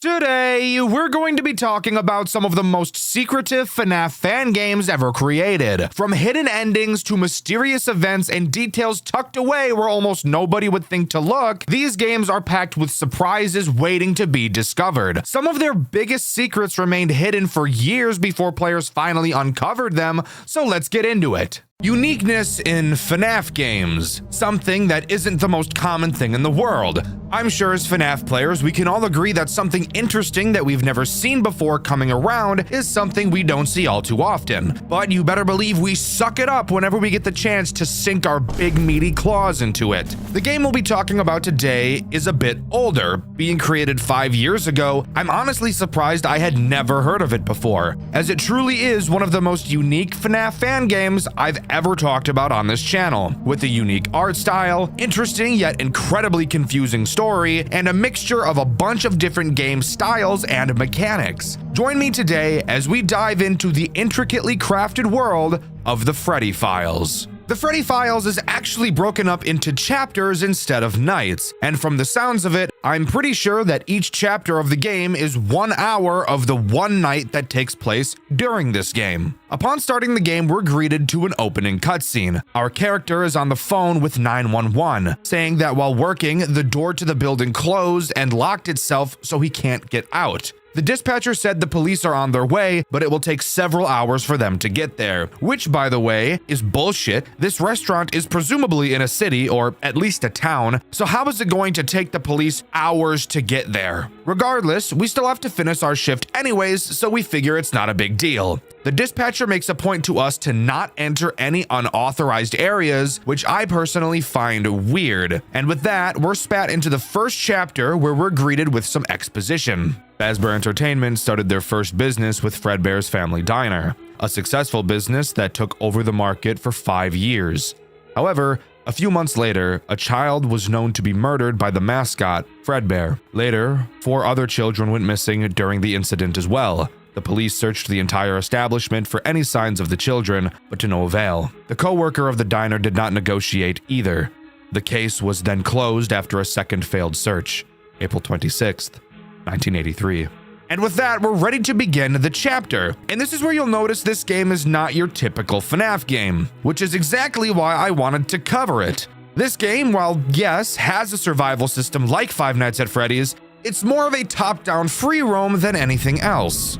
Today, we're going to be talking about some of the most secretive FNAF fan games ever created. From hidden endings to mysterious events and details tucked away where almost nobody would think to look, these games are packed with surprises waiting to be discovered. Some of their biggest secrets remained hidden for years before players finally uncovered them, so let's get into it. Uniqueness in FNAF games, something that isn't the most common thing in the world. I'm sure as FNAF players, we can all agree that something interesting that we've never seen before coming around is something we don't see all too often. But you better believe we suck it up whenever we get the chance to sink our big meaty claws into it. The game we'll be talking about today is a bit older. Being created 5 years ago, I'm honestly surprised I had never heard of it before, as it truly is one of the most unique FNAF fan games I've ever talked about on this channel, with a unique art style, interesting yet incredibly confusing story, and a mixture of a bunch of different game styles and mechanics. Join me today as we dive into the intricately crafted world of the Freddy Files. The Freddy Files is actually broken up into chapters instead of nights, and from the sounds of it, I'm pretty sure that each chapter of the game is 1 hour of the one night that takes place during this game. Upon starting the game, we're greeted to an opening cutscene. Our character is on the phone with 911, saying that while working, the door to the building closed and locked itself so he can't get out. The dispatcher said the police are on their way, but it will take several hours for them to get there, which, by the way, is bullshit. This restaurant is presumably in a city, or at least a town, so how is it going to take the police hours to get there? Regardless, we still have to finish our shift anyways, so we figure it's not a big deal. The dispatcher makes a point to us to not enter any unauthorized areas, which I personally find weird. And with that, we're spat into the first chapter where we're greeted with some exposition. Fazbear Entertainment started their first business with Fredbear's Family Diner, a successful business that took over the market for 5 years. However, a few months later, a child was known to be murdered by the mascot, Fredbear. Later, 4 other children went missing during the incident as well. The police searched the entire establishment for any signs of the children, but to no avail. The co-worker of the diner did not negotiate either. The case was then closed after a second failed search, April 26th, 1983. And with that, we're ready to begin the chapter. And this is where you'll notice this game is not your typical FNAF game, which is exactly why I wanted to cover it. This game, while yes, has a survival system like Five Nights at Freddy's, it's more of a top-down free roam than anything else.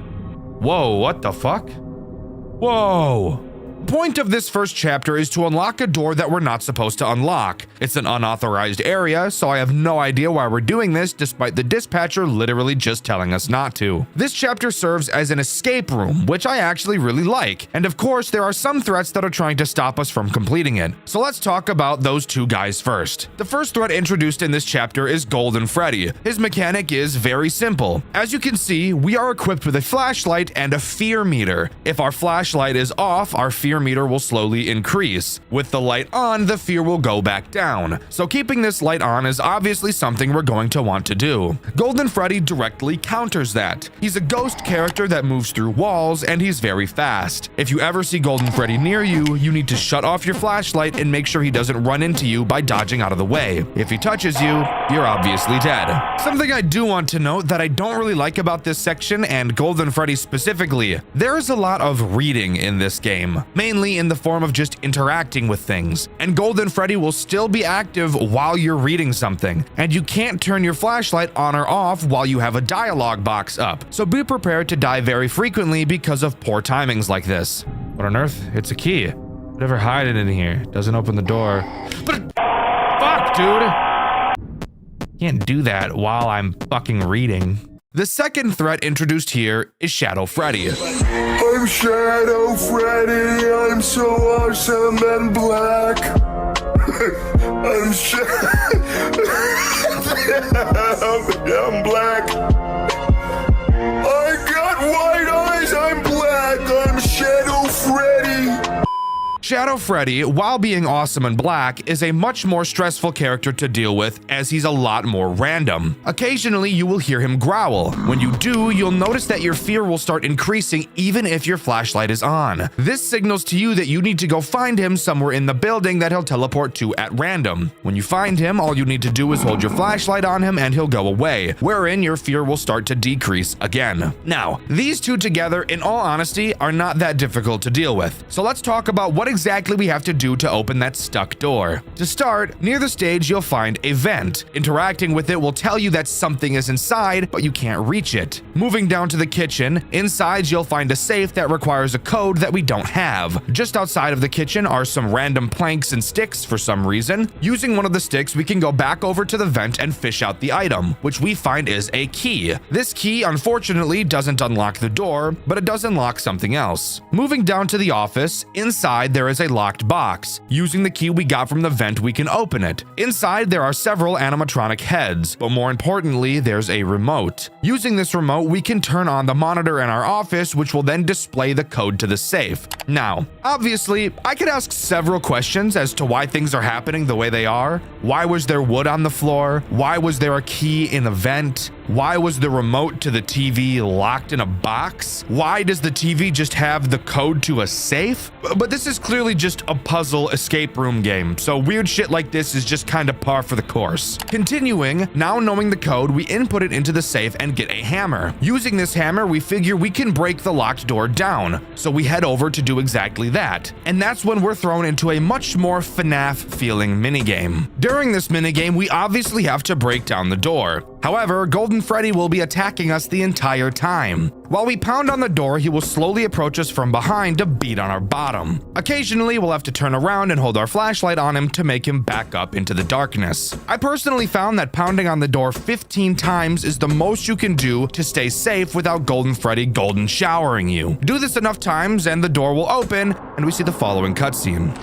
Whoa, what the fuck? Whoa. The point of this first chapter is to unlock a door that we're not supposed to unlock. It's an unauthorized area, so I have no idea why we're doing this despite the dispatcher literally just telling us not to. This chapter serves as an escape room, which I actually really like. And of course, there are some threats that are trying to stop us from completing it. So let's talk about those two guys first. The first threat introduced in this chapter is Golden Freddy. His mechanic is very simple. As you can see, we are equipped with a flashlight and a fear meter. If our flashlight is off, our fear meter will slowly increase. With the light on, the fear will go back down. So keeping this light on is obviously something we're going to want to do. Golden Freddy directly counters that. He's a ghost character that moves through walls, and he's very fast. If you ever see Golden Freddy near you, you need to shut off your flashlight and make sure he doesn't run into you by dodging out of the way. If he touches you, you're obviously dead. Something I do want to note that I don't really like about this section, and Golden Freddy specifically, there is a lot of reading in this game, mainly in the form of just interacting with things. And Golden Freddy will still be active while you're reading something, and you can't turn your flashlight on or off while you have a dialogue box up. So be prepared to die very frequently because of poor timings like this. What on earth? It's a key. Whatever hide it in here. Doesn't open the door. But fuck, dude. Can't do that while I'm fucking reading. The second threat introduced here is Shadow Freddy. I'm Shadow Freddy, I'm so awesome and black. I'm black. I got white eyes, I'm black, I'm Shadow Freddy. Shadow Freddy, while being awesome and black, is a much more stressful character to deal with as he's a lot more random. Occasionally, you will hear him growl. When you do, you'll notice that your fear will start increasing even if your flashlight is on. This signals to you that you need to go find him somewhere in the building that he'll teleport to at random. When you find him, all you need to do is hold your flashlight on him and he'll go away, wherein your fear will start to decrease again. Now, these two together, in all honesty, are not that difficult to deal with. So let's talk about what exactly we have to do to open that stuck door. To start, near the stage you'll find a vent. Interacting with it will tell you that something is inside, but you can't reach it. Moving down to the kitchen, inside you'll find a safe that requires a code that we don't have. Just outside of the kitchen are some random planks and sticks for some reason. Using one of the sticks, we can go back over to the vent and fish out the item, which we find is a key. This key, unfortunately, doesn't unlock the door, but it does unlock something else. Moving down to the office, inside there is a locked box. Using the key we got from the vent, we can open it. Inside there are several animatronic heads, but more importantly, there's a remote. Using this remote, we can turn on the monitor in our office, which will then display the code to the safe. Now, obviously, I could ask several questions as to why things are happening the way they are. Why was there wood on the floor? Why was there a key in the vent? Why was the remote to the TV locked in a box? Why does the TV just have the code to a safe? But this is clearly just a puzzle escape room game, so weird shit like this is just kind of par for the course. Continuing, now knowing the code, we input it into the safe and get a hammer. Using this hammer, we figure we can break the locked door down, so we head over to do exactly that. And that's when we're thrown into a much more FNAF feeling minigame. During this minigame, we obviously have to break down the door. However, Golden Freddy will be attacking us the entire time. While we pound on the door, he will slowly approach us from behind to beat on our bottom. Occasionally, we'll have to turn around and hold our flashlight on him to make him back up into the darkness. I personally found that pounding on the door 15 times is the most you can do to stay safe without Golden Freddy golden showering you. Do this enough times and the door will open, and we see the following cutscene.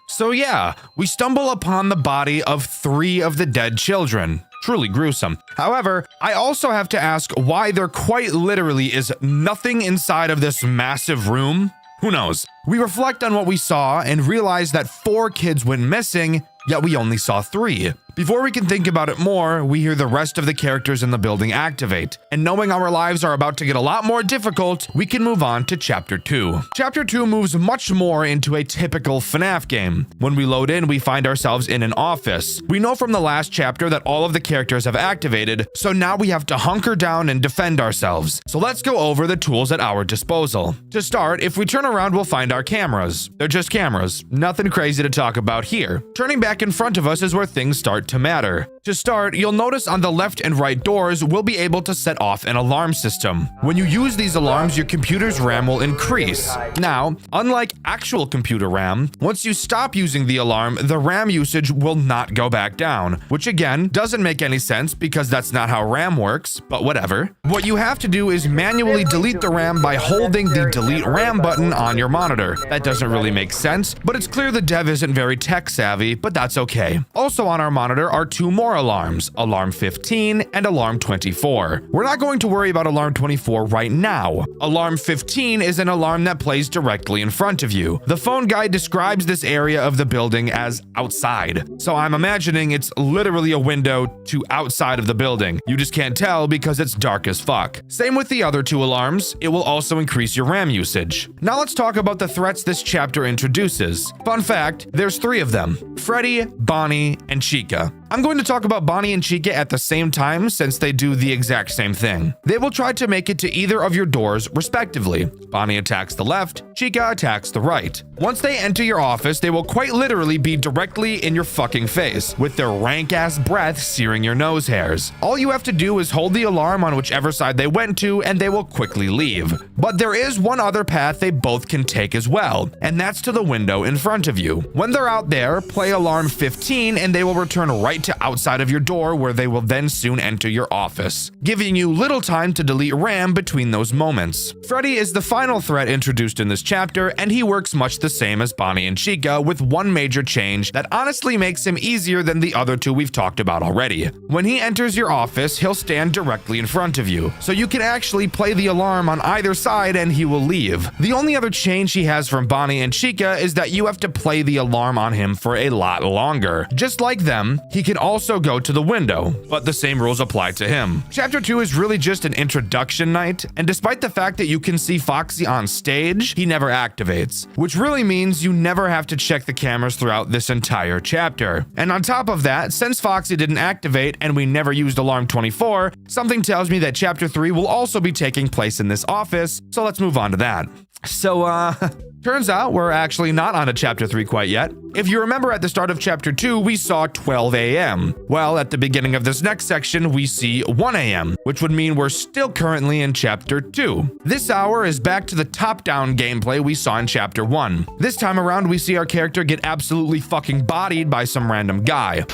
So yeah, we stumble upon the body of 3 of the dead children. Truly gruesome. However, I also have to ask why there quite literally is nothing inside of this massive room. Who knows? We reflect on what we saw and realize that 4 kids went missing, yet we only saw 3. Before we can think about it more, we hear the rest of the characters in the building activate. And knowing our lives are about to get a lot more difficult, we can move on to Chapter 2. Chapter 2 moves much more into a typical FNAF game. When we load in, we find ourselves in an office. We know from the last chapter that all of the characters have activated, so now we have to hunker down and defend ourselves. So let's go over the tools at our disposal. To start, if we turn around, we'll find our cameras. They're just cameras. Nothing crazy to talk about here. Turning back in front of us is where things start to matter. To start, you'll notice on the left and right doors, we'll be able to set off an alarm system. When you use these alarms, your computer's RAM will increase. Now, unlike actual computer RAM, once you stop using the alarm, the RAM usage will not go back down, which again, doesn't make any sense because that's not how RAM works, but whatever. What you have to do is manually delete the RAM by holding the delete RAM button on your monitor. That doesn't really make sense, but it's clear the dev isn't very tech savvy, but that's okay. Also on our monitor are 2 more alarms, Alarm 15 and Alarm 24. We're not going to worry about Alarm 24 right now. Alarm 15 is an alarm that plays directly in front of you. The phone guide describes this area of the building as outside, so I'm imagining it's literally a window to outside of the building. You just can't tell because it's dark as fuck. Same with the other 2 alarms, it will also increase your RAM usage. Now let's talk about the threats this chapter introduces. Fun fact, there's 3 of them: Freddy, Bonnie, and Chica. I'm going to talk about Bonnie and Chica at the same time since they do the exact same thing. They will try to make it to either of your doors respectively. Bonnie attacks the left, Chica attacks the right. Once they enter your office, they will quite literally be directly in your fucking face, with their rank-ass breath searing your nose hairs. All you have to do is hold the alarm on whichever side they went to, and they will quickly leave. But there is one other path they both can take as well, and that's to the window in front of you. When they're out there, play Alarm 15 and they will return right straight to outside of your door, where they will then soon enter your office, giving you little time to delete RAM between those moments. Freddy is the final threat introduced in this chapter, and he works much the same as Bonnie and Chica, with one major change that honestly makes him easier than the other two we've talked about already. When he enters your office, he'll stand directly in front of you, so you can actually play the alarm on either side and he will leave. The only other change he has from Bonnie and Chica is that you have to play the alarm on him for a lot longer. Just like them, he can also go to the window, but the same rules apply to him. Chapter 2 is really just an introduction night, and despite the fact that you can see Foxy on stage, he never activates, which really means you never have to check the cameras throughout this entire chapter. And on top of that, since Foxy didn't activate and we never used Alarm 24, something tells me that Chapter 3 will also be taking place in this office, so let's move on to that. So, turns out we're actually not on to Chapter 3 quite yet. If you remember at the start of Chapter 2, we saw 12 a.m. Well, at the beginning of this next section, we see 1 a.m., which would mean we're still currently in Chapter 2. This hour is back to the top-down gameplay we saw in Chapter 1. This time around, we see our character get absolutely fucking bodied by some random guy.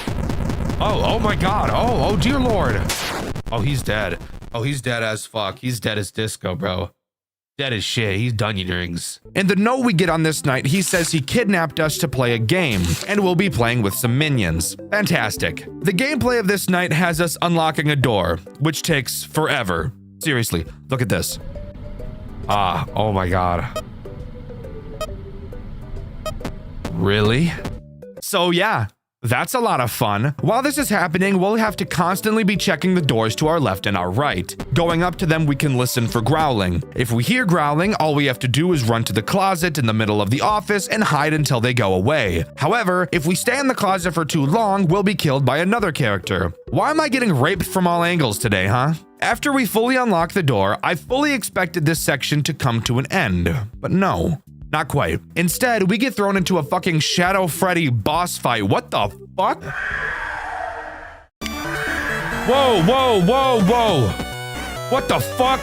Oh my god, oh dear lord. Oh, he's dead. Oh, he's dead as fuck. He's dead as disco, bro. Dead as shit. He's Dunyan rings. In the note we get on this night, he says he kidnapped us to play a game, and we'll be playing with some minions. Fantastic. The gameplay of this night has us unlocking a door, which takes forever. Seriously, look at this. Oh my god. Really? So yeah. That's a lot of fun. While this is happening, we'll have to constantly be checking the doors to our left and our right. Going up to them, we can listen for growling. If we hear growling, all we have to do is run to the closet in the middle of the office and hide until they go away. However, if we stay in the closet for too long, we'll be killed by another character. Why am I getting raped from all angles today, huh? After we fully unlock the door, I fully expected this section to come to an end, but no. Not quite. Instead, we get thrown into a fucking Shadow Freddy boss fight. What the fuck? Whoa. What the fuck?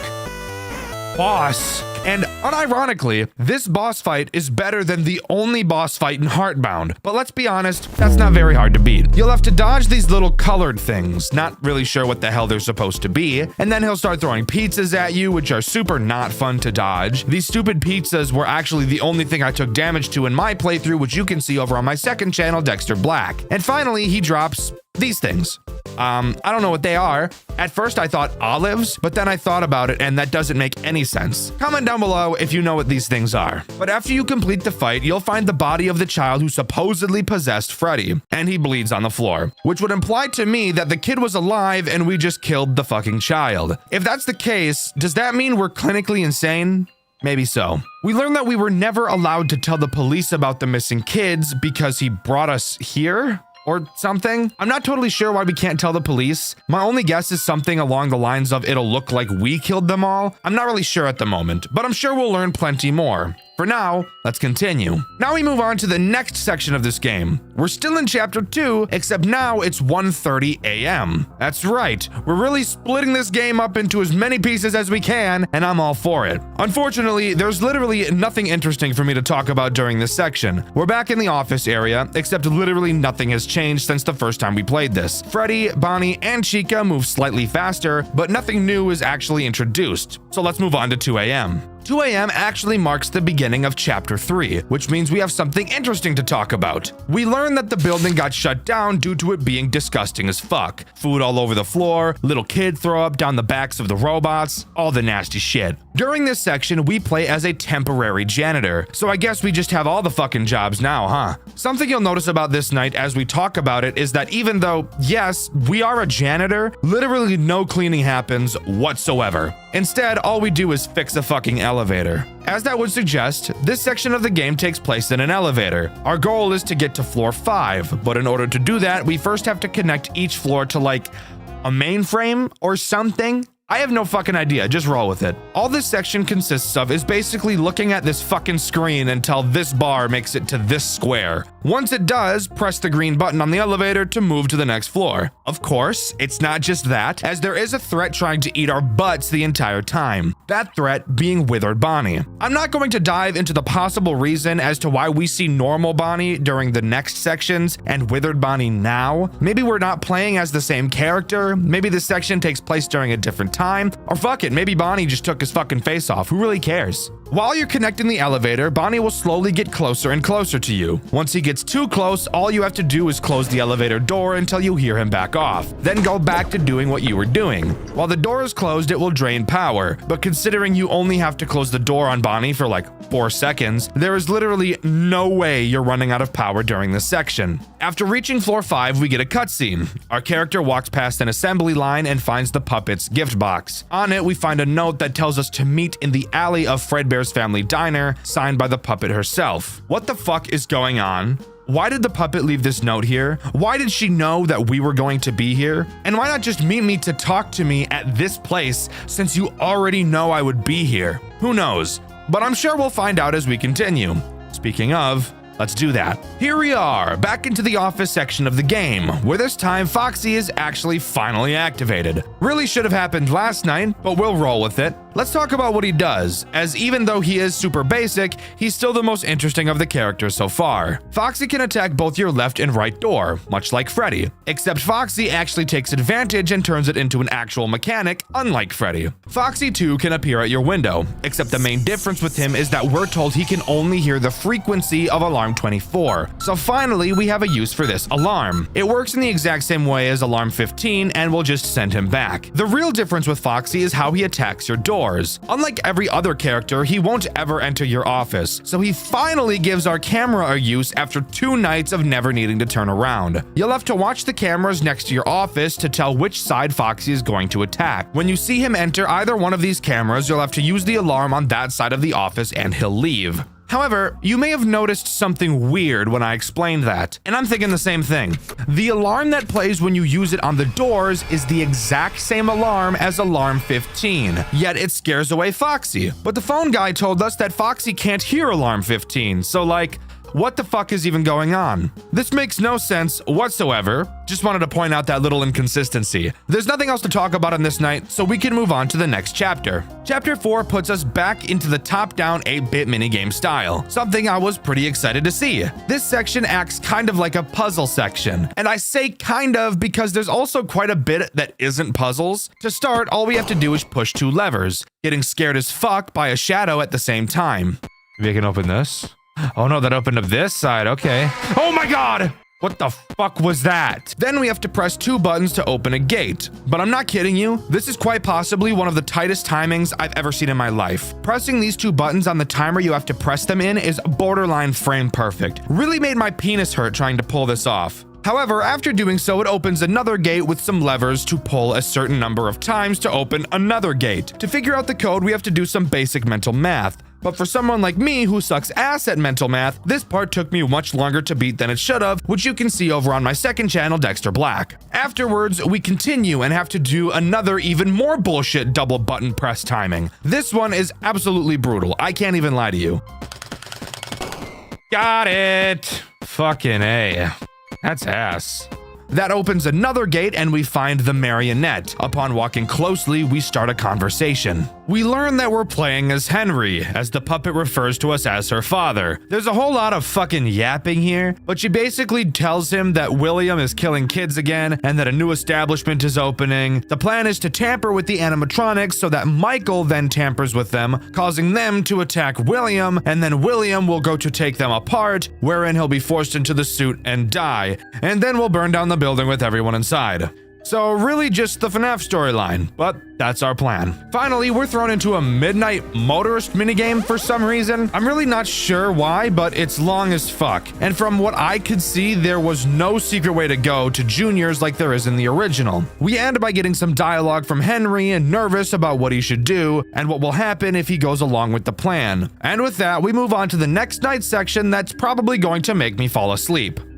Boss. And unironically, this boss fight is better than the only boss fight in Heartbound. But let's be honest, that's not very hard to beat. You'll have to dodge these little colored things, not really sure what the hell they're supposed to be, and then he'll start throwing pizzas at you, which are super not fun to dodge. These stupid pizzas were actually the only thing I took damage to in my playthrough, which you can see over on my second channel, Dxtr Black. And finally, he drops these things. I don't know what they are. At first I thought olives, but then I thought about it and that doesn't make any sense. Comment down below if you know what these things are. But after you complete the fight, you'll find the body of the child who supposedly possessed Freddy, and he bleeds on the floor, which would imply to me that the kid was alive and we just killed the fucking child. If that's the case, does that mean we're clinically insane? Maybe so. We learned that we were never allowed to tell the police about the missing kids because he brought us here? Or something. I'm not totally sure why we can't tell the police. My only guess is something along the lines of it'll look like we killed them all. I'm not really sure at the moment, but I'm sure we'll learn plenty more. For now, let's continue. Now we move on to the next section of this game. We're still in Chapter 2, except now it's 1:30 a.m. That's right, we're really splitting this game up into as many pieces as we can, and I'm all for it. Unfortunately, there's literally nothing interesting for me to talk about during this section. We're back in the office area, except literally nothing has changed since the first time we played this. Freddy, Bonnie, and Chica move slightly faster, but nothing new is actually introduced. So let's move on to 2 a.m. 2 a.m. actually marks the beginning of Chapter 3, which means we have something interesting to talk about. We learn that the building got shut down due to it being disgusting as fuck. Food all over the floor, little kid throw up down the backs of the robots, all the nasty shit. During this section, we play as a temporary janitor, so I guess we just have all the fucking jobs now, huh? Something you'll notice about this night as we talk about it is that even though, yes, we are a janitor, literally no cleaning happens whatsoever. Instead, all we do is fix a fucking elevator. As that would suggest, this section of the game takes place in an elevator. Our goal is to get to floor 5, but in order to do that, we first have to connect each floor to like a mainframe or something. I have no fucking idea, just roll with it. All this section consists of is basically looking at this fucking screen until this bar makes it to this square. Once it does, press the green button on the elevator to move to the next floor. Of course, it's not just that, as there is a threat trying to eat our butts the entire time. That threat being Withered Bonnie. I'm not going to dive into the possible reason as to why we see normal Bonnie during the next sections and Withered Bonnie now. Maybe we're not playing as the same character, maybe this section takes place during a different time, or fuck it, maybe Bonnie just took his fucking face off. Who really cares? While you're connecting the elevator, Bonnie will slowly get closer and closer to you. Once he gets too close, all you have to do is close the elevator door until you hear him back off. Then go back to doing what you were doing. While the door is closed, it will drain power, but considering you only have to close the door on Bonnie for like 4 seconds, there is literally no way you're running out of power during this section. After reaching floor 5, we get a cutscene. Our character walks past an assembly line and finds the puppet's gift box. On it, we find a note that tells us to meet in the alley of Fredbear's Family Diner, signed by the puppet herself. What the fuck is going on? Why did the puppet leave this note here? Why did she know that we were going to be here? And why not just meet me to talk to me at this place since you already know I would be here? Who knows? But I'm sure we'll find out as we continue. Speaking of, let's do that. Here we are, back into the office section of the game, where this time Foxy is actually finally activated. Really should have happened last night, but we'll roll with it. Let's talk about what he does, as even though he is super basic, he's still the most interesting of the characters so far. Foxy can attack both your left and right door, much like Freddy, except Foxy actually takes advantage and turns it into an actual mechanic, unlike Freddy. Foxy too can appear at your window, except the main difference with him is that we're told he can only hear the frequency of alarm 24. So finally, we have a use for this alarm. It works in the exact same way as alarm 15 and will just send him back. The real difference with Foxy is how he attacks your door. Unlike every other character, he won't ever enter your office, so he finally gives our camera a use after 2 nights of never needing to turn around. You'll have to watch the cameras next to your office to tell which side Foxy is going to attack. When you see him enter either one of these cameras, you'll have to use the alarm on that side of the office and he'll leave. However, you may have noticed something weird when I explained that, and I'm thinking the same thing. The alarm that plays when you use it on the doors is the exact same alarm as alarm 15, yet it scares away Foxy. But the phone guy told us that Foxy can't hear alarm 15, so like, what the fuck is even going on? This makes no sense whatsoever. Just wanted to point out that little inconsistency. There's nothing else to talk about on this night, so we can move on to the next chapter. Chapter 4 puts us back into the top-down 8-bit minigame style, something I was pretty excited to see. This section acts kind of like a puzzle section, and I say kind of because there's also quite a bit that isn't puzzles. To start, all we have to do is push 2 levers, getting scared as fuck by a shadow at the same time. Maybe I can open this? Oh no, that opened up this side, okay. Oh my god! What the fuck was that? Then we have to press 2 buttons to open a gate. But I'm not kidding you, this is quite possibly one of the tightest timings I've ever seen in my life. Pressing these 2 buttons on the timer you have to press them in is borderline frame perfect. Really made my penis hurt trying to pull this off. However, after doing so, it opens another gate with some levers to pull a certain number of times to open another gate. To figure out the code, we have to do some basic mental math. But for someone like me who sucks ass at mental math, this part took me much longer to beat than it should have, which you can see over on my second channel, Dxtr Black. Afterwards, we continue and have to do another even more bullshit double button press timing. This one is absolutely brutal. I can't even lie to you. Got it. Fucking A. That's ass. That opens another gate and we find the marionette. Upon walking closely, we start a conversation. We learn that we're playing as Henry, as the puppet refers to us as her father. There's a whole lot of fucking yapping here, but she basically tells him that William is killing kids again and that a new establishment is opening. The plan is to tamper with the animatronics so that Michael then tampers with them, causing them to attack William, and then William will go to take them apart, wherein he'll be forced into the suit and die, and then we'll burn down the building with everyone inside. So really just the FNAF storyline, but that's our plan. Finally, we're thrown into a midnight motorist minigame for some reason. I'm really not sure why, but it's long as fuck. And from what I could see, there was no secret way to go to juniors like there is in the original. We end by getting some dialogue from Henry and nervous about what he should do and what will happen if he goes along with the plan. And with that, we move on to the next night section that's probably going to make me fall asleep.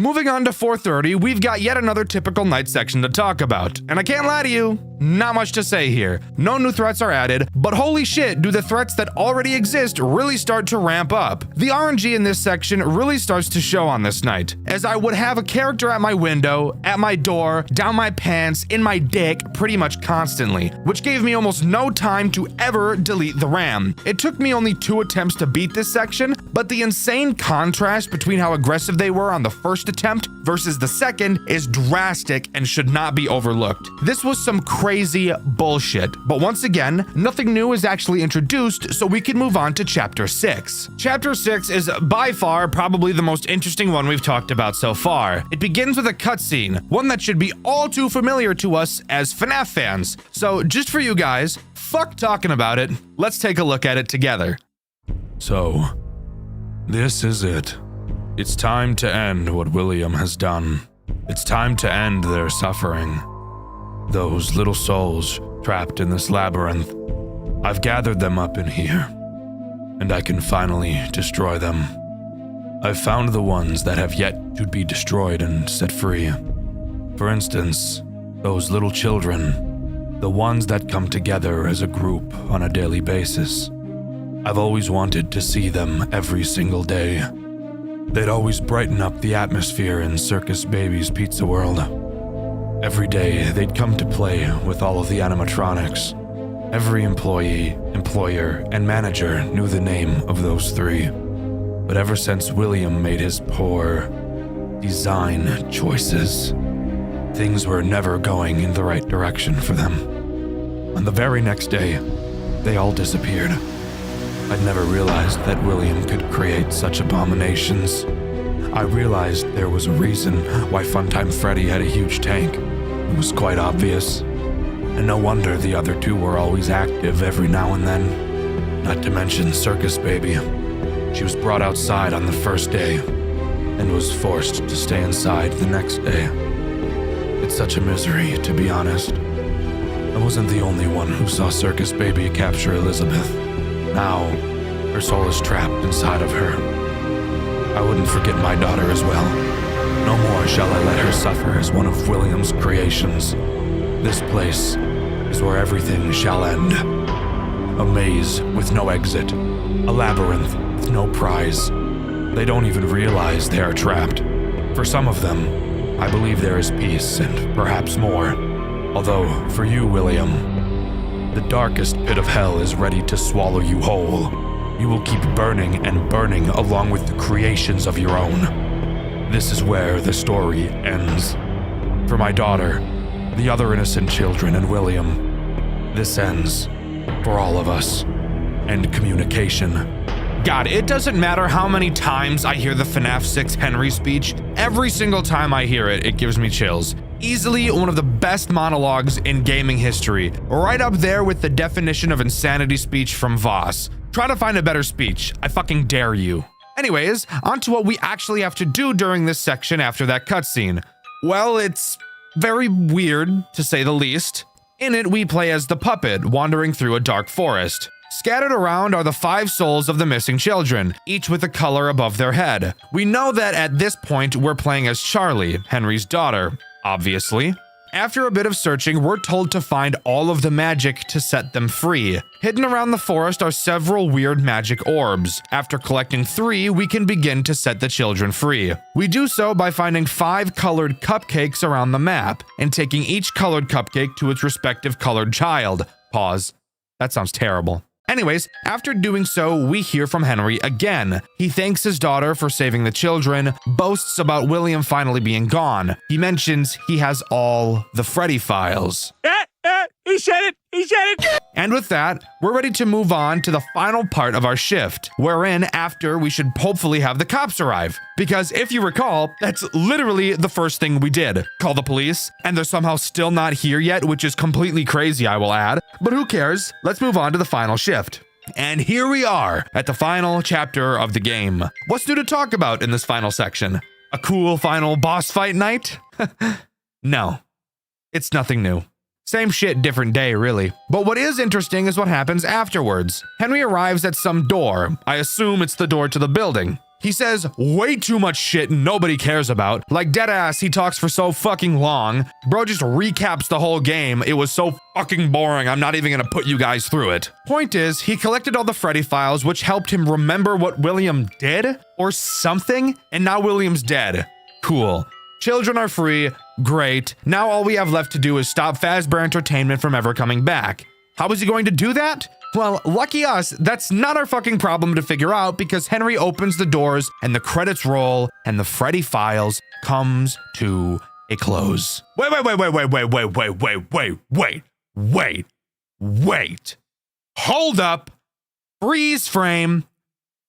Moving on to 4:30, we've got yet another typical night section to talk about. And I can't lie to you, not much to say here. No new threats are added, but holy shit, do the threats that already exist really start to ramp up. The RNG in this section really starts to show on this night, as I would have a character at my window, at my door, down my pants, in my dick pretty much constantly, which gave me almost no time to ever delete the RAM. It took me only 2 attempts to beat this section, but the insane contrast between how aggressive they were on the first attempt versus the second is drastic and should not be overlooked. This was some crazy bullshit, but once again, nothing new is actually introduced, so we can move on to Chapter 6. Chapter 6 is by far probably the most interesting one we've talked about so far. It begins with a cutscene, one that should be all too familiar to us as FNAF fans. So just for you guys, fuck talking about it, let's take a look at it together. So, this is it. It's time to end what William has done. It's time to end their suffering. Those little souls trapped in this labyrinth. I've gathered them up in here, and I can finally destroy them. I've found the ones that have yet to be destroyed and set free. For instance, those little children, the ones that come together as a group on a daily basis. I've always wanted to see them every single day. They'd always brighten up the atmosphere in Circus Baby's Pizza World. Every day, they'd come to play with all of the animatronics. Every employee, employer, and manager knew the name of those 3. But ever since William made his poor design choices, things were never going in the right direction for them. On the very next day, they all disappeared. I'd never realized that William could create such abominations. I realized there was a reason why Funtime Freddy had a huge tank. It was quite obvious. And no wonder the other 2 were always active every now and then. Not to mention Circus Baby. She was brought outside on the first day and was forced to stay inside the next day. It's such a misery, to be honest. I wasn't the only one who saw Circus Baby capture Elizabeth. Now, her soul is trapped inside of her. I wouldn't forget my daughter as well. No more shall I let her suffer as one of William's creations. This place is where everything shall end. A maze with no exit. A labyrinth with no prize. They don't even realize they are trapped. For some of them, I believe there is peace and perhaps more. Although, for you, William, the darkest pit of hell is ready to swallow you whole. You will keep burning and burning along with the creations of your own. This is where the story ends. For my daughter, the other innocent children, and William, this ends for all of us. End communication. God, it doesn't matter how many times I hear the FNAF 6 Henry speech, every single time I hear it, it gives me chills. Easily one of the best monologues in gaming history, right up there with the definition of insanity speech from Voss. Try to find a better speech, I fucking dare you. Anyways, on to what we actually have to do during this section after that cutscene. Well, it's very weird, to say the least. In it, we play as the puppet, wandering through a dark forest. Scattered around are the 5 souls of the missing children, each with a color above their head. We know that at this point, we're playing as Charlie, Henry's daughter, obviously. After a bit of searching, we're told to find all of the magic to set them free. Hidden around the forest are several weird magic orbs. After collecting 3, we can begin to set the children free. We do so by finding 5 colored cupcakes around the map, and taking each colored cupcake to its respective colored child. Pause. That sounds terrible. Anyways, after doing so, we hear from Henry again. He thanks his daughter for saving the children, boasts about William finally being gone. He mentions he has all the Freddy files. He said it! He said it! And with that, we're ready to move on to the final part of our shift, wherein after we should hopefully have the cops arrive. Because if you recall, that's literally the first thing we did. Call the police, and they're somehow still not here yet, which is completely crazy, I will add. But who cares? Let's move on to the final shift. And here we are at the final chapter of the game. What's new to talk about in this final section? A cool final boss fight night? No, it's nothing new. Same shit, different day, really. But what is interesting is what happens afterwards. Henry arrives at some door. I assume it's the door to the building. He says way too much shit nobody cares about. Like deadass, he talks for so fucking long. Bro just recaps the whole game. It was so fucking boring. I'm not even gonna put you guys through it. Point is, he collected all the Freddy files, which helped him remember what William did or something, and now William's dead. Cool. Children are free. Great. Now all we have left to do is stop Fazbear Entertainment from ever coming back. How is he going to do that? Well, lucky us, that's not our fucking problem to figure out because Henry opens the doors and the credits roll and the Freddy files comes to a close. Wait. Hold up. Freeze frame.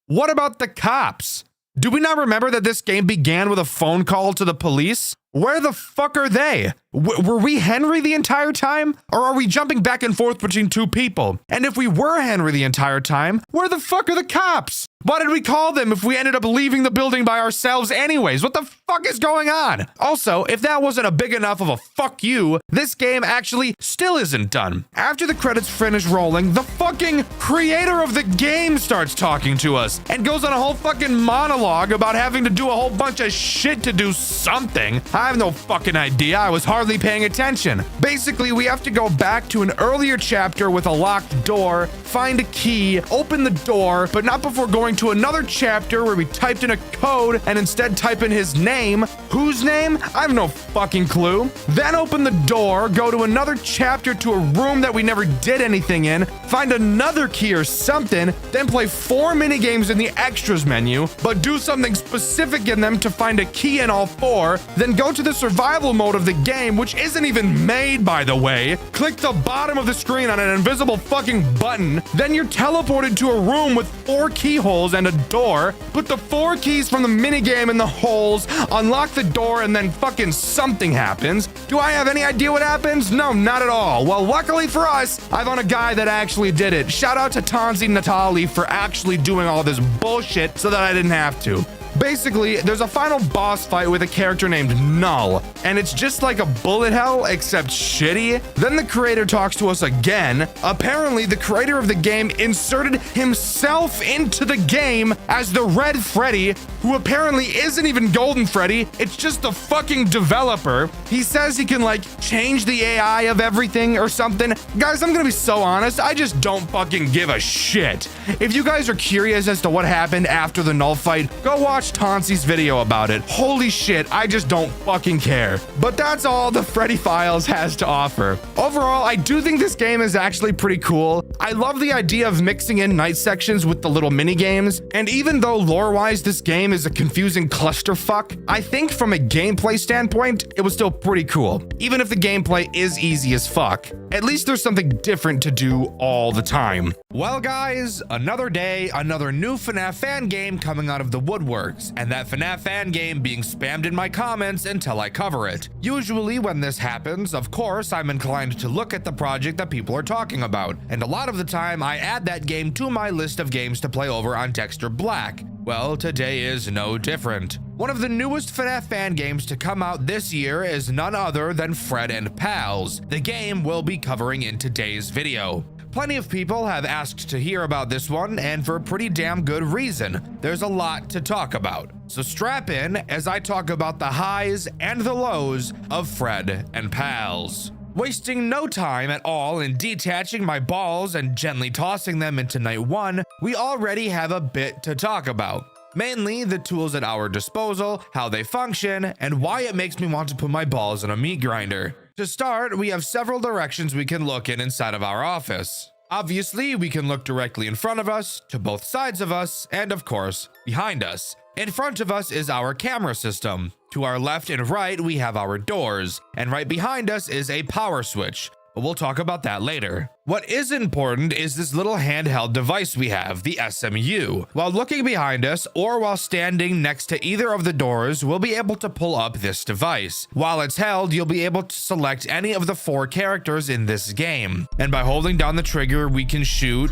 What about the cops? Do we not remember that this game began with a phone call to the police? Where the fuck are they? Were we Henry the entire time? Or are we jumping back and forth between two people? And if we were Henry the entire time, where the fuck are the cops? Why did we call them if we ended up leaving the building by ourselves anyways? What the fuck is going on? Also, if that wasn't a big enough of a fuck you, this game actually still isn't done. After the credits finish rolling, the fucking creator of the game starts talking to us and goes on a whole fucking monologue about having to do a whole bunch of shit to do something. I have no fucking idea. I was hardly paying attention. Basically, we have to go back to an earlier chapter with a locked door, find a key, open the door, but not before going to another chapter where we typed in a code and instead type in his name. Whose name? I have no fucking clue. Then open the door, go to another chapter to a room that we never did anything in, find another key or something, then play 4 minigames in the extras menu, but do something specific in them to find a key in all 4, then go to the survival mode of the game, which isn't even made, by the way. Click the bottom of the screen on an invisible fucking button, then you're teleported to a room with 4 keyholes and a door, put the 4 keys from the minigame in the holes, unlock the door, and then fucking something happens. Do I have any idea what happens? No, not at all. Well, luckily for us, I found a guy that actually did it. Shout out to Tanzi Natali for actually doing all this bullshit so that I didn't have to. Basically, there's a final boss fight with a character named Null, and it's just like a bullet hell, except shitty. Then the creator talks to us again. Apparently, the creator of the game inserted himself into the game as the Red Freddy, who apparently isn't even Golden Freddy. It's just the fucking developer. He says he can, like, change the AI of everything or something. Guys, I'm gonna be so honest, I just don't fucking give a shit. If you guys are curious as to what happened after the Null fight, go watch Tonsi's video about it. Holy shit, I just don't fucking care. But that's all the Freddy Files has to offer. Overall, I do think this game is actually pretty cool. I love the idea of mixing in night sections with the little mini games. And even though lore-wise this game is a confusing clusterfuck, I think from a gameplay standpoint, it was still pretty cool. Even if the gameplay is easy as fuck, at least there's something different to do all the time. Well guys, another day, another new FNAF fan game coming out of the woodworks, and that FNAF fan game being spammed in my comments until I cover it. Usually when this happens, of course, I'm inclined to look at the project that people are talking about, and a lot of the time I add that game to my list of games to play over on Dxtr Black. Well, today is no different. One of the newest FNAF fan games to come out this year is none other than Fred and Pals. The game we'll be covering in today's video. Plenty of people have asked to hear about this one, and for a pretty damn good reason. There's a lot to talk about. So strap in as I talk about the highs and the lows of Fred and Pals. Wasting no time at all in detaching my balls and gently tossing them into night 1, we already have a bit to talk about. Mainly the tools at our disposal, how they function, and why it makes me want to put my balls in a meat grinder. To start, we have several directions we can look in inside of our office. Obviously, we can look directly in front of us, to both sides of us, and of course, behind us. In front of us is our camera system. To our left and right, we have our doors, and right behind us is a power switch. But we'll talk about that later. What is important is this little handheld device we have, the SMU. While looking behind us or while standing next to either of the doors, we'll be able to pull up this device. While it's held, you'll be able to select any of the 4 characters in this game. And by holding down the trigger, we can shoot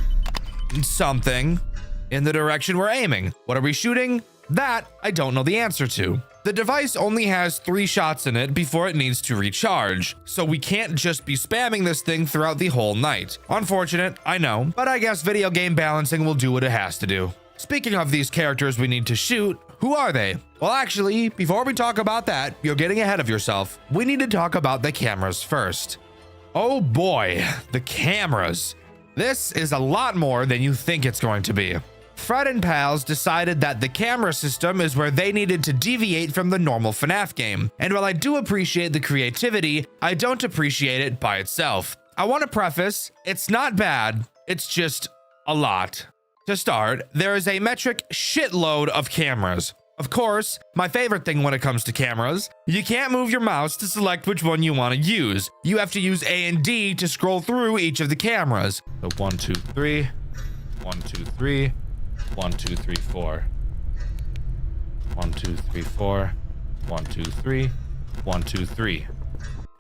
something in the direction we're aiming. What are we shooting? That I don't know the answer to. The device only has 3 shots in it before it needs to recharge, so we can't just be spamming this thing throughout the whole night. Unfortunate, I know, but I guess video game balancing will do what it has to do. Speaking of these characters we need to shoot, who are they? Well, actually, before we talk about that, you're getting ahead of yourself. We need to talk about the cameras first. Oh boy, the cameras. This is a lot more than you think it's going to be. Fred and pals decided that the camera system is where they needed to deviate from the normal FNAF game. And while I do appreciate the creativity, I don't appreciate it by itself. I want to preface, it's not bad, it's just a lot. To start, there is a metric shitload of cameras. Of course, my favorite thing when it comes to cameras, you can't move your mouse to select which one you want to use. You have to use A and D to scroll through each of the cameras. So 1, 2, 3, 1, 2, 3, 1, 2, 3, 4. 1, 2, 3, 4. 1, 2, 3. 1, 2, 3.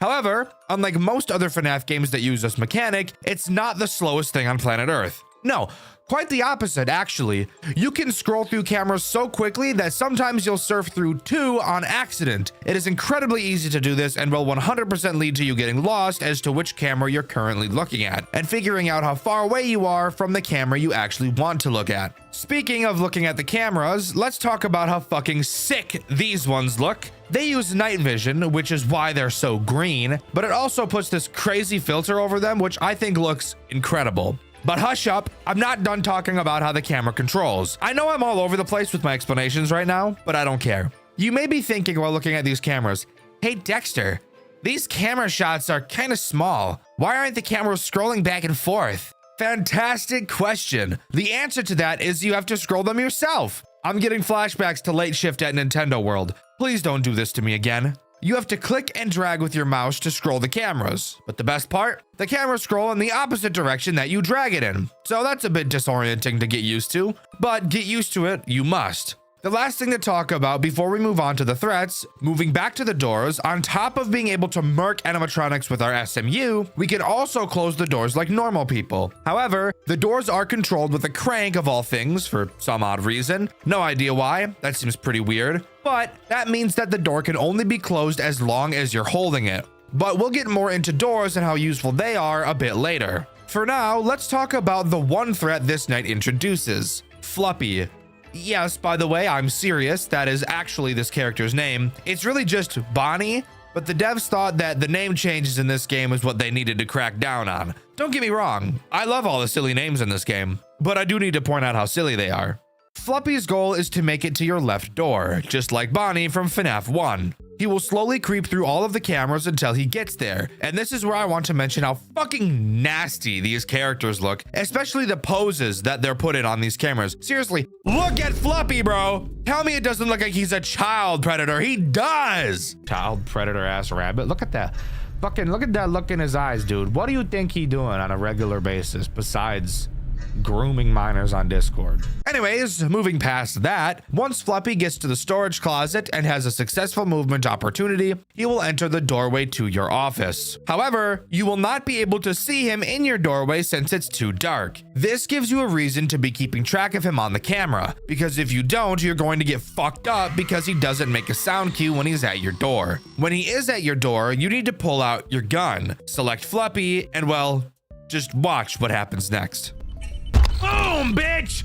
However, unlike most other FNAF games that use this mechanic, it's not the slowest thing on planet Earth. No, quite the opposite, actually. You can scroll through cameras so quickly that sometimes you'll surf through 2 on accident. It is incredibly easy to do this and will 100% lead to you getting lost as to which camera you're currently looking at and figuring out how far away you are from the camera you actually want to look at. Speaking of looking at the cameras, let's talk about how fucking sick these ones look. They use night vision, which is why they're so green, but it also puts this crazy filter over them, which I think looks incredible. But hush up, I'm not done talking about how the camera controls. I know I'm all over the place with my explanations right now, but I don't care. You may be thinking while looking at these cameras, hey Dexter, these camera shots are kind of small. Why aren't the cameras scrolling back and forth? Fantastic question. The answer to that is you have to scroll them yourself. I'm getting flashbacks to late shift at Nintendo World. Please don't do this to me again. You have to click and drag with your mouse to scroll the cameras. But the best part, the cameras scroll in the opposite direction that you drag it in. So that's a bit disorienting to get used to, but get used to it, you must. The last thing to talk about before we move on to the threats, moving back to the doors, on top of being able to murk animatronics with our SMU, we can also close the doors like normal people. However, the doors are controlled with a crank of all things for some odd reason. No idea why, that seems pretty weird. But that means that the door can only be closed as long as you're holding it. But we'll get more into doors and how useful they are a bit later. For now, let's talk about the one threat this night introduces, Fluppy. Yes, by the way, I'm serious. That is actually this character's name. It's really just Bonnie, but the devs thought that the name changes in this game is what they needed to crack down on. Don't get me wrong, I love all the silly names in this game, but I do need to point out how silly they are. Fluppy's goal is to make it to your left door, just like Bonnie from FNAF 1. He will slowly creep through all of the cameras until he gets there. And this is where I want to mention how fucking nasty these characters look, especially the poses that they're put in on these cameras. Seriously, look at Fluppy, bro. Tell me it doesn't look like he's a child predator. He does. Child predator ass rabbit. Look at that. Fucking look at that look in his eyes, dude. What do you think he doing on a regular basis besides grooming minors on Discord? Anyways, moving past that, once Fluppy gets to the storage closet and has a successful movement opportunity, he will enter the doorway to your office. However, you will not be able to see him in your doorway since it's too dark. This gives you a reason to be keeping track of him on the camera, because if you don't, you're going to get fucked up because he doesn't make a sound cue when he's at your door. When he is at your door, you need to pull out your gun, select Fluppy, and well, just watch what happens next. Boom, bitch!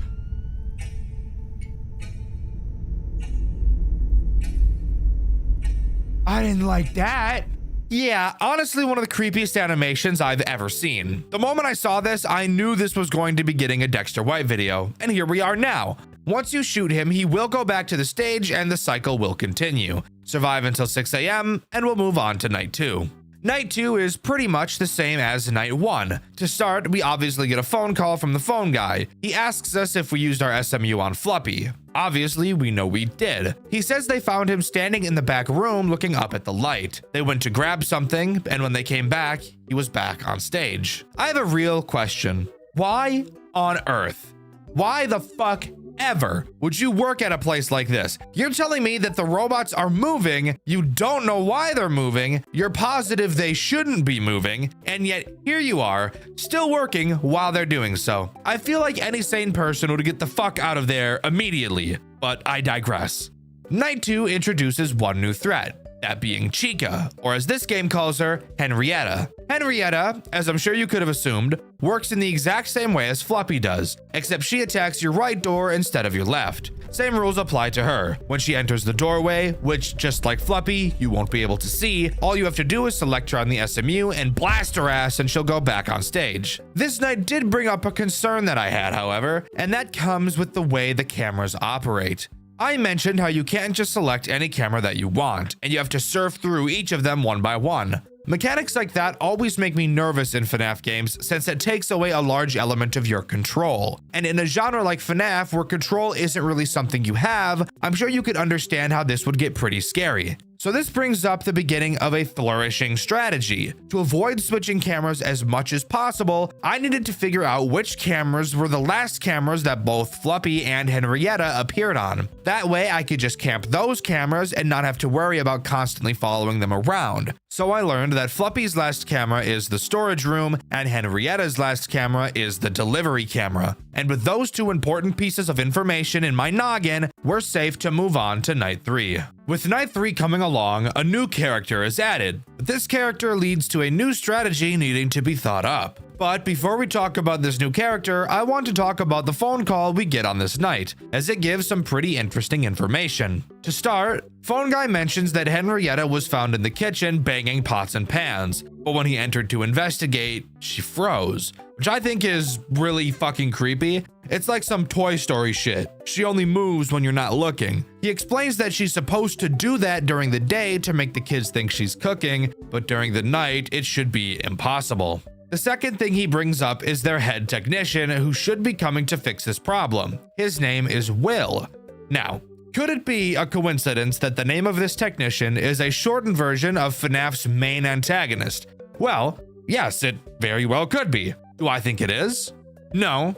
I didn't like that. Yeah, honestly, one of the creepiest animations I've ever seen. The moment I saw this, I knew this was going to be getting a Dexter White video, and here we are now. Once you shoot him, he will go back to the stage and the cycle will continue. Survive until 6 a.m. and we'll move on to night 2. Night 2 is pretty much the same as night 1. To start, we obviously get a phone call from the phone guy. He asks us if we used our SMU on Fluppy. Obviously, we know we did. He says they found him standing in the back room looking up at the light. They went to grab something, and when they came back, he was back on stage. I have a real question. Why on earth? Why the fuck ever would you work at a place like this? You're telling me that the robots are moving, you don't know why they're moving, you're positive they shouldn't be moving, and yet here you are, still working while they're doing so. I feel like any sane person would get the fuck out of there immediately, but I digress. Night 2 introduces one new threat, that being Chica, or as this game calls her, Henrietta. Henrietta, as I'm sure you could have assumed, works in the exact same way as Fluppy does, except she attacks your right door instead of your left. Same rules apply to her. When she enters the doorway, which just like Fluppy, you won't be able to see, all you have to do is select her on the SMU and blast her ass and she'll go back on stage. This night did bring up a concern that I had, however, and that comes with the way the cameras operate. I mentioned how you can't just select any camera that you want, and you have to surf through each of them one by one. Mechanics like that always make me nervous in FNAF games since it takes away a large element of your control. And in a genre like FNAF where control isn't really something you have, I'm sure you could understand how this would get pretty scary. So this brings up the beginning of a flourishing strategy. To avoid switching cameras as much as possible, I needed to figure out which cameras were the last cameras that both Fluppy and Henrietta appeared on. That way I could just camp those cameras and not have to worry about constantly following them around. So I learned that Fluppy's last camera is the storage room and Henrietta's last camera is the delivery camera. And with those two important pieces of information in my noggin, we're safe to move on to night 3. With night 3 coming along, a new character is added, but this character leads to a new strategy needing to be thought up. But before we talk about this new character, I want to talk about the phone call we get on this night, as it gives some pretty interesting information. To start, Phone Guy mentions that Henrietta was found in the kitchen banging pots and pans, but when he entered to investigate, she froze, which I think is really fucking creepy. It's like some Toy Story shit. She only moves when you're not looking. He explains that she's supposed to do that during the day to make the kids think she's cooking, but during the night, it should be impossible. The second thing he brings up is their head technician who should be coming to fix this problem. His name is Will. Now, could it be a coincidence that the name of this technician is a shortened version of FNAF's main antagonist? Well, yes, it very well could be. Do I think it is? No,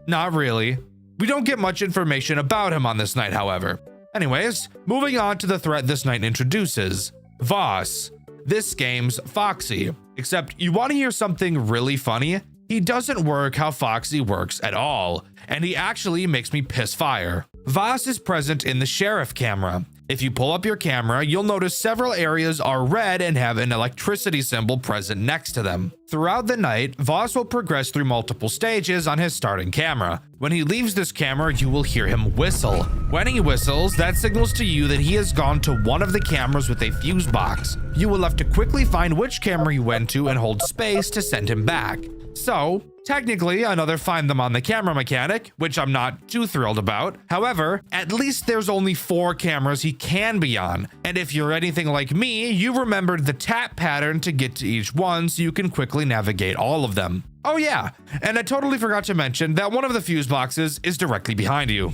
not really. We don't get much information about him on this night, however. Anyways, moving on to the threat this night introduces. Voss, this game's Foxy. Except you want to hear something really funny? He doesn't work how Foxy works at all, and he actually makes me piss fire. Voss is present in the sheriff camera. If you pull up your camera, you'll notice several areas are red and have an electricity symbol present next to them. Throughout the night, Voss will progress through multiple stages on his starting camera. When he leaves this camera, you will hear him whistle. When he whistles, that signals to you that he has gone to one of the cameras with a fuse box. You will have to quickly find which camera he went to and hold space to send him back. So, technically another find them on the camera mechanic, which I'm not too thrilled about. However, at least there's only 4 cameras he can be on. And if you're anything like me, you remembered the tap pattern to get to each one so you can quickly navigate all of them. Oh yeah, and I totally forgot to mention that one of the fuse boxes is directly behind you.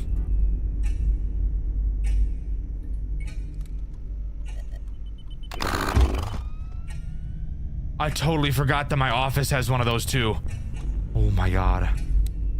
I totally forgot that my office has one of those too. Oh my god.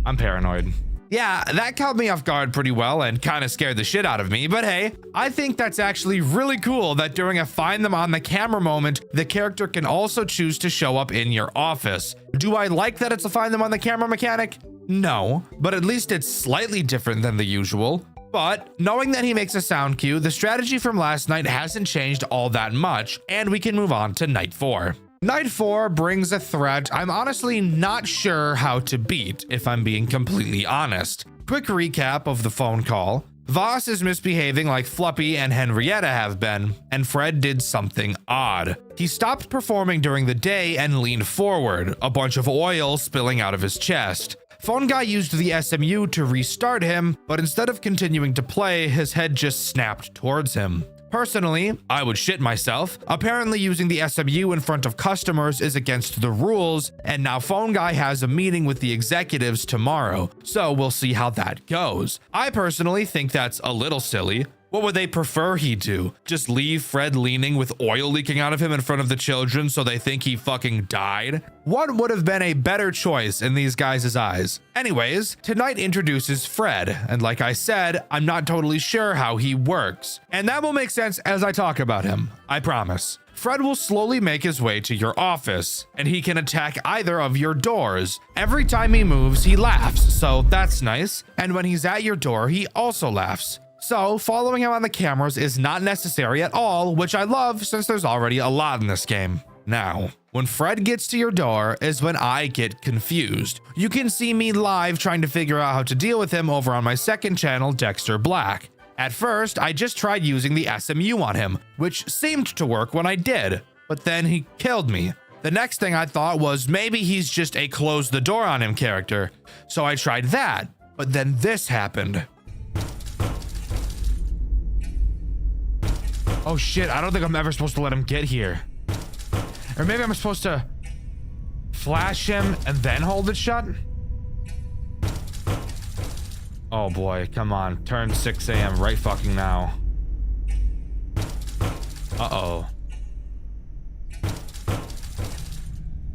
I'm paranoid. Yeah, that caught me off guard pretty well and kind of scared the shit out of me, but hey, I think that's actually really cool that during a find them on the camera moment, the character can also choose to show up in your office. Do I like that it's a find them on the camera mechanic? No, but at least it's slightly different than the usual. But knowing that he makes a sound cue, the strategy from last night hasn't changed all that much, and we can move on to night 4. Night 4 brings a threat I'm honestly not sure how to beat, if I'm being completely honest. Quick recap of the phone call. Voss is misbehaving like Fluppy and Henrietta have been, and Fred did something odd. He stopped performing during the day and leaned forward, a bunch of oil spilling out of his chest. Phone Guy used the SMU to restart him, but instead of continuing to play, his head just snapped towards him. Personally, I would shit myself. Apparently using the SMU in front of customers is against the rules, and now Phone Guy has a meeting with the executives tomorrow, so we'll see how that goes. I personally think that's a little silly. What would they prefer he do? Just leave Fred leaning with oil leaking out of him in front of the children so they think he fucking died? What would have been a better choice in these guys' eyes? Anyways, tonight introduces Fred, and like I said, I'm not totally sure how he works. And that will make sense as I talk about him, I promise. Fred will slowly make his way to your office, and he can attack either of your doors. Every time he moves, he laughs, so that's nice. And when he's at your door, he also laughs. So following him on the cameras is not necessary at all, which I love since there's already a lot in this game. Now, when Fred gets to your door is when I get confused. You can see me live trying to figure out how to deal with him over on my second channel, Dxtr Black. At first, I just tried using the SMU on him, which seemed to work when I did, but then he killed me. The next thing I thought was maybe he's just a close the door on him character, so I tried that, but then this happened. Oh shit, I don't think I'm ever supposed to let him get here. Or maybe I'm supposed to flash him and then hold it shut? Oh boy, come on. Turn 6 a.m. right fucking now. Uh-oh.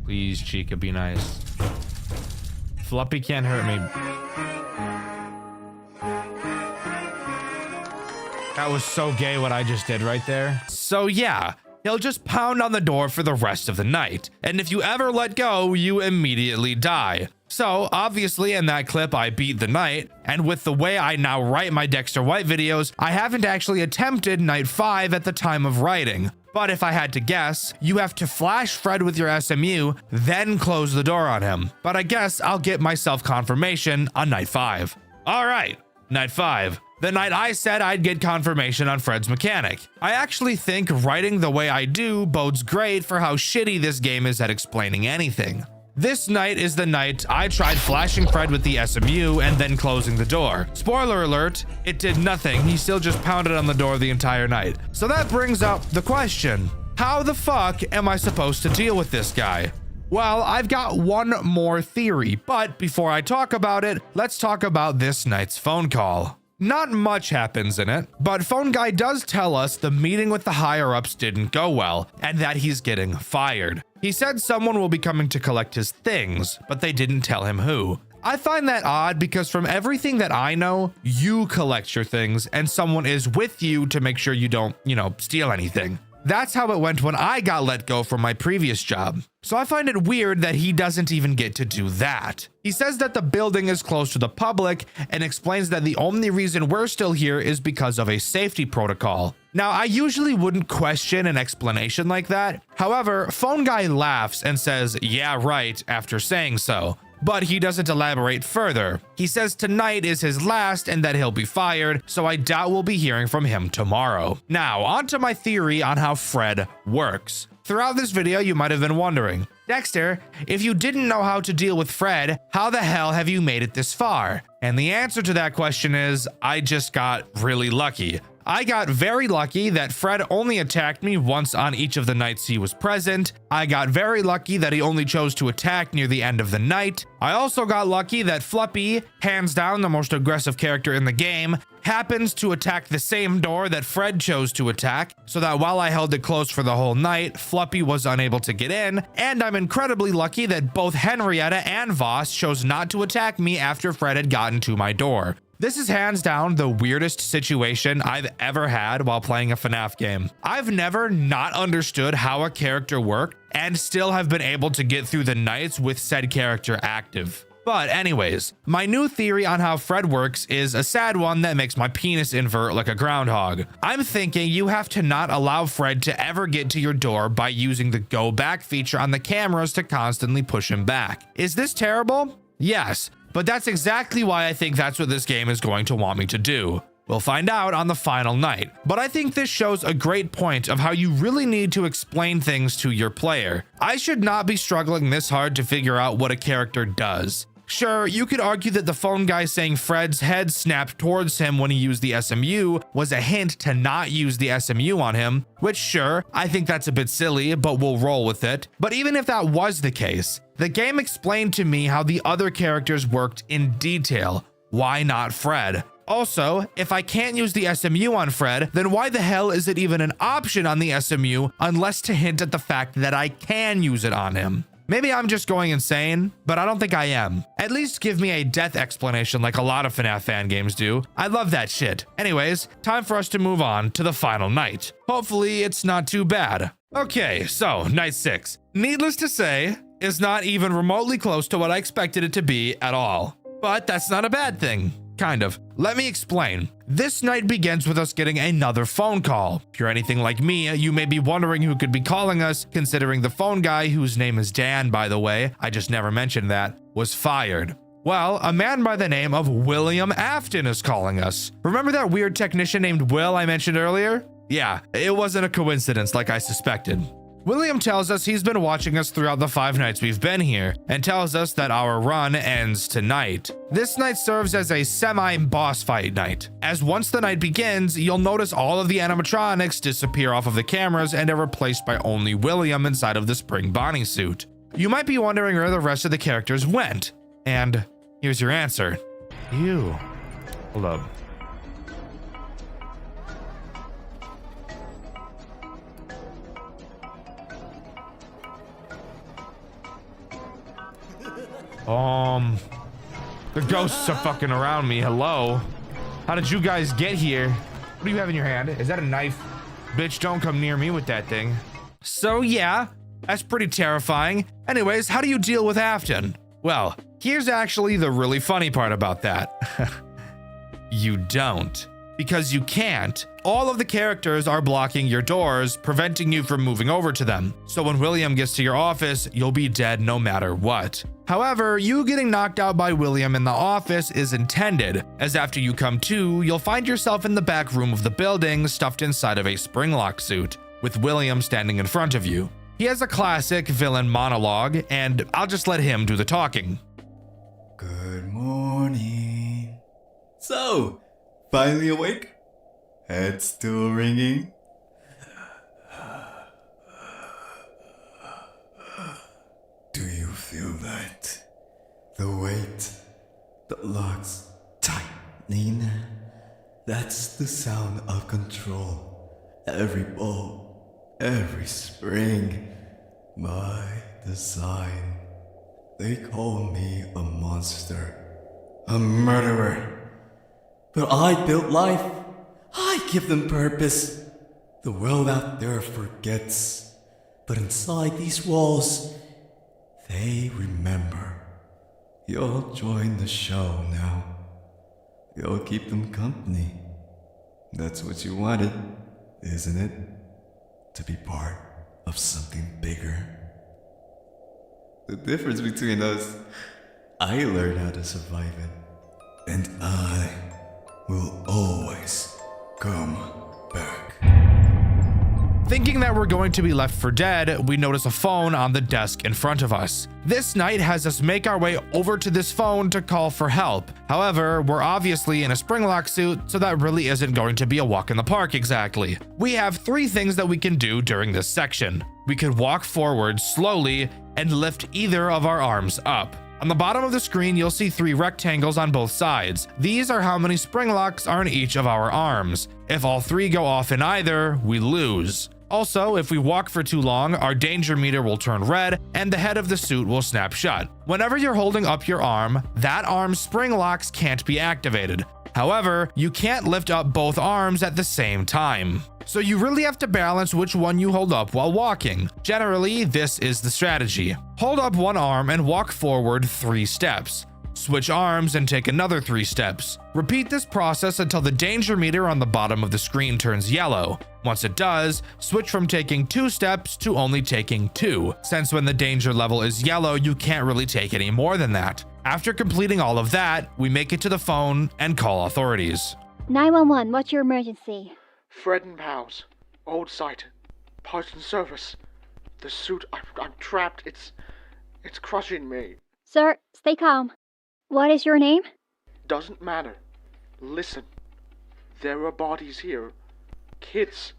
Please, Chica, be nice. Fluppy can't hurt me. That was so gay what I just did right there. So yeah. He'll just pound on the door for the rest of the night. And if you ever let go, you immediately die. So obviously in that clip, I beat the night. And with the way I now write my Dxtr White videos, I haven't actually attempted night 5 at the time of writing. But if I had to guess, you have to flash Fred with your SMU, then close the door on him. But I guess I'll get myself confirmation on night 5. All right, night 5. The night I said I'd get confirmation on Fred's mechanic. I actually think writing the way I do bodes great for how shitty this game is at explaining anything. This night is the night I tried flashing Fred with the SMU and then closing the door. Spoiler alert, it did nothing. He still just pounded on the door the entire night. So that brings up the question, how the fuck am I supposed to deal with this guy? Well, I've got one more theory, but before I talk about it, let's talk about this night's phone call. Not much happens in it, but Phone Guy does tell us the meeting with the higher-ups didn't go well, and that he's getting fired. He said someone will be coming to collect his things, but they didn't tell him who. I find that odd because from everything that I know, you collect your things and someone is with you to make sure you don't, steal anything. That's how it went when I got let go from my previous job. So I find it weird that he doesn't even get to do that. He says that the building is closed to the public and explains that the only reason we're still here is because of a safety protocol. Now, I usually wouldn't question an explanation like that. However, Phone Guy laughs and says, "Yeah, right," after saying so. But he doesn't elaborate further. He says tonight is his last and that he'll be fired, so I doubt we'll be hearing from him tomorrow. Now, on to my theory on how Fred works. Throughout this video, you might have been wondering, Dxtr, if you didn't know how to deal with Fred, how the hell have you made it this far? And the answer to that question is, I just got really lucky. I got very lucky that Fred only attacked me once on each of the nights he was present. I got very lucky that he only chose to attack near the end of the night. I also got lucky that Fluppy, hands down the most aggressive character in the game, happens to attack the same door that Fred chose to attack, so that while I held it closed for the whole night, Fluppy was unable to get in, and I'm incredibly lucky that both Henrietta and Voss chose not to attack me after Fred had gotten to my door. This is hands down the weirdest situation I've ever had while playing a FNAF game. I've never not understood how a character worked and still have been able to get through the nights with said character active. But anyways, my new theory on how Fred works is a sad one that makes my penis invert like a groundhog. I'm thinking you have to not allow Fred to ever get to your door by using the go back feature on the cameras to constantly push him back. Is this terrible? Yes. But that's exactly why I think that's what this game is going to want me to do. We'll find out on the final night. But I think this shows a great point of how you really need to explain things to your player. I should not be struggling this hard to figure out what a character does. Sure, you could argue that the Phone Guy saying Fred's head snapped towards him when he used the SMU was a hint to not use the SMU on him, which sure, I think that's a bit silly, but we'll roll with it. But even if that was the case, the game explained to me how the other characters worked in detail. Why not Fred? Also, if I can't use the SMU on Fred, then why the hell is it even an option on the SMU unless to hint at the fact that I can use it on him? Maybe I'm just going insane, but I don't think I am. At least give me a death explanation like a lot of FNAF fan games do. I love that shit. Anyways, time for us to move on to the final night. Hopefully it's not too bad. Okay, so night 6. Needless to say, is not even remotely close to what I expected it to be at all. But that's not a bad thing. Kind of. Let me explain. This night begins with us getting another phone call. If you're anything like me, you may be wondering who could be calling us, considering the phone guy, whose name is Dan, by the way, I just never mentioned that, was fired. Well, a man by the name of William Afton is calling us. Remember that weird technician named Will I mentioned earlier? Yeah, it wasn't a coincidence like I suspected. William tells us he's been watching us throughout the 5 nights we've been here and tells us that our run ends tonight. This night serves as a semi-boss fight night, as once the night begins, you'll notice all of the animatronics disappear off of the cameras and are replaced by only William inside of the spring Bonnie suit. You might be wondering where the rest of the characters went, and here's your answer. Ew. Hold up. The ghosts are fucking around me. Hello? How did you guys get here? What do you have in your hand? Is that a knife? Bitch, don't come near me with that thing. So yeah, that's pretty terrifying. Anyways, how do you deal with Afton? Well, here's actually the really funny part about that. You don't. Because you can't. All of the characters are blocking your doors, preventing you from moving over to them. So when William gets to your office, you'll be dead no matter what. However, you getting knocked out by William in the office is intended, as after you come to, you'll find yourself in the back room of the building, stuffed inside of a springlock suit, with William standing in front of you. He has a classic villain monologue, and I'll just let him do the talking. Good morning. So, finally awake? Head still ringing? Do you feel that? The weight, the locks tightening? That's the sound of control. Every bolt, every spring. My design. They call me a monster, a murderer. But I built life. I give them purpose. The world out there forgets. But inside these walls, they remember. You'll join the show now. You'll keep them company. That's what you wanted, isn't it? To be part of something bigger. The difference between us, I learned how to survive it. And I will always come back. Thinking that we're going to be left for dead, we notice a phone on the desk in front of us. This night has us make our way over to this phone to call for help. However, we're obviously in a springlock suit, so that really isn't going to be a walk in the park exactly. We have 3 things that we can do during this section. We could walk forward slowly and lift either of our arms up. On the bottom of the screen, you'll see 3 rectangles on both sides. These are how many spring locks are in each of our arms. If all 3 go off in either, we lose. Also, if we walk for too long, our danger meter will turn red and the head of the suit will snap shut. Whenever you're holding up your arm, that arm's spring locks can't be activated. However, you can't lift up both arms at the same time. So you really have to balance which one you hold up while walking. Generally, this is the strategy. Hold up one arm and walk forward 3 steps. Switch arms and take another 3 steps. Repeat this process until the danger meter on the bottom of the screen turns yellow. Once it does, switch from taking 2 steps to only taking 2, since when the danger level is yellow, you can't really take any more than that. After completing all of that, we make it to the phone and call authorities. 911, what's your emergency? Fred and pals. Old site. Parts and service. The suit, I'm trapped. It's crushing me. Sir, stay calm. What is your name? Doesn't matter. Listen. There are bodies here. Kids.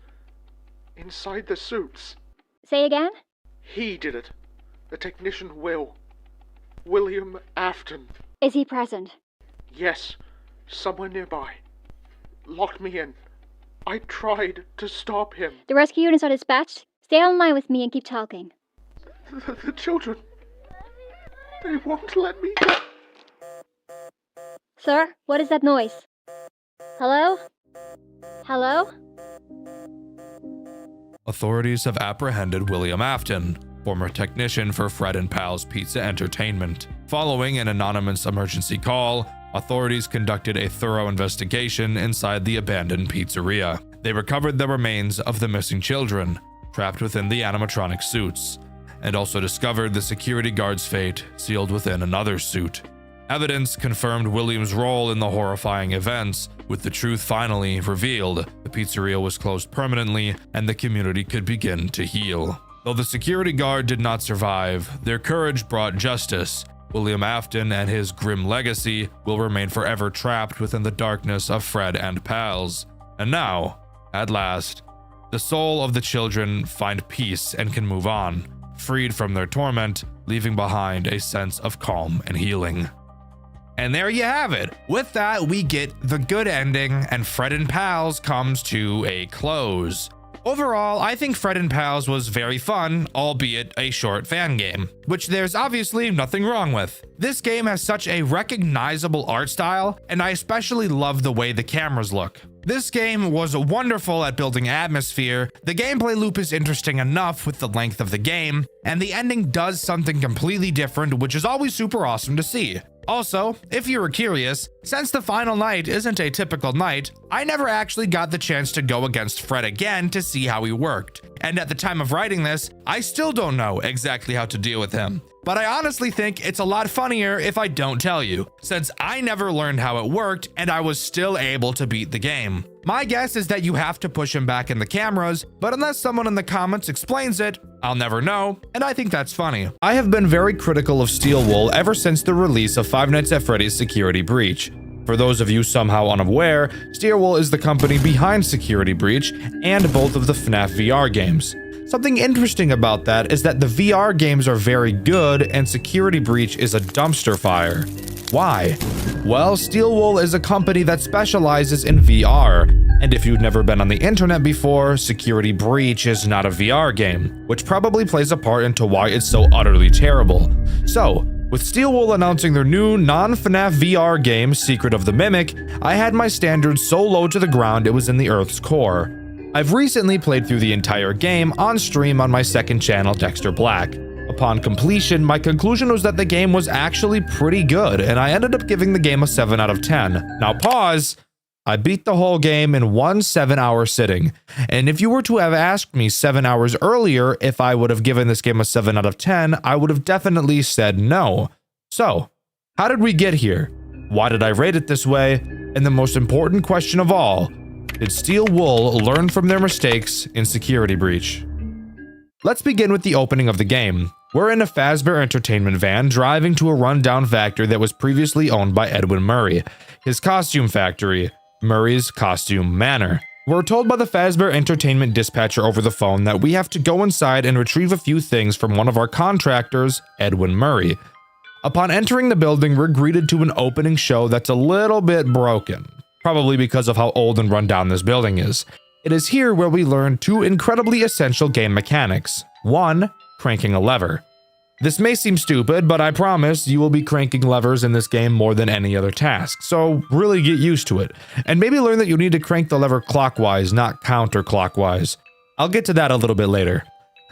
Inside the suits. Say again? He did it. The technician Will. William Afton. Is he present? Yes. Somewhere nearby. Locked me in. I tried to stop him. The rescue units are dispatched. Stay online with me and keep talking. The children. They won't let me go. Sir, what is that noise? Hello? Hello? Authorities have apprehended William Afton, former technician for Fred and Pal's Pizza Entertainment. Following an anonymous emergency call, Authorities conducted a thorough investigation inside the abandoned pizzeria. They recovered the remains of the missing children, trapped within the animatronic suits, and also discovered the security guard's fate sealed within another suit. Evidence confirmed William's role in the horrifying events. With the truth finally revealed, the pizzeria was closed permanently and the community could begin to heal. Though the security guard did not survive, their courage brought justice. William Afton and his grim legacy will remain forever trapped within the darkness of Fred and Pals. And now, at last, the soul of the children find peace and can move on, freed from their torment, leaving behind a sense of calm and healing. And there you have it. With that, we get the good ending, and Fred and Pals comes to a close. Overall, I think Fred and Pals was very fun, albeit a short fan game, which there's obviously nothing wrong with. This game has such a recognizable art style, and I especially love the way the cameras look. This game was wonderful at building atmosphere, the gameplay loop is interesting enough with the length of the game, and the ending does something completely different, which is always super awesome to see. Also, if you were curious, since the final night isn't a typical night, I never actually got the chance to go against Fred again to see how he worked. And at the time of writing this, I still don't know exactly how to deal with him. But I honestly think it's a lot funnier if I don't tell you, since I never learned how it worked and I was still able to beat the game. My guess is that you have to push him back in the cameras, but unless someone in the comments explains it, I'll never know, and I think that's funny. I have been very critical of Steel Wool ever since the release of Five Nights at Freddy's Security Breach. For those of you somehow unaware, Steel Wool is the company behind Security Breach and both of the FNAF VR games. Something interesting about that is that the VR games are very good and Security Breach is a dumpster fire. Why? Well, Steel Wool is a company that specializes in VR, and if you've never been on the internet before, Security Breach is not a VR game, which probably plays a part into why it's so utterly terrible. So, with Steel Wool announcing their new non-FNAF VR game, Secret of the Mimic, I had my standards so low to the ground it was in the Earth's core. I've recently played through the entire game on stream on my second channel, Dxtr Black. Upon completion, my conclusion was that the game was actually pretty good, and I ended up giving the game a 7 out of 10. Now pause! I beat the whole game in one 7-hour sitting, and if you were to have asked me 7 hours earlier if I would have given this game a 7 out of 10, I would have definitely said no. So, how did we get here? Why did I rate it this way? And the most important question of all, did Steel Wool learn from their mistakes in Security Breach? Let's begin with the opening of the game. We're in a Fazbear Entertainment van driving to a rundown factory that was previously owned by Edwin Murray, his costume factory, Murray's Costume Manor. We're told by the Fazbear Entertainment dispatcher over the phone that we have to go inside and retrieve a few things from one of our contractors, Edwin Murray. Upon entering the building, we're greeted to an opening show that's a little bit broken, probably because of how old and run down this building is. It is here where we learn two incredibly essential game mechanics. One, cranking a lever. This may seem stupid, but I promise you will be cranking levers in this game more than any other task, so really get used to it. And maybe learn that you need to crank the lever clockwise, not counterclockwise. I'll get to that a little bit later.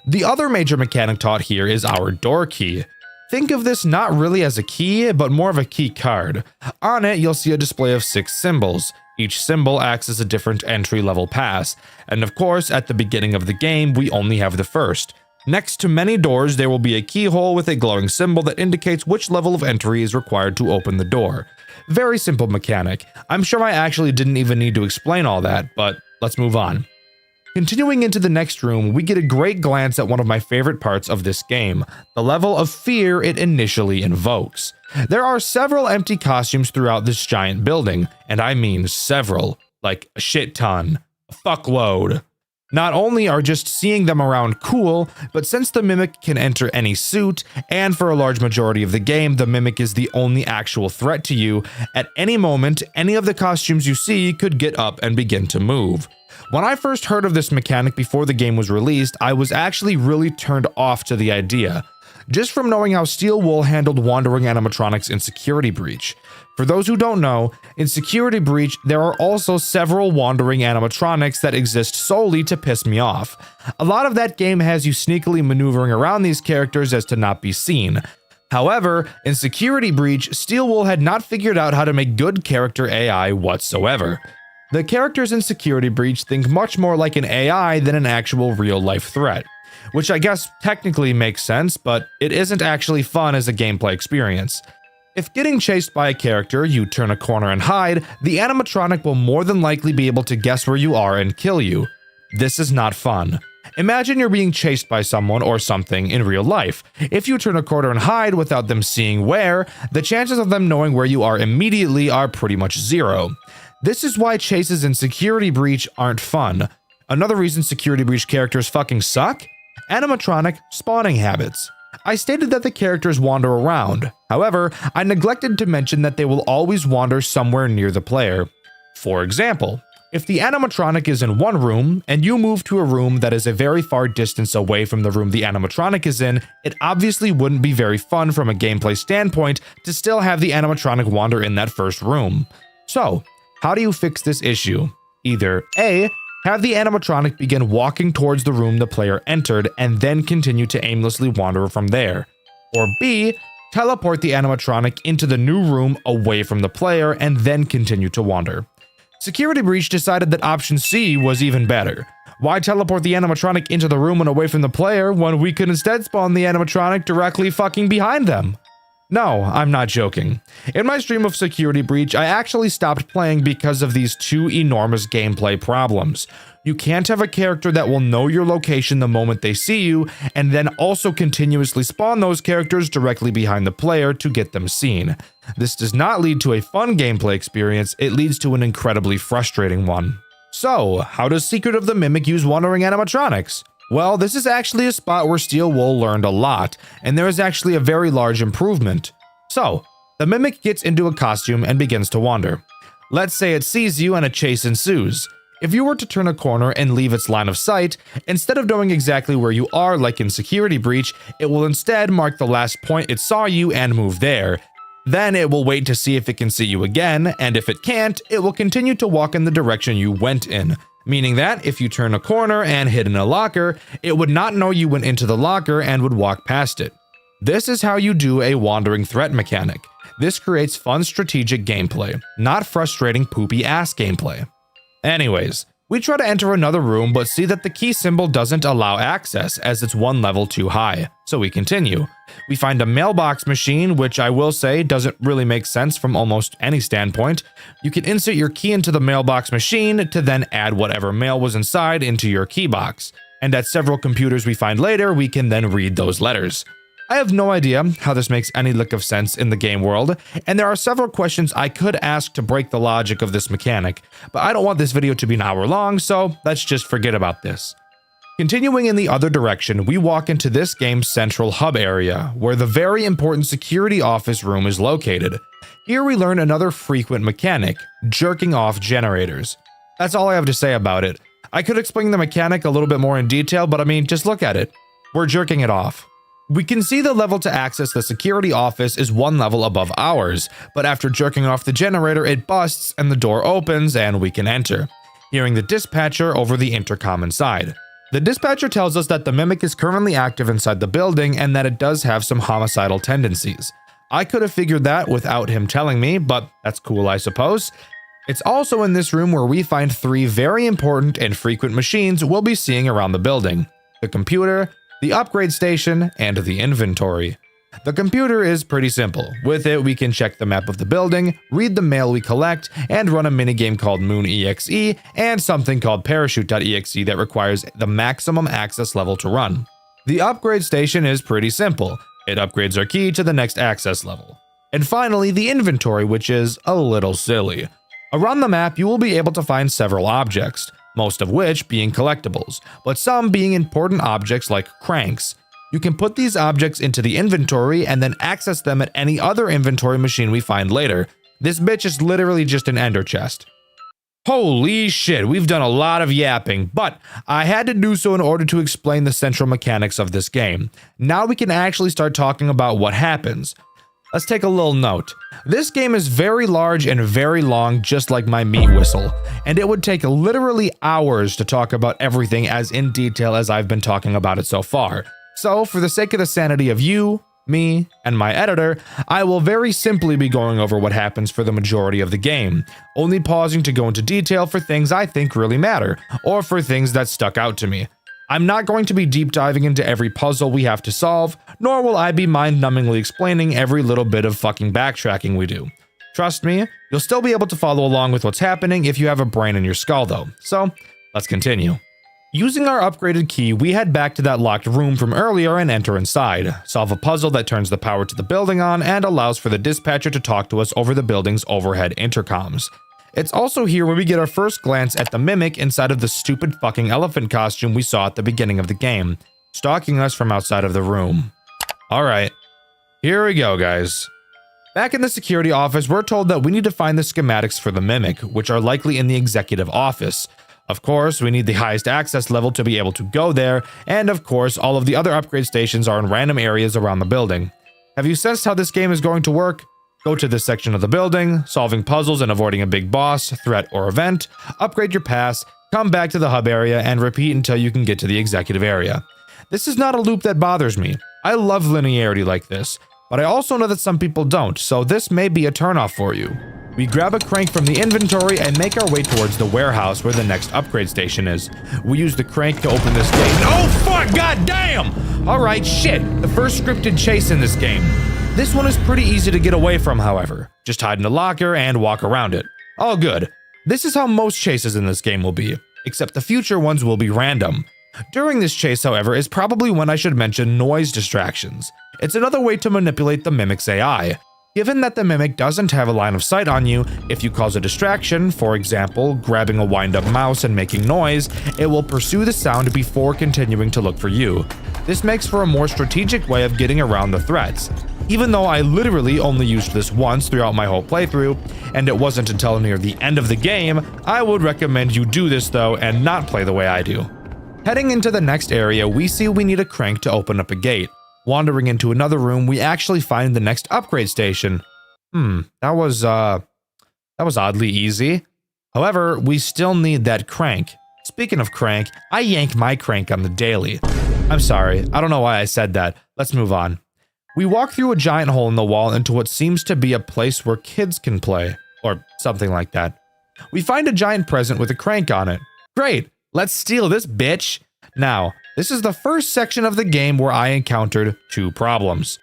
The other major mechanic taught here is our door key. Think of this not really as a key, but more of a key card. On it, you'll see a display of 6 symbols. Each symbol acts as a different entry-level pass, and of course, at the beginning of the game, we only have the first. Next to many doors, there will be a keyhole with a glowing symbol that indicates which level of entry is required to open the door. Very simple mechanic. I'm sure I actually didn't even need to explain all that, but let's move on. Continuing into the next room, we get a great glance at one of my favorite parts of this game, the level of fear it initially invokes. There are several empty costumes throughout this giant building, and I mean several, like a shit ton, a fuckload. Not only are just seeing them around cool, but since the Mimic can enter any suit, and for a large majority of the game, the Mimic is the only actual threat to you, at any moment, any of the costumes you see could get up and begin to move. When I first heard of this mechanic before the game was released, I was actually really turned off to the idea, just from knowing how Steel Wool handled wandering animatronics in Security Breach. For those who don't know, in Security Breach, there are also several wandering animatronics that exist solely to piss me off. A lot of that game has you sneakily maneuvering around these characters as to not be seen. However, in Security Breach, Steelwool had not figured out how to make good character AI whatsoever. The characters in Security Breach think much more like an AI than an actual real-life threat, which I guess technically makes sense, but it isn't actually fun as a gameplay experience. If getting chased by a character, you turn a corner and hide, the animatronic will more than likely be able to guess where you are and kill you. This is not fun. Imagine you're being chased by someone or something in real life. If you turn a corner and hide without them seeing where, the chances of them knowing where you are immediately are pretty much zero. This is why chases in Security Breach aren't fun. Another reason Security Breach characters fucking suck? Animatronic spawning habits. I stated that the characters wander around. However, I neglected to mention that they will always wander somewhere near the player. For example, if the animatronic is in one room and you move to a room that is a very far distance away from the room the animatronic is in, it obviously wouldn't be very fun from a gameplay standpoint to still have the animatronic wander in that first room. So, how do you fix this issue? Either A, have the animatronic begin walking towards the room the player entered and then continue to aimlessly wander from there. Or B, teleport the animatronic into the new room away from the player and then continue to wander. Security Breach decided that option C was even better. Why teleport the animatronic into the room and away from the player when we could instead spawn the animatronic directly fucking behind them? No, I'm not joking. In my stream of Security Breach, I actually stopped playing because of these two enormous gameplay problems. You can't have a character that will know your location the moment they see you, and then also continuously spawn those characters directly behind the player to get them seen. This does not lead to a fun gameplay experience, it leads to an incredibly frustrating one. So, how does Secret of the Mimic use wandering animatronics? Well, this is actually a spot where Steelwool learned a lot, and there is actually a very large improvement. So, the Mimic gets into a costume and begins to wander. Let's say it sees you and a chase ensues. If you were to turn a corner and leave its line of sight, instead of knowing exactly where you are like in Security Breach, it will instead mark the last point it saw you and move there. Then it will wait to see if it can see you again, and if it can't, it will continue to walk in the direction you went in. Meaning that if you turn a corner and hid in a locker, it would not know you went into the locker and would walk past it. This is how you do a wandering threat mechanic. This creates fun strategic gameplay, not frustrating poopy ass gameplay. Anyways, we try to enter another room but see that the key symbol doesn't allow access as it's one level too high, so we continue. We find a mailbox machine, which I will say doesn't really make sense from almost any standpoint. You can insert your key into the mailbox machine to then add whatever mail was inside into your key box. And at several computers we find later, we can then read those letters. I have no idea how this makes any lick of sense in the game world, and there are several questions I could ask to break the logic of this mechanic, but I don't want this video to be an hour long, so let's just forget about this. Continuing in the other direction, we walk into this game's central hub area, where the very important security office room is located. Here we learn another frequent mechanic, jerking off generators. That's all I have to say about it. I could explain the mechanic a little bit more in detail, but I mean, just look at it. We're jerking it off. We can see the level to access the security office is one level above ours, but after jerking off the generator, it busts and the door opens and we can enter, hearing the dispatcher over the intercom inside. The dispatcher tells us that the Mimic is currently active inside the building and that it does have some homicidal tendencies. I could have figured that without him telling me, but that's cool, I suppose. It's also in this room where we find three very important and frequent machines we'll be seeing around the building: the computer, the upgrade station, and the inventory. The computer is pretty simple. With it, we can check the map of the building, read the mail we collect, and run a minigame called Moon EXE and something called Parachute.exe that requires the maximum access level to run. The upgrade station is pretty simple. It upgrades our key to the next access level. And finally, the inventory, which is a little silly. Around the map, you will be able to find several objects, most of which being collectibles, but some being important objects like cranks. You can put these objects into the inventory and then access them at any other inventory machine we find later. This bitch is literally just an ender chest. Holy shit, we've done a lot of yapping, but I had to do so in order to explain the central mechanics of this game. Now we can actually start talking about what happens. Let's take a little note. This game is very large and very long, just like my meat whistle, and it would take literally hours to talk about everything as in detail as I've been talking about it so far. So, for the sake of the sanity of you, me, and my editor, I will very simply be going over what happens for the majority of the game, only pausing to go into detail for things I think really matter, or for things that stuck out to me. I'm not going to be deep diving into every puzzle we have to solve, nor will I be mind-numbingly explaining every little bit of fucking backtracking we do. Trust me, you'll still be able to follow along with what's happening if you have a brain in your skull though, so let's continue. Using our upgraded key, we head back to that locked room from earlier and enter inside, solve a puzzle that turns the power to the building on and allows for the dispatcher to talk to us over the building's overhead intercoms. It's also here where we get our first glance at the mimic inside of the stupid fucking elephant costume we saw at the beginning of the game, stalking us from outside of the room. Alright, here we go guys. Back in the security office, we're told that we need to find the schematics for the mimic, which are likely in the executive office. Of course, we need the highest access level to be able to go there, and of course, all of the other upgrade stations are in random areas around the building. Have you sensed how this game is going to work? Go to this section of the building, solving puzzles and avoiding a big boss, threat, or event, upgrade your pass, come back to the hub area, and repeat until you can get to the executive area. This is not a loop that bothers me. I love linearity like this, but I also know that some people don't, so this may be a turnoff for you. We grab a crank from the inventory and make our way towards the warehouse where the next upgrade station is. We use the crank to open this gate. Oh fuck, goddamn! Alright, shit, the first scripted chase in this game. This one is pretty easy to get away from, however. Just hide in a locker and walk around it. All good. This is how most chases in this game will be, except the future ones will be random. During this chase, however, is probably when I should mention noise distractions. It's another way to manipulate the mimic's AI. Given that the mimic doesn't have a line of sight on you, if you cause a distraction, for example, grabbing a wind-up mouse and making noise, it will pursue the sound before continuing to look for you. This makes for a more strategic way of getting around the threats. Even though I literally only used this once throughout my whole playthrough, and it wasn't until near the end of the game, I would recommend you do this though and not play the way I do. Heading into the next area, we see we need a crank to open up a gate. Wandering into another room, we actually find the next upgrade station. That was oddly easy. However, we still need that crank. Speaking of crank, I yank my crank on the daily. I'm sorry, I don't know why I said that. Let's move on. We walk through a giant hole in the wall into what seems to be a place where kids can play, or something like that. We find a giant present with a crank on it. Great, let's steal this bitch. Now, this is the first section of the game where I encountered two problems.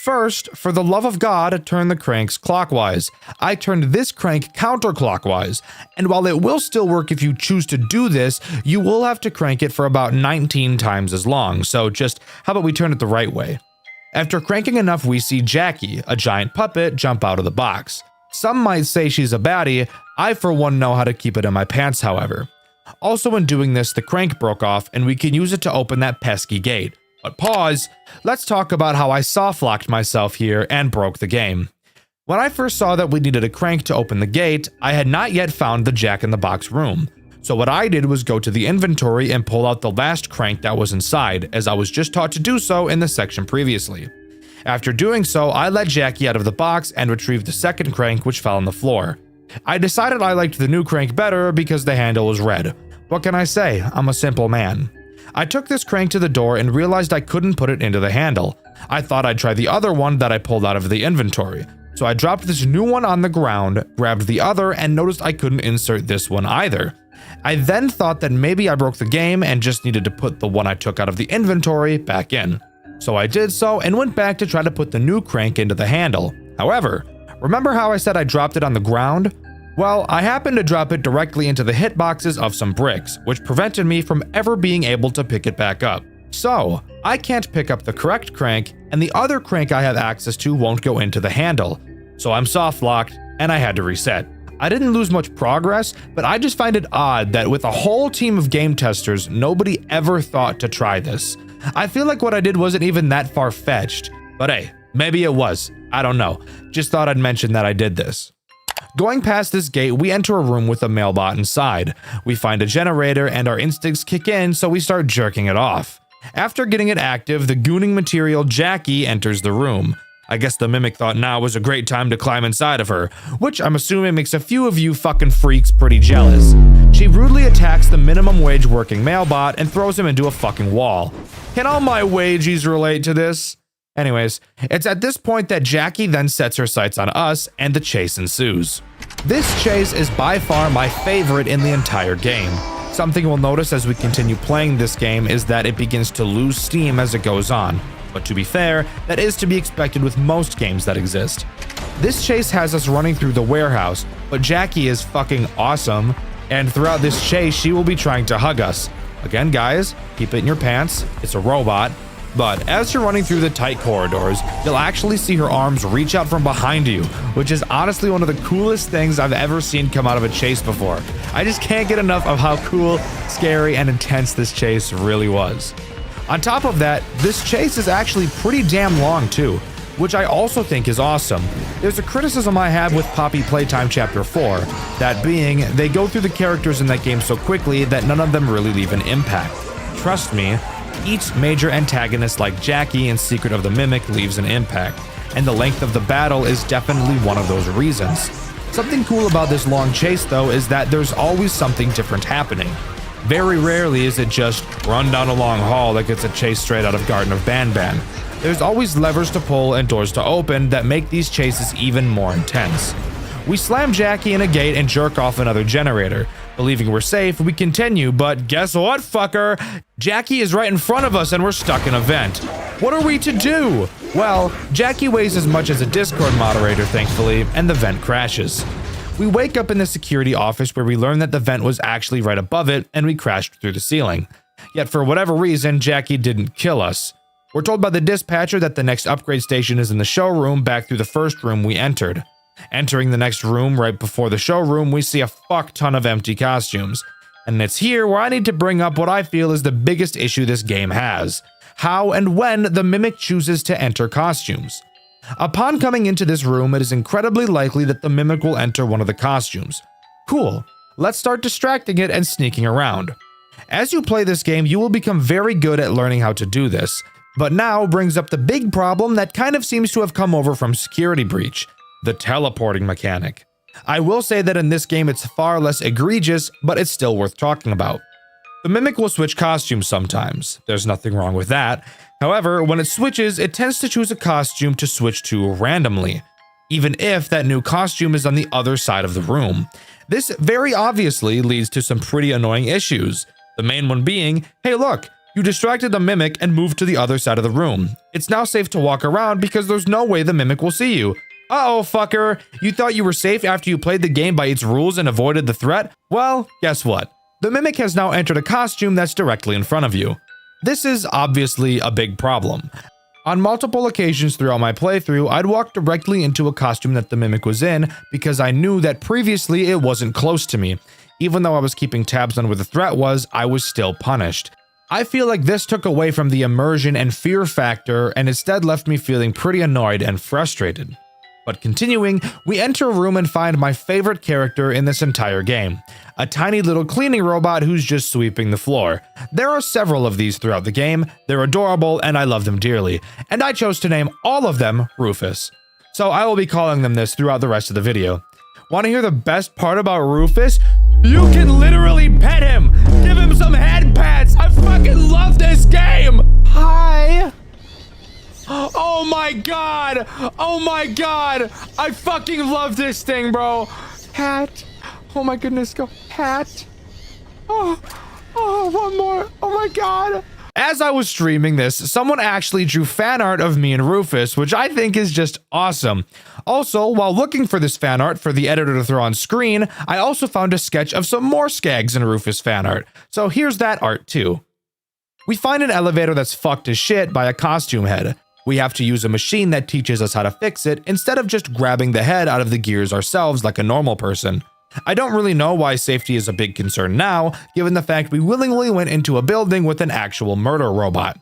First, for the love of God, turn the cranks clockwise. I turned this crank counterclockwise, and while it will still work if you choose to do this, you will have to crank it for about 19 times as long, so just how about we turn it the right way? After cranking enough, we see Jackie, a giant puppet, jump out of the box. Some might say she's a baddie. I for one know how to keep it in my pants, however. Also in doing this, the crank broke off and we can use it to open that pesky gate. But pause, let's talk about how I soft-locked myself here and broke the game. When I first saw that we needed a crank to open the gate, I had not yet found the Jack-in-the-Box room. So what I did was go to the inventory and pull out the last crank that was inside, as I was just taught to do so in the section previously. After doing so, I let Jackie out of the box and retrieved the second crank which fell on the floor. I decided I liked the new crank better because the handle was red. What can I say? I'm a simple man. I took this crank to the door and realized I couldn't put it into the handle. I thought I'd try the other one that I pulled out of the inventory. So I dropped this new one on the ground, grabbed the other, and noticed I couldn't insert this one either. I then thought that maybe I broke the game and just needed to put the one I took out of the inventory back in. So I did so and went back to try to put the new crank into the handle. However, remember how I said I dropped it on the ground? Well, I happened to drop it directly into the hitboxes of some bricks, which prevented me from ever being able to pick it back up. So, I can't pick up the correct crank, and the other crank I have access to won't go into the handle. So I'm soft-locked, and I had to reset. I didn't lose much progress, but I just find it odd that with a whole team of game testers, nobody ever thought to try this. I feel like what I did wasn't even that far-fetched, but hey, maybe it was. I don't know. Just thought I'd mention that I did this. Going past this gate, we enter a room with a mailbot inside. We find a generator and our instincts kick in, so we start jerking it off. After getting it active, the gooning material Jackie enters the room. I guess the mimic thought now was a great time to climb inside of her, which I'm assuming makes a few of you fucking freaks pretty jealous. She rudely attacks the minimum wage working mailbot and throws him into a fucking wall. Can all my wagies relate to this? Anyways, it's at this point that Jackie then sets her sights on us and the chase ensues. This chase is by far my favorite in the entire game. Something we'll notice as we continue playing this game is that it begins to lose steam as it goes on. But to be fair, that is to be expected with most games that exist. This chase has us running through the warehouse, but Jackie is fucking awesome, and throughout this chase she will be trying to hug us. Again guys, keep it in your pants, it's a robot. But as you're running through the tight corridors, you'll actually see her arms reach out from behind you, which is honestly one of the coolest things I've ever seen come out of a chase before. I just can't get enough of how cool, scary, and intense this chase really was. On top of that, this chase is actually pretty damn long too, which I also think is awesome. There's a criticism I have with Poppy Playtime Chapter 4, that being, they go through the characters in that game so quickly that none of them really leave an impact. Trust me, each major antagonist like Jackie in Secret of the Mimic leaves an impact, and the length of the battle is definitely one of those reasons. Something cool about this long chase though is that there's always something different happening. Very rarely is it just run down a long hall that gets a chase straight out of Garden of Banban. There's always levers to pull and doors to open that make these chases even more intense. We slam Jackie in a gate and jerk off another generator. Believing we're safe, we continue, but guess what, fucker? Jackie is right in front of us and we're stuck in a vent. What are we to do? Well, Jackie weighs as much as a Discord moderator, thankfully, and the vent crashes. We wake up in the security office where we learn that the vent was actually right above it and we crashed through the ceiling. Yet for whatever reason, Jackie didn't kill us. We're told by the dispatcher that the next upgrade station is in the showroom back through the first room we entered. Entering the next room right before the showroom, we see a fuck ton of empty costumes. And it's here where I need to bring up what I feel is the biggest issue this game has: how and when the Mimic chooses to enter costumes. Upon coming into this room, it is incredibly likely that the Mimic will enter one of the costumes. Cool, let's start distracting it and sneaking around. As you play this game, you will become very good at learning how to do this, but now brings up the big problem that kind of seems to have come over from Security Breach: the teleporting mechanic. I will say that in this game it's far less egregious, but it's still worth talking about. The Mimic will switch costumes sometimes. There's nothing wrong with that. However, when it switches, it tends to choose a costume to switch to randomly, even if that new costume is on the other side of the room. This very obviously leads to some pretty annoying issues. The main one being, hey look, you distracted the Mimic and moved to the other side of the room. It's now safe to walk around because there's no way the Mimic will see you. Uh-oh, fucker. You thought you were safe after you played the game by its rules and avoided the threat? Well, guess what? The Mimic has now entered a costume that's directly in front of you. This is obviously a big problem. On multiple occasions throughout my playthrough, I'd walk directly into a costume that the Mimic was in because I knew that previously it wasn't close to me. Even though I was keeping tabs on where the threat was, I was still punished. I feel like this took away from the immersion and fear factor and instead left me feeling pretty annoyed and frustrated. But continuing, we enter a room and find my favorite character in this entire game, a tiny little cleaning robot who's just sweeping the floor. There are several of these throughout the game, they're adorable and I love them dearly, and I chose to name all of them Rufus. So I will be calling them this throughout the rest of the video. Want to hear the best part about Rufus? You can literally pet him! Give him some head pats! I fucking love this game! Hi! Oh my god! Oh my god! I fucking love this thing, bro! Hat! Oh my goodness, go hat! Oh, one more! Oh my god! As I was streaming this, someone actually drew fan art of me and Rufus, which I think is just awesome. Also, while looking for this fan art for the editor to throw on screen, I also found a sketch of some more Skags and Rufus fan art. So here's that art too. We find an elevator that's fucked as shit by a costume head. We have to use a machine that teaches us how to fix it instead of just grabbing the head out of the gears ourselves like a normal person. I don't really know why safety is a big concern now, given the fact we willingly went into a building with an actual murder robot.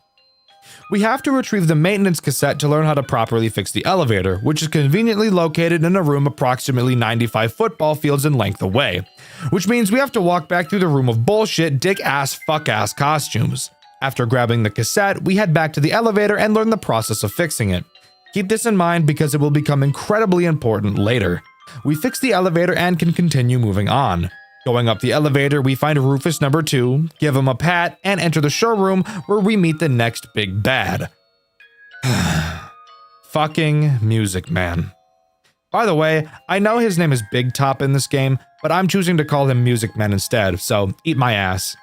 We have to retrieve the maintenance cassette to learn how to properly fix the elevator, which is conveniently located in a room approximately 95 football fields in length away. Which means we have to walk back through the room of bullshit, dick-ass, fuck-ass costumes. After grabbing the cassette, we head back to the elevator and learn the process of fixing it. Keep this in mind because it will become incredibly important later. We fix the elevator and can continue moving on. Going up the elevator, we find Rufus number 2, give him a pat, and enter the showroom where we meet the next big bad. fucking Music Man. By the way, I know his name is Big Top in this game, but I'm choosing to call him Music Man instead, so eat my ass.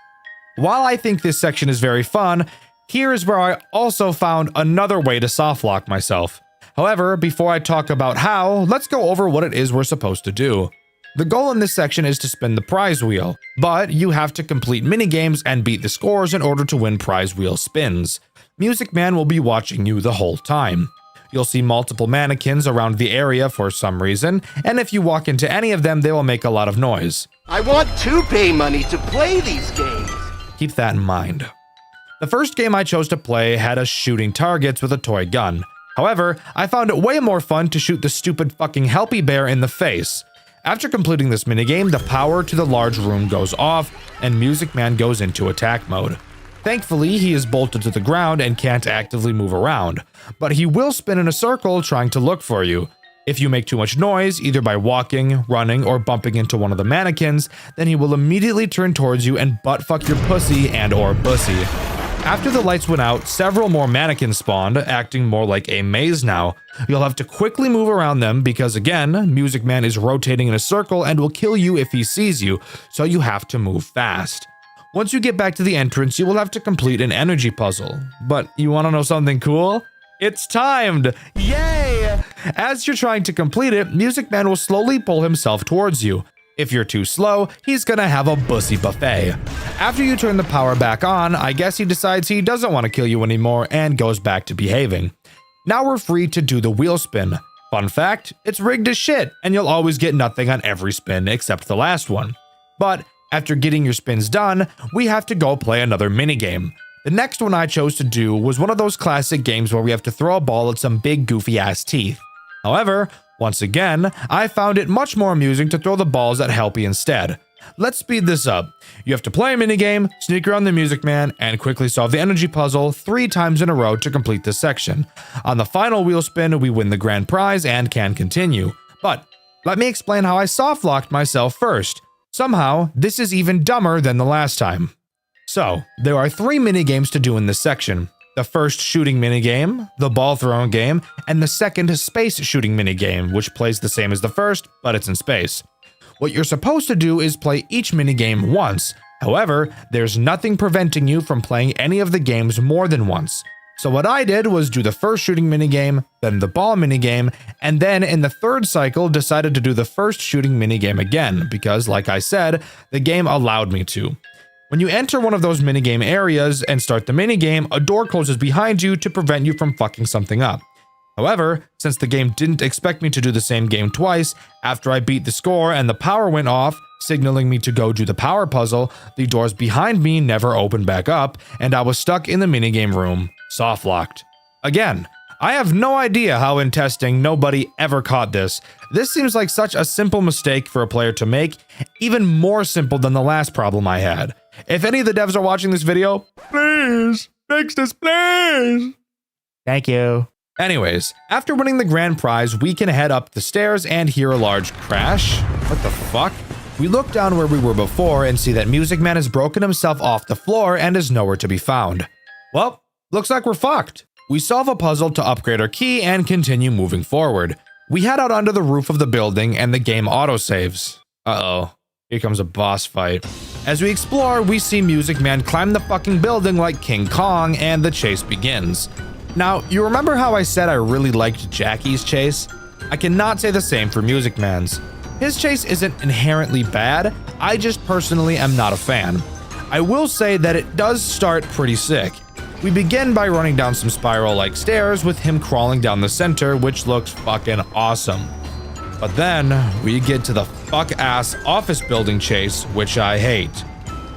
While I think this section is very fun, here is where I also found another way to softlock myself. However, before I talk about how, let's go over what it is we're supposed to do. The goal in this section is to spin the prize wheel, but you have to complete minigames and beat the scores in order to win prize wheel spins. Music Man will be watching you the whole time. You'll see multiple mannequins around the area for some reason, and if you walk into any of them, they will make a lot of noise. I want to pay money to play these games. Keep that in mind. The first game I chose to play had us shooting targets with a toy gun. However, I found it way more fun to shoot the stupid fucking Helpy Bear in the face. After completing this minigame, the power to the large room goes off, and Music Man goes into attack mode. Thankfully, he is bolted to the ground and can't actively move around, but he will spin in a circle trying to look for you. If you make too much noise, either by walking, running, or bumping into one of the mannequins, then he will immediately turn towards you and buttfuck your pussy and/or bussy. After the lights went out, several more mannequins spawned, acting more like a maze now. You'll have to quickly move around them because, again, Music Man is rotating in a circle and will kill you if he sees you, so you have to move fast. Once you get back to the entrance, you will have to complete an energy puzzle. But you want to know something cool? It's timed! Yay! As you're trying to complete it, Music Man will slowly pull himself towards you. If you're too slow, he's gonna have a bussy buffet. After you turn the power back on, I guess he decides he doesn't want to kill you anymore and goes back to behaving. Now we're free to do the wheel spin. Fun fact, it's rigged as shit, and you'll always get nothing on every spin except the last one. But after getting your spins done, we have to go play another minigame. The next one I chose to do was one of those classic games where we have to throw a ball at some big goofy ass teeth. However, once again, I found it much more amusing to throw the balls at Helpy instead. Let's speed this up. You have to play a minigame, sneak around the Music Man, and quickly solve the energy puzzle 3 times in a row to complete this section. On the final wheel spin, we win the grand prize and can continue. But let me explain how I softlocked myself first. Somehow, this is even dumber than the last time. So, there are 3 minigames to do in this section. The first shooting minigame, the ball throwing game, and the second space shooting minigame, which plays the same as the first, but it's in space. What you're supposed to do is play each minigame once. However, there's nothing preventing you from playing any of the games more than once. So what I did was do the first shooting minigame, then the ball minigame, and then in the third cycle decided to do the first shooting minigame again, because like I said, the game allowed me to. When you enter one of those minigame areas and start the minigame, a door closes behind you to prevent you from fucking something up. However, since the game didn't expect me to do the same game twice, after I beat the score and the power went off, signaling me to go do the power puzzle, the doors behind me never opened back up, and I was stuck in the minigame room, soft-locked. Again, I have no idea how in testing nobody ever caught this. This seems like such a simple mistake for a player to make, even more simple than the last problem I had. If any of the devs are watching this video, please, fix this, please. Thank you. Anyways, after winning the grand prize, we can head up the stairs and hear a large crash. What the fuck? We look down where we were before and see that Music Man has broken himself off the floor and is nowhere to be found. Well, looks like we're fucked. We solve a puzzle to upgrade our key and continue moving forward. We head out onto the roof of the building and the game autosaves. Uh-oh. Here comes a boss fight. As we explore, we see Music Man climb the fucking building like King Kong and the chase begins. Now, you remember how I said I really liked Jackie's chase? I cannot say the same for Music Man's. His chase isn't inherently bad, I just personally am not a fan. I will say that it does start pretty sick. We begin by running down some spiral-like stairs with him crawling down the center, which looks fucking awesome. But then, we get to the fuck-ass office building chase, which I hate.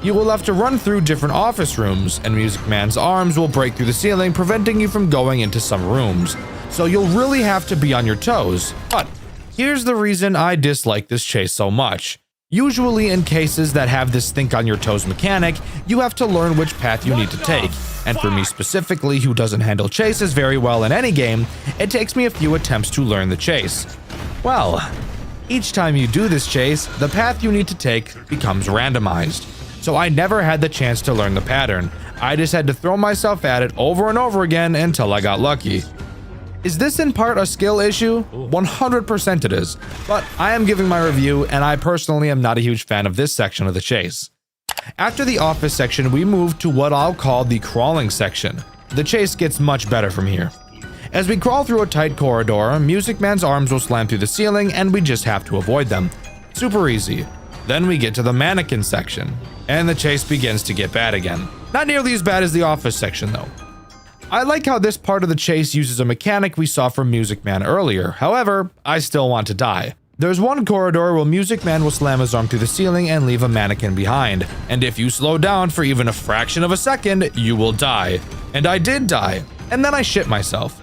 You will have to run through different office rooms, and Music Man's arms will break through the ceiling, preventing you from going into some rooms. So you'll really have to be on your toes. But here's the reason I dislike this chase so much. Usually in cases that have this think on your toes mechanic, you have to learn which path you need to take. And for me specifically, who doesn't handle chases very well in any game, it takes me a few attempts to learn the chase. Well, each time you do this chase, the path you need to take becomes randomized. So I never had the chance to learn the pattern. I just had to throw myself at it over and over again until I got lucky. Is this in part a skill issue? 100% it is, but I am giving my review and I personally am not a huge fan of this section of the chase. After the office section, we move to what I'll call the crawling section. The chase gets much better from here. As we crawl through a tight corridor, Music Man's arms will slam through the ceiling and we just have to avoid them. Super easy. Then we get to the mannequin section, and the chase begins to get bad again. Not nearly as bad as the office section though. I like how this part of the chase uses a mechanic we saw from Music Man earlier, however, I still want to die. There's one corridor where Music Man will slam his arm through the ceiling and leave a mannequin behind, and if you slow down for even a fraction of a second, you will die. And I did die, and then I shit myself.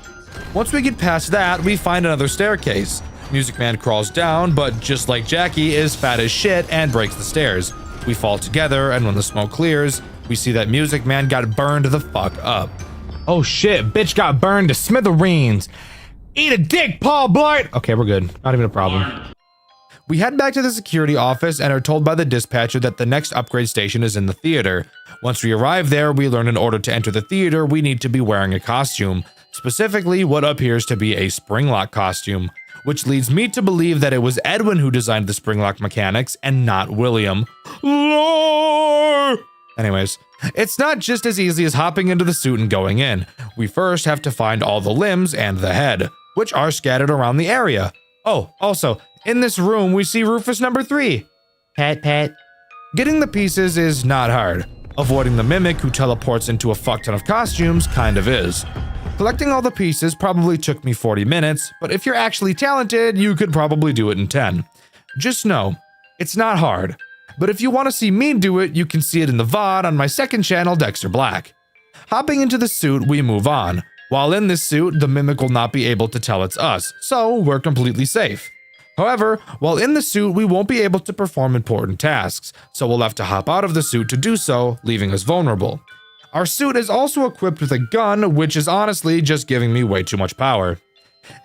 Once we get past that, we find another staircase. Music Man crawls down, but just like Jackie, is fat as shit and breaks the stairs. We fall together, and when the smoke clears, we see that Music Man got burned the fuck up. Oh shit, bitch got burned to smithereens. Eat a dick, Paul Blart! Okay, we're good. Not even a problem. We head back to the security office and are told by the dispatcher that the next upgrade station is in the theater. Once we arrive there, we learn in order to enter the theater, we need to be wearing a costume. Specifically, what appears to be a springlock costume, which leads me to believe that it was Edwin who designed the springlock mechanics and not William. Lore! Anyways, it's not just as easy as hopping into the suit and going in. We first have to find all the limbs and the head, which are scattered around the area. Oh, also, in this room we see Rufus number 3. Pet. Getting the pieces is not hard. Avoiding the mimic who teleports into a fuck ton of costumes kind of is. Collecting all the pieces probably took me 40 minutes, but if you're actually talented, you could probably do it in 10. Just know, it's not hard. But if you want to see me do it, you can see it in the VOD on my second channel, Dxtr Black. Hopping into the suit, we move on. While in this suit, the mimic will not be able to tell it's us, so we're completely safe. However, while in the suit, we won't be able to perform important tasks, so we'll have to hop out of the suit to do so, leaving us vulnerable. Our suit is also equipped with a gun, which is honestly just giving me way too much power.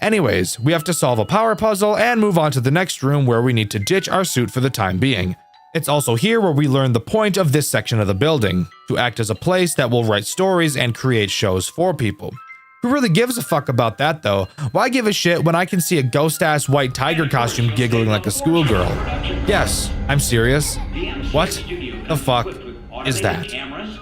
Anyways, we have to solve a power puzzle and move on to the next room where we need to ditch our suit for the time being. It's also here where we learn the point of this section of the building, to act as a place that will write stories and create shows for people. Who really gives a fuck about that though? Why give a shit when I can see a ghost-ass white tiger costume giggling like a schoolgirl? Yes, I'm serious. What the fuck is that?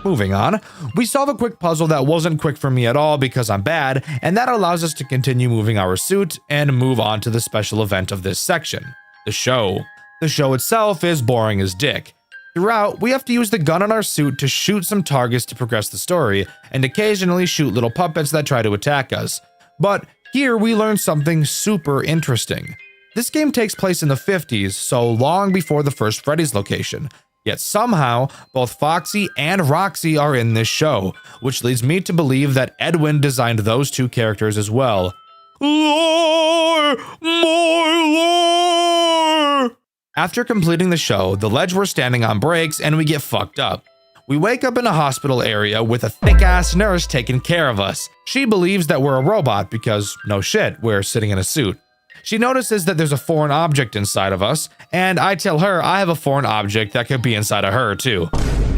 Moving on, we solve a quick puzzle that wasn't quick for me at all because I'm bad, and that allows us to continue moving our suit and move on to the special event of this section, the show. The show itself is boring as dick. Throughout, we have to use the gun on our suit to shoot some targets to progress the story, and occasionally shoot little puppets that try to attack us. But here we learn something super interesting. This game takes place in the 50s, so long before the first Freddy's location. Yet somehow, both Foxy and Roxy are in this show, which leads me to believe that Edwin designed those two characters as well. Lore! More lore! After completing the show, the ledge we're standing on breaks and we get fucked up. We wake up in a hospital area with a thick-ass nurse taking care of us. She believes that we're a robot because, no shit, we're sitting in a suit. She notices that there's a foreign object inside of us, and I tell her I have a foreign object that could be inside of her too.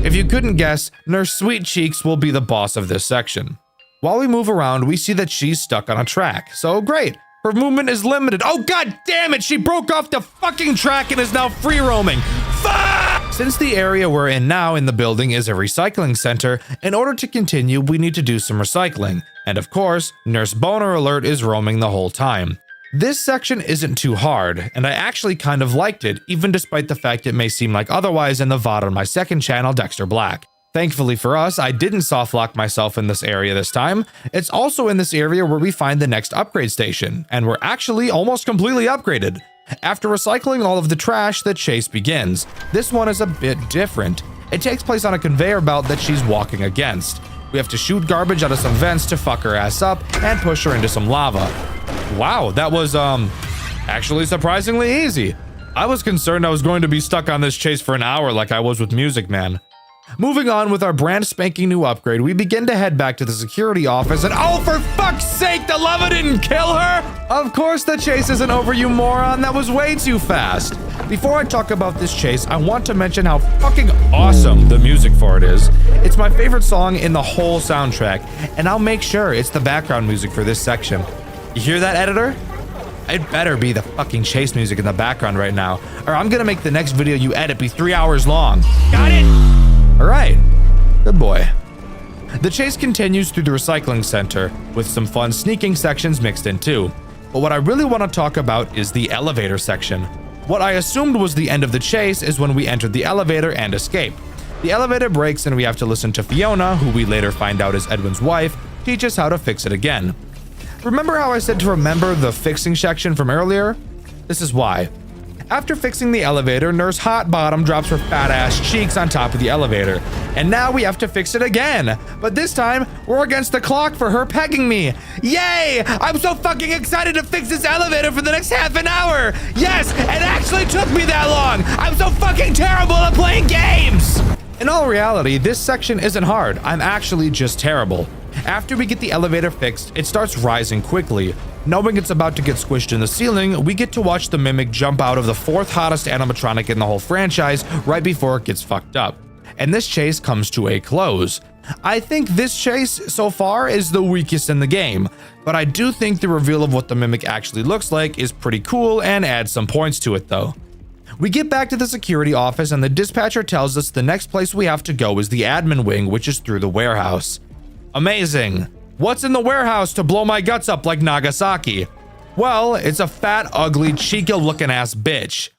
If you couldn't guess, Nurse Sweet Cheeks will be the boss of this section. While we move around, we see that she's stuck on a track, so great. Her movement is limited. Oh god damn it, she broke off the fucking track and is now free roaming. Fuck! Since the area we're in now in the building is a recycling center, in order to continue, we need to do some recycling. And of course, Nurse Boner Alert is roaming the whole time. This section isn't too hard, and I actually kind of liked it, even despite the fact it may seem like otherwise in the VOD on my second channel, Dxtr Black. Thankfully for us, I didn't softlock myself in this area this time. It's also in this area where we find the next upgrade station, and we're actually almost completely upgraded. After recycling all of the trash, the chase begins. This one is a bit different. It takes place on a conveyor belt that she's walking against. We have to shoot garbage out of some vents to fuck her ass up and push her into some lava. Wow, that was, actually surprisingly easy. I was concerned I was going to be stuck on this chase for an hour like I was with Music Man. Moving on with our brand spanking new upgrade, we begin to head back to the security office and oh, for fuck's sake, the lava didn't kill her! Of course the chase isn't over, you moron, that was way too fast. Before I talk about this chase, I want to mention how fucking awesome the music for it is. It's my favorite song in the whole soundtrack, and I'll make sure it's the background music for this section. You hear that, editor? It better be the fucking chase music in the background right now, or I'm gonna make the next video you edit be 3 hours long. Got it? All right, good boy. The chase continues through the recycling center, with some fun sneaking sections mixed in too. But what I really want to talk about is the elevator section. What I assumed was the end of the chase is when we entered the elevator and escape. The elevator breaks and we have to listen to Fiona, who we later find out is Edwin's wife, teach us how to fix it again. Remember how I said to remember the fixing section from earlier? This is why. After fixing the elevator, Nurse Hotbottom drops her fat ass cheeks on top of the elevator. And now we have to fix it again. But this time, we're against the clock for her pegging me. Yay! I'm so fucking excited to fix this elevator for the next half an hour. Yes, it actually took me that long. I'm so fucking terrible at playing games. In all reality, this section isn't hard. I'm actually just terrible. After we get the elevator fixed, it starts rising quickly. Knowing it's about to get squished in the ceiling, we get to watch the Mimic jump out of the 4th hottest animatronic in the whole franchise right before it gets fucked up. And this chase comes to a close. I think this chase so far is the weakest in the game, but I do think the reveal of what the Mimic actually looks like is pretty cool and adds some points to it though. We get back to the security office and the dispatcher tells us the next place we have to go is the admin wing, which is through the warehouse. Amazing. What's in the warehouse to blow my guts up like Nagasaki? Well, it's a fat, ugly, Chica-looking ass bitch.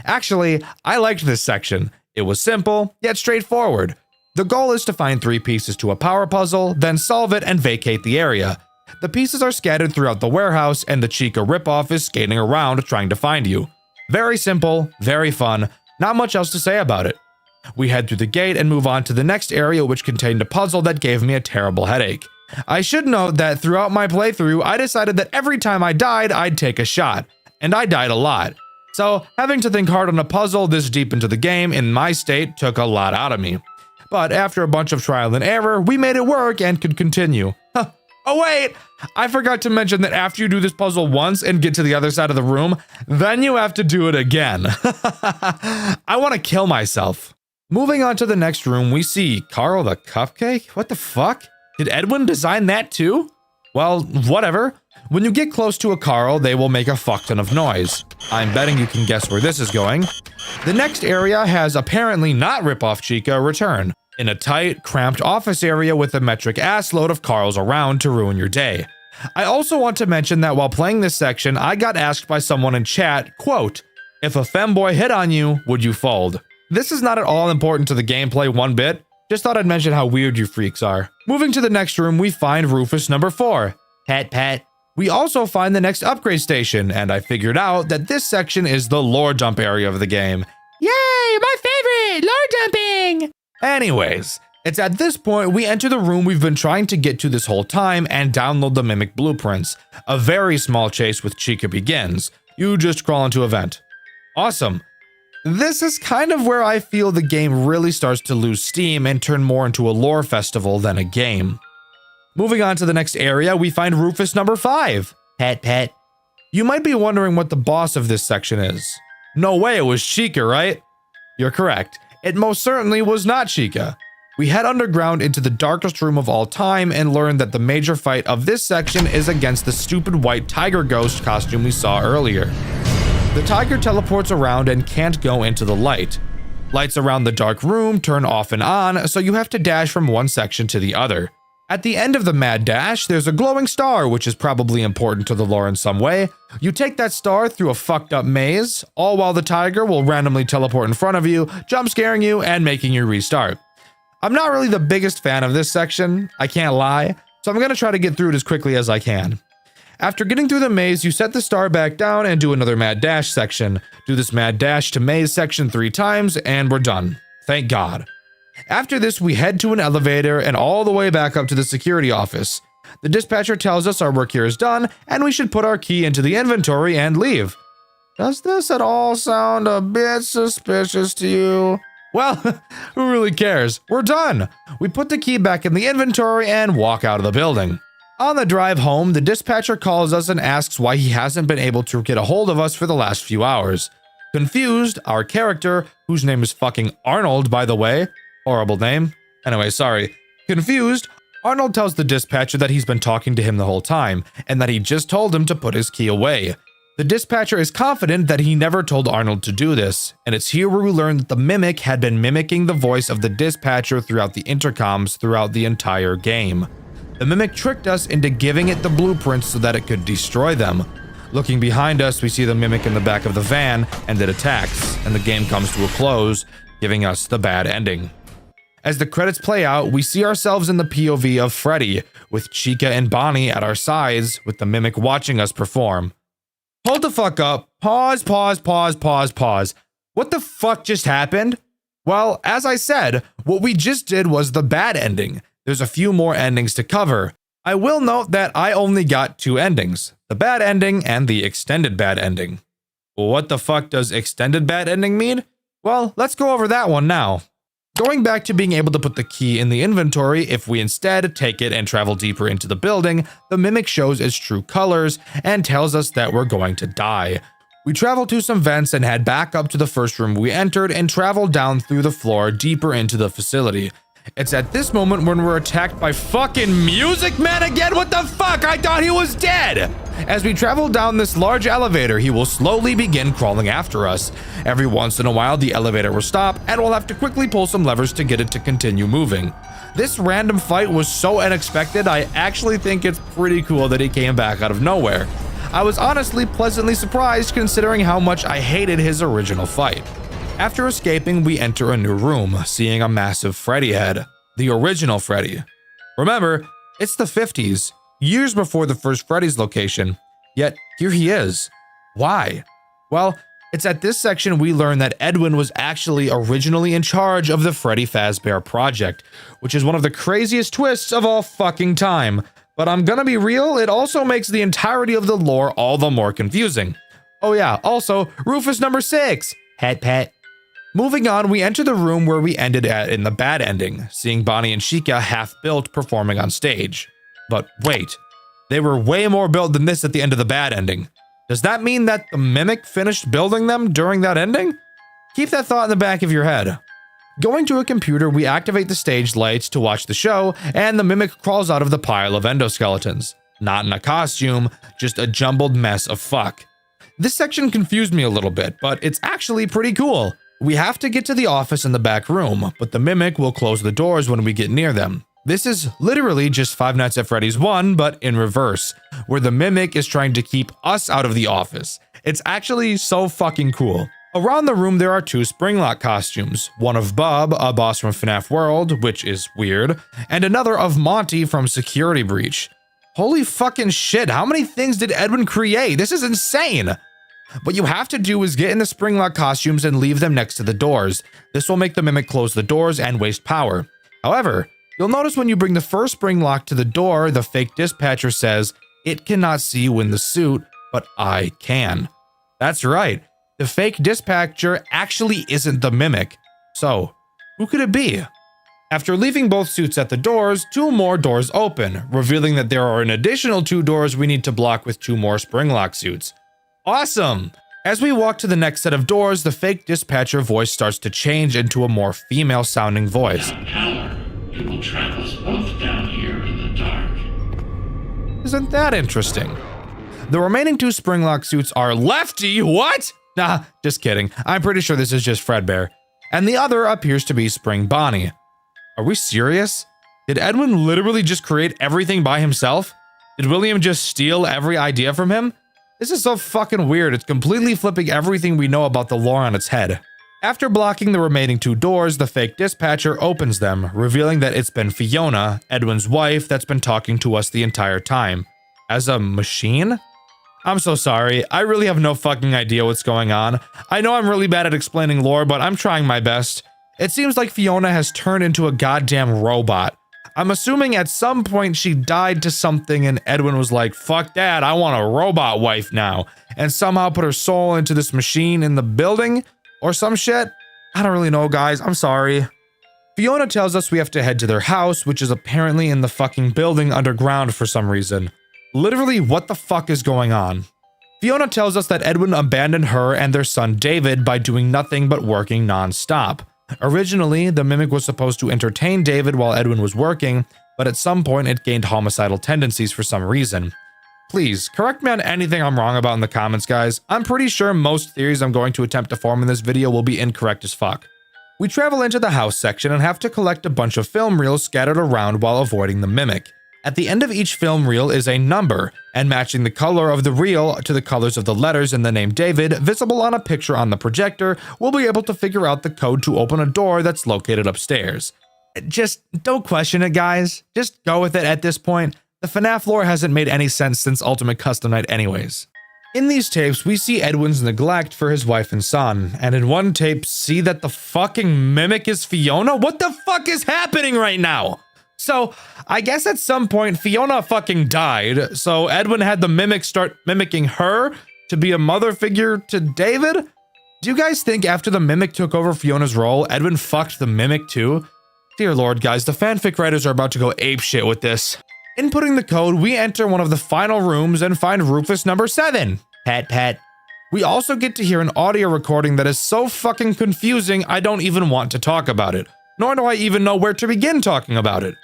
Actually, I liked this section. It was simple, yet straightforward. The goal is to find 3 pieces to a power puzzle, then solve it and vacate the area. The pieces are scattered throughout the warehouse and the Chica ripoff is skating around trying to find you. Very simple, very fun, not much else to say about it. We head through the gate and move on to the next area, which contained a puzzle that gave me a terrible headache. I should note that throughout my playthrough, I decided that every time I died, I'd take a shot. And I died a lot. So having to think hard on a puzzle this deep into the game in my state took a lot out of me. But after a bunch of trial and error, we made it work and could continue. Huh. Oh wait, I forgot to mention that after you do this puzzle once and get to the other side of the room, then you have to do it again. I want to kill myself. Moving on to the next room, we see Carl the Cupcake? What the fuck? Did Edwin design that too? Well, whatever. When you get close to a Carl, they will make a fuck ton of noise. I'm betting you can guess where this is going. The next area has apparently not Ripoff Chica return, in a tight, cramped office area with a metric ass load of Carls around to ruin your day. I also want to mention that while playing this section, I got asked by someone in chat, quote, if a femboy hit on you, would you fold? This is not at all important to the gameplay one bit. Just thought I'd mention how weird you freaks are. Moving to the next room, we find Rufus number 4. Pet pet. We also find the next upgrade station, and I figured out that this section is the lore dump area of the game. Yay, my favorite, lore dumping! Anyways, it's at this point we enter the room we've been trying to get to this whole time and download the Mimic blueprints. A very small chase with Chica begins. You just crawl into a vent. Awesome. This is kind of where I feel the game really starts to lose steam and turn more into a lore festival than a game. Moving on to the next area, we find Rufus number 5. Pet pet. You might be wondering what the boss of this section is. No way it was Chica, right? You're correct. It most certainly was not Chica. We head underground into the darkest room of all time and learn that the major fight of this section is against the stupid white tiger ghost costume we saw earlier. The tiger teleports around and can't go into the light. Lights around the dark room turn off and on, so you have to dash from one section to the other. At the end of the mad dash, there's a glowing star, which is probably important to the lore in some way. You take that star through a fucked up maze, all while the tiger will randomly teleport in front of you, jump scaring you and making you restart. I'm not really the biggest fan of this section, I can't lie, so I'm gonna try to get through it as quickly as I can. After getting through the maze, you set the star back down and do another mad dash section. Do this mad dash to maze section 3 times and we're done. Thank God. After this, we head to an elevator and all the way back up to the security office. The dispatcher tells us our work here is done and we should put our key into the inventory and leave. Does this at all sound a bit suspicious to you? Well, who really cares? We're done. We put the key back in the inventory and walk out of the building. On the drive home, the dispatcher calls us and asks why he hasn't been able to get a hold of us for the last few hours. Confused, our character, whose name is fucking Arnold, by the way, horrible name. Anyway, sorry. Confused, Arnold tells the dispatcher that he's been talking to him the whole time, and that he just told him to put his key away. The dispatcher is confident that he never told Arnold to do this, and it's here where we learn that the mimic had been mimicking the voice of the dispatcher throughout the intercoms throughout the entire game. The mimic tricked us into giving it the blueprints so that it could destroy them. Looking behind us, we see the mimic in the back of the van, and it attacks, and the game comes to a close, giving us the bad ending. As the credits play out, we see ourselves in the POV of Freddy, with Chica and Bonnie at our sides, with the mimic watching us perform. Hold the fuck up. Pause. What the fuck just happened? Well, as I said, what we just did was the bad ending. There's a few more endings to cover. I will note that I only got 2 endings, the bad ending and the extended bad ending. What the fuck does extended bad ending mean? Well, let's go over that one now. Going back to being able to put the key in the inventory, if we instead take it and travel deeper into the building, the mimic shows its true colors and tells us that we're going to die. We travel to some vents and head back up to the first room we entered and travel down through the floor deeper into the facility. It's at this moment when we're attacked by fucking Music Man again. What the fuck? I thought he was dead. As we travel down this large elevator, he will slowly begin crawling after us. Every once in a while, the elevator will stop and we'll have to quickly pull some levers to get it to continue moving. This random fight was so unexpected, I actually think it's pretty cool that he came back out of nowhere. I was honestly pleasantly surprised considering how much I hated his original fight. After escaping, we enter a new room, seeing a massive Freddy head. The original Freddy. Remember, it's the 50s, years before the first Freddy's location, yet here he is. Why? Well, it's at this section we learn that Edwin was actually originally in charge of the Freddy Fazbear Project, which is one of the craziest twists of all fucking time. But I'm gonna be real, it also makes the entirety of the lore all the more confusing. Oh yeah, also, Rufus number 6. Pet. Moving on, we enter the room where we ended at in the bad ending, seeing Bonnie and Chica half-built performing on stage. But wait, they were way more built than this at the end of the bad ending. Does that mean that the mimic finished building them during that ending? Keep that thought in the back of your head. Going to a computer, we activate the stage lights to watch the show, and the mimic crawls out of the pile of endoskeletons. Not in a costume, just a jumbled mess of fuck. This section confused me a little bit, but it's actually pretty cool. We have to get to the office in the back room, but the mimic will close the doors when we get near them. This is literally just Five Nights at Freddy's 1, but in reverse, where the mimic is trying to keep us out of the office. It's actually so fucking cool. Around the room there are 2 Springlock costumes, one of Bub, a boss from FNAF World, which is weird, and another of Monty from Security Breach. Holy fucking shit, how many things did Edwin create? This is insane! What you have to do is get in the Springlock costumes and leave them next to the doors. This will make the mimic close the doors and waste power. However, you'll notice when you bring the first Springlock to the door, the fake dispatcher says, "It cannot see you in the suit, but I can." That's right. The fake dispatcher actually isn't the mimic. So, who could it be? After leaving both suits at the doors, 2 more doors open, revealing that there are an additional 2 doors we need to block with 2 more Springlock suits. Awesome! As we walk to the next set of doors, the fake dispatcher voice starts to change into a more female-sounding voice. Power. It will trap us both down here in the dark. Isn't that interesting? The remaining 2 Springlock suits are Lefty. What? Nah, just kidding. I'm pretty sure this is just Fredbear. And the other appears to be Spring Bonnie. Are we serious? Did Edwin literally just create everything by himself? Did William just steal every idea from him? This is so fucking weird. It's completely flipping everything we know about the lore on its head. After blocking the remaining 2 doors, the fake dispatcher opens them, revealing that it's been Fiona, Edwin's wife, that's been talking to us the entire time. As a machine? I'm so sorry. I really have no fucking idea what's going on. I know I'm really bad at explaining lore, but I'm trying my best. It seems like Fiona has turned into a goddamn robot. I'm assuming at some point she died to something and Edwin was like, "Fuck that, I want a robot wife now," and somehow put her soul into this machine in the building or some shit. I don't really know, guys. I'm sorry. Fiona tells us we have to head to their house, which is apparently in the fucking building underground for some reason. Literally, what the fuck is going on? Fiona tells us that Edwin abandoned her and their son David by doing nothing but working non-stop. Originally, the mimic was supposed to entertain David while Edwin was working, but at some point it gained homicidal tendencies for some reason. Please, correct me on anything I'm wrong about in the comments, guys. I'm pretty sure most theories I'm going to attempt to form in this video will be incorrect as fuck. We travel into the house section and have to collect a bunch of film reels scattered around while avoiding the mimic. At the end of each film reel is a number, and matching the color of the reel to the colors of the letters in the name David, visible on a picture on the projector, we'll be able to figure out the code to open a door that's located upstairs. Just don't question it, guys. Just go with it at this point. The FNAF lore hasn't made any sense since Ultimate Custom Night anyways. In these tapes, we see Edwin's neglect for his wife and son, and in one tape, see that the fucking mimic is Fiona? What the fuck is happening right now? So, I guess at some point, Fiona fucking died, so Edwin had the mimic start mimicking her to be a mother figure to David? Do you guys think after the mimic took over Fiona's role, Edwin fucked the mimic too? Dear lord, guys, the fanfic writers are about to go apeshit with this. Inputting the code, we enter one of the final rooms and find Rufus number 7. Pat pat. We also get to hear an audio recording that is so fucking confusing I don't even want to talk about it. Nor do I even know where to begin talking about it.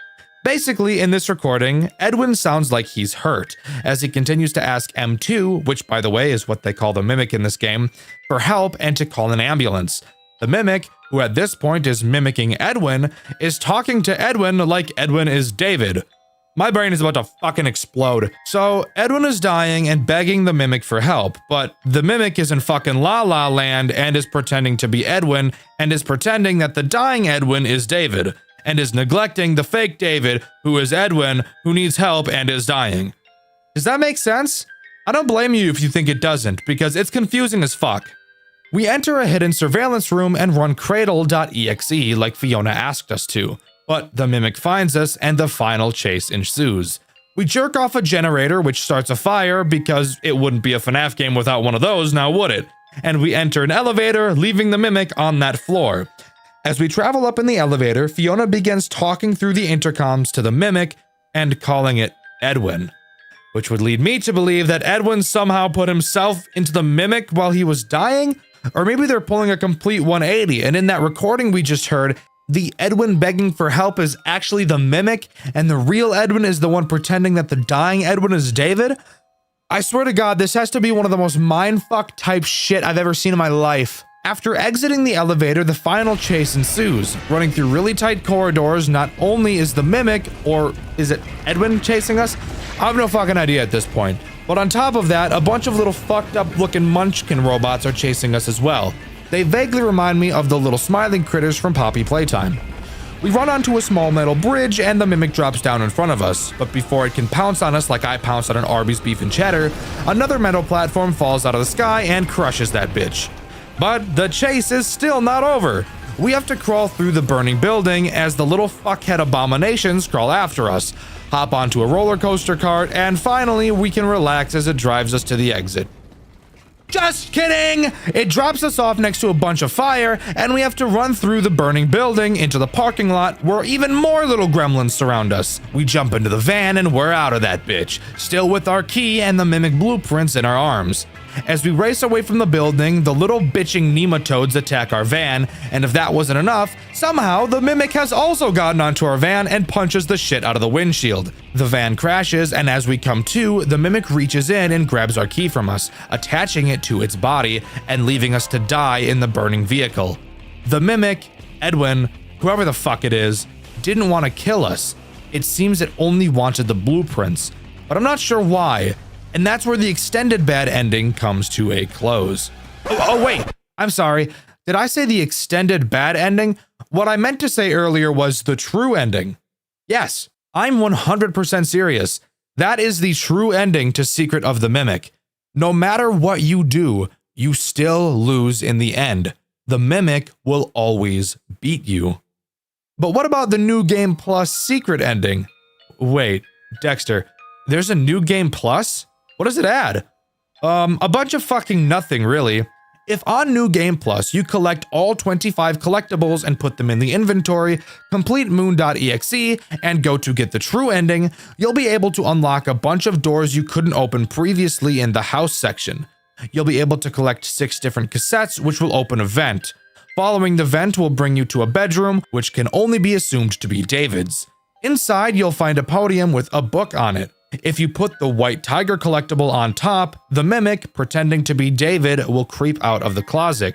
Basically, in this recording, Edwin sounds like he's hurt, as he continues to ask M2, which by the way is what they call the mimic in this game, for help and to call an ambulance. The mimic, who at this point is mimicking Edwin, is talking to Edwin like Edwin is David. My brain is about to fucking explode. So, Edwin is dying and begging the mimic for help, but the mimic is in fucking La La Land and is pretending to be Edwin and is pretending that the dying Edwin is David and is neglecting the fake David, who is Edwin, who needs help and is dying. Does that make sense? I don't blame you if you think it doesn't, because it's confusing as fuck. We enter a hidden surveillance room and run cradle.exe like Fiona asked us to. But the mimic finds us and the final chase ensues. We jerk off a generator which starts a fire because it wouldn't be a FNAF game without one of those, now would it? And we enter an elevator, leaving the mimic on that floor. As we travel up in the elevator, Fiona begins talking through the intercoms to the mimic and calling it Edwin. Which would lead me to believe that Edwin somehow put himself into the mimic while he was dying? Or maybe they're pulling a complete 180 and in that recording we just heard, the Edwin begging for help is actually the mimic, and the real Edwin is the one pretending that the dying Edwin is David? I swear to God, this has to be one of the most mindfuck type shit I've ever seen in my life. After exiting the elevator, the final chase ensues. Running through really tight corridors, not only is the mimic, or is it Edwin chasing us? I have no fucking idea at this point. But on top of that, a bunch of little fucked up looking munchkin robots are chasing us as well. They vaguely remind me of the little smiling critters from Poppy Playtime. We run onto a small metal bridge and the mimic drops down in front of us, but before it can pounce on us like I pounced on an Arby's beef and cheddar, another metal platform falls out of the sky and crushes that bitch. But the chase is still not over. We have to crawl through the burning building as the little fuckhead abominations crawl after us, hop onto a roller coaster cart, and finally we can relax as it drives us to the exit. Just kidding! It drops us off next to a bunch of fire, and we have to run through the burning building into the parking lot where even more little gremlins surround us. We jump into the van and we're out of that bitch, still with our key and the mimic blueprints in our arms. As we race away from the building, the little bitching nematodes attack our van, and if that wasn't enough, somehow the mimic has also gotten onto our van and punches the shit out of the windshield. The van crashes, and as we come to, the mimic reaches in and grabs our key from us, attaching it to its body and leaving us to die in the burning vehicle. The mimic, Edwin, whoever the fuck it is, didn't want to kill us. It seems it only wanted the blueprints, but I'm not sure why. And that's where the extended bad ending comes to a close. Oh wait, I'm sorry. Did I say the extended bad ending? What I meant to say earlier was the true ending. Yes, I'm 100% serious. That is the true ending to Secret of the Mimic. No matter what you do, you still lose in the end. The Mimic will always beat you. But what about the New Game Plus secret ending? Wait, Dexter, there's a New Game Plus? What does it add? A bunch of fucking nothing, really. If on New Game Plus you collect all 25 collectibles and put them in the inventory, complete moon.exe, and go to get the true ending, you'll be able to unlock a bunch of doors you couldn't open previously in the house section. You'll be able to collect 6 different cassettes, which will open a vent. Following the vent will bring you to a bedroom, which can only be assumed to be David's. Inside, you'll find a podium with a book on it. If you put the white tiger collectible on top, the mimic, pretending to be David, will creep out of the closet.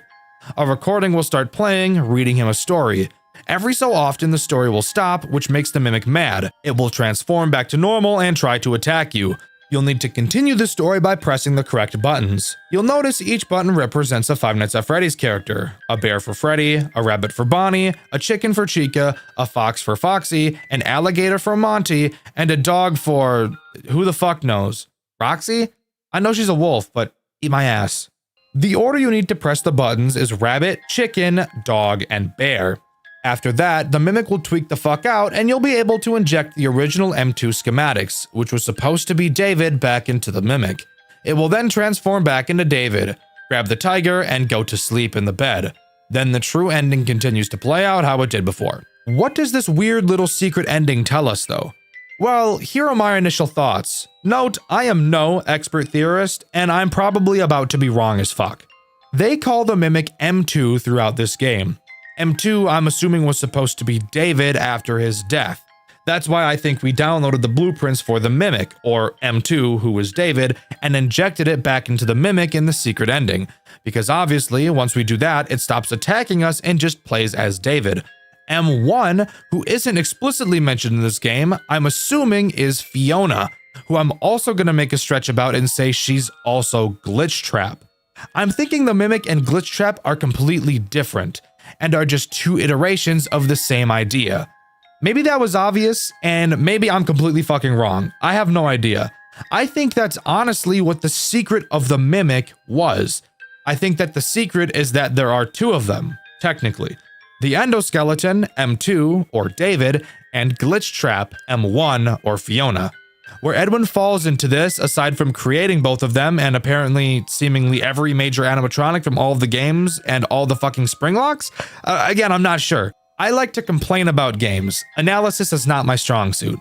A recording will start playing, reading him a story. Every so often, the story will stop, which makes the mimic mad. It will transform back to normal and try to attack you. You'll need to continue the story by pressing the correct buttons. You'll notice each button represents a Five Nights at Freddy's character. A bear for Freddy, a rabbit for Bonnie, a chicken for Chica, a fox for Foxy, an alligator for Monty, and a dog for... who the fuck knows? Roxy? I know she's a wolf, but eat my ass. The order you need to press the buttons is rabbit, chicken, dog, and bear. After that, the mimic will tweak the fuck out and you'll be able to inject the original M2 schematics, which was supposed to be David, back into the mimic. It will then transform back into David, grab the tiger, and go to sleep in the bed. Then the true ending continues to play out how it did before. What does this weird little secret ending tell us though? Well, here are my initial thoughts. Note, I am no expert theorist, and I'm probably about to be wrong as fuck. They call the mimic M2 throughout this game. M2, I'm assuming, was supposed to be David after his death. That's why I think we downloaded the blueprints for the mimic, or M2, who was David, and injected it back into the mimic in the secret ending. Because obviously, once we do that, it stops attacking us and just plays as David. M1, who isn't explicitly mentioned in this game, I'm assuming is Fiona, who I'm also going to make a stretch about and say she's also Glitchtrap. I'm thinking the mimic and Glitchtrap are completely different, and are just two iterations of the same idea. Maybe that was obvious, and maybe I'm completely fucking wrong. I have no idea. I think that's honestly what the secret of the mimic was. I think that the secret is that there are two of them, technically. The endoskeleton, M2, or David, and Glitchtrap, M1, or Fiona. Where Edwin falls into this, aside from creating both of them and apparently seemingly every major animatronic from all of the games and all the fucking Springlocks? Again, I'm not sure. I like to complain about games. Analysis is not my strong suit.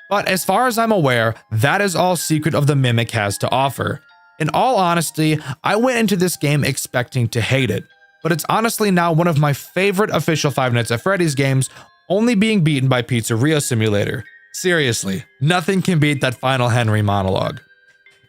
But as far as I'm aware, that is all Secret of the Mimic has to offer. In all honesty, I went into this game expecting to hate it, but it's honestly now one of my favorite official Five Nights at Freddy's games, only being beaten by Pizzeria Simulator. Seriously, nothing can beat that final Henry monologue.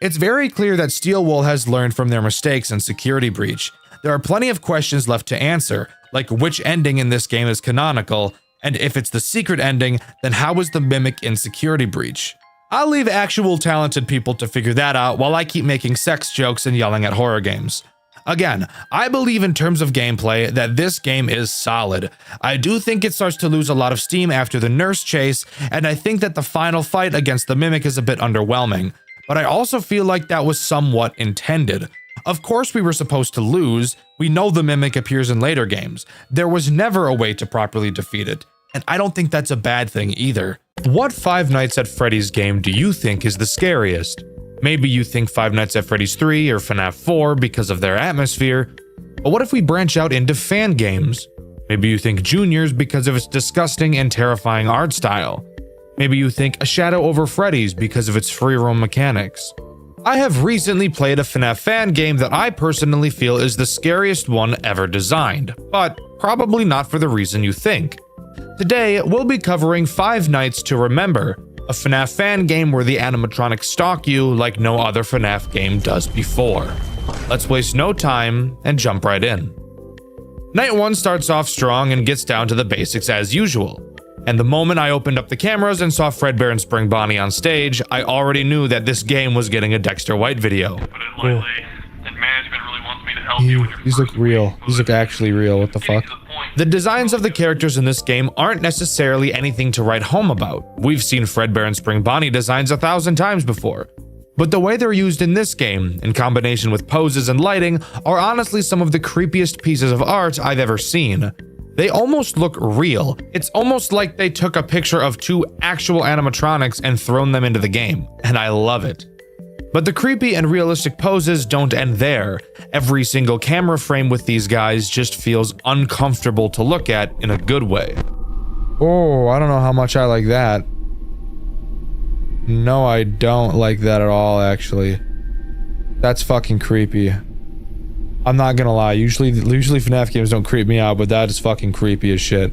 It's very clear that Steel Wool has learned from their mistakes in Security Breach. There are plenty of questions left to answer, like which ending in this game is canonical, and if it's the secret ending, then how is the mimic in Security Breach? I'll leave actual talented people to figure that out while I keep making sex jokes and yelling at horror games. Again, I believe in terms of gameplay that this game is solid. I do think it starts to lose a lot of steam after the nurse chase, and I think that the final fight against the mimic is a bit underwhelming. But I also feel like that was somewhat intended. Of course we were supposed to lose. We know the mimic appears in later games. There was never a way to properly defeat it, and I don't think that's a bad thing either. What Five Nights at Freddy's game do you think is the scariest? Maybe you think Five Nights at Freddy's 3 or FNAF 4 because of their atmosphere, but what if we branch out into fan games? Maybe you think Juniors because of its disgusting and terrifying art style. Maybe you think A Shadow Over Freddy's because of its free roam mechanics. I have recently played a FNAF fan game that I personally feel is the scariest one ever designed, but probably not for the reason you think. Today, we'll be covering Five Nights to Remember, a FNAF fan game where the animatronics stalk you like no other FNAF game does before. Let's waste no time and jump right in. Night 1 starts off strong and gets down to the basics as usual. And the moment I opened up the cameras and saw Fredbear and Spring Bonnie on stage, I already knew that this game was getting a Dxtr White video. Cool. Management really wants me to help you with your These look real. These look actually real. What the fuck? The designs of the characters in this game aren't necessarily anything to write home about. We've seen Fredbear and Spring Bonnie designs 1,000 times before. But the way they're used in this game, in combination with poses and lighting, are honestly some of the creepiest pieces of art I've ever seen. They almost look real. It's almost like they took a picture of two actual animatronics and thrown them into the game, and I love it. But the creepy and realistic poses don't end there. Every single camera frame with these guys just feels uncomfortable to look at in a good way. Oh, I don't know how much I like that. No, I don't like that at all, actually. That's fucking creepy. I'm not gonna lie, usually FNAF games don't creep me out, but that is fucking creepy as shit.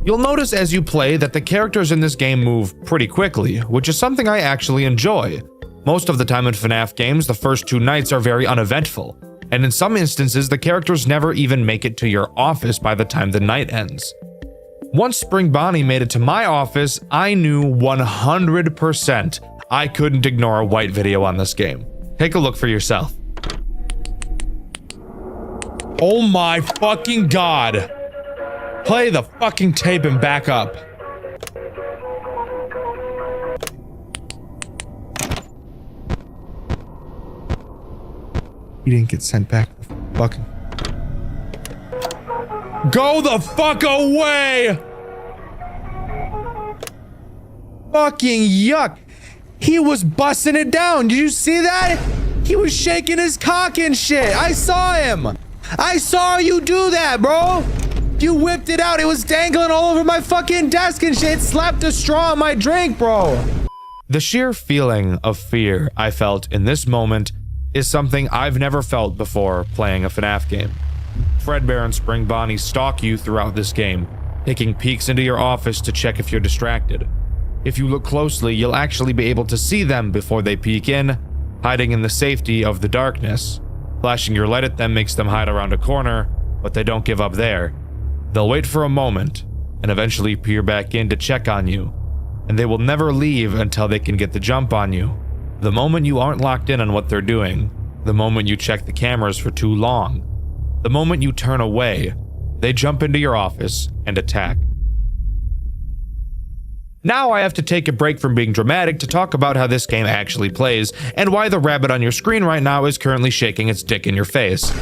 You'll notice as you play that the characters in this game move pretty quickly, which is something I actually enjoy. Most of the time in FNAF games, the first 2 nights are very uneventful, and in some instances, the characters never even make it to your office by the time the night ends. Once Spring Bonnie made it to my office, I knew 100% I couldn't ignore a white video on this game. Take a look for yourself. Oh my fucking god! Play the fucking tape and back up. He didn't get sent back. Fucking. Go the fuck away! Fucking yuck. He was busting it down. Did you see that? He was shaking his cock and shit. I saw him. I saw you do that, bro. You whipped it out. It was dangling all over my fucking desk and shit. It slapped a straw in my drink, bro. The sheer feeling of fear I felt in this moment is something I've never felt before playing a FNAF game. Fredbear and Spring Bonnie stalk you throughout this game, taking peeks into your office to check if you're distracted. If you look closely, you'll actually be able to see them before they peek in, hiding in the safety of the darkness. Flashing your light at them makes them hide around a corner, but they don't give up there. They'll wait for a moment, and eventually peer back in to check on you, and they will never leave until they can get the jump on you. The moment you aren't locked in on what they're doing, the moment you check the cameras for too long, the moment you turn away, they jump into your office and attack. Now I have to take a break from being dramatic to talk about how this game actually plays, and why the rabbit on your screen right now is currently shaking its dick in your face.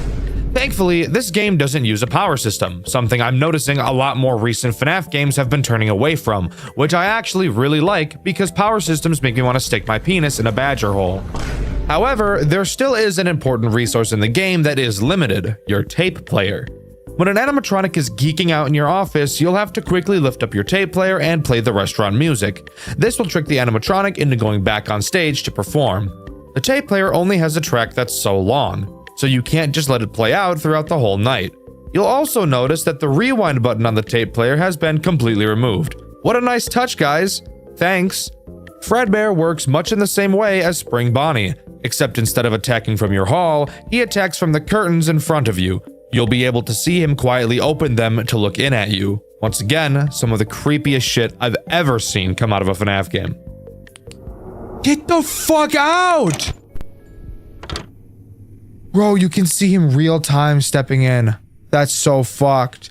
Thankfully, this game doesn't use a power system, something I'm noticing a lot more recent FNAF games have been turning away from, which I actually really like because power systems make me want to stick my penis in a badger hole. However, there still is an important resource in the game that is limited: your tape player. When an animatronic is geeking out in your office, you'll have to quickly lift up your tape player and play the restaurant music. This will trick the animatronic into going back on stage to perform. The tape player only has a track that's so long, so you can't just let it play out throughout the whole night. You'll also notice that the rewind button on the tape player has been completely removed. What a nice touch, guys. Thanks. Fredbear works much in the same way as Spring Bonnie, except instead of attacking from your hall, he attacks from the curtains in front of you. You'll be able to see him quietly open them to look in at you. Once again, some of the creepiest shit I've ever seen come out of a FNAF game. Get the fuck out! Bro, you can see him real time stepping in. That's so fucked.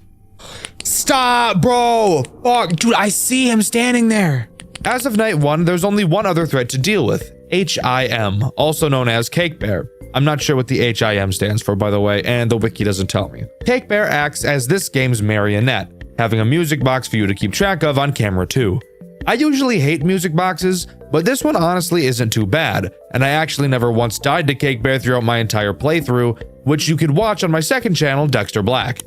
Stop, bro! Fuck, dude, I see him standing there. As of night 1, there's only one other threat to deal with. HIM, also known as Cake Bear. I'm not sure what the HIM stands for, by the way, and the wiki doesn't tell me. Cake Bear acts as this game's marionette, having a music box for you to keep track of on camera too. I usually hate music boxes, but this one honestly isn't too bad, and I actually never once died to Cake Bear throughout my entire playthrough, which you could watch on my second channel, Dxtr Black.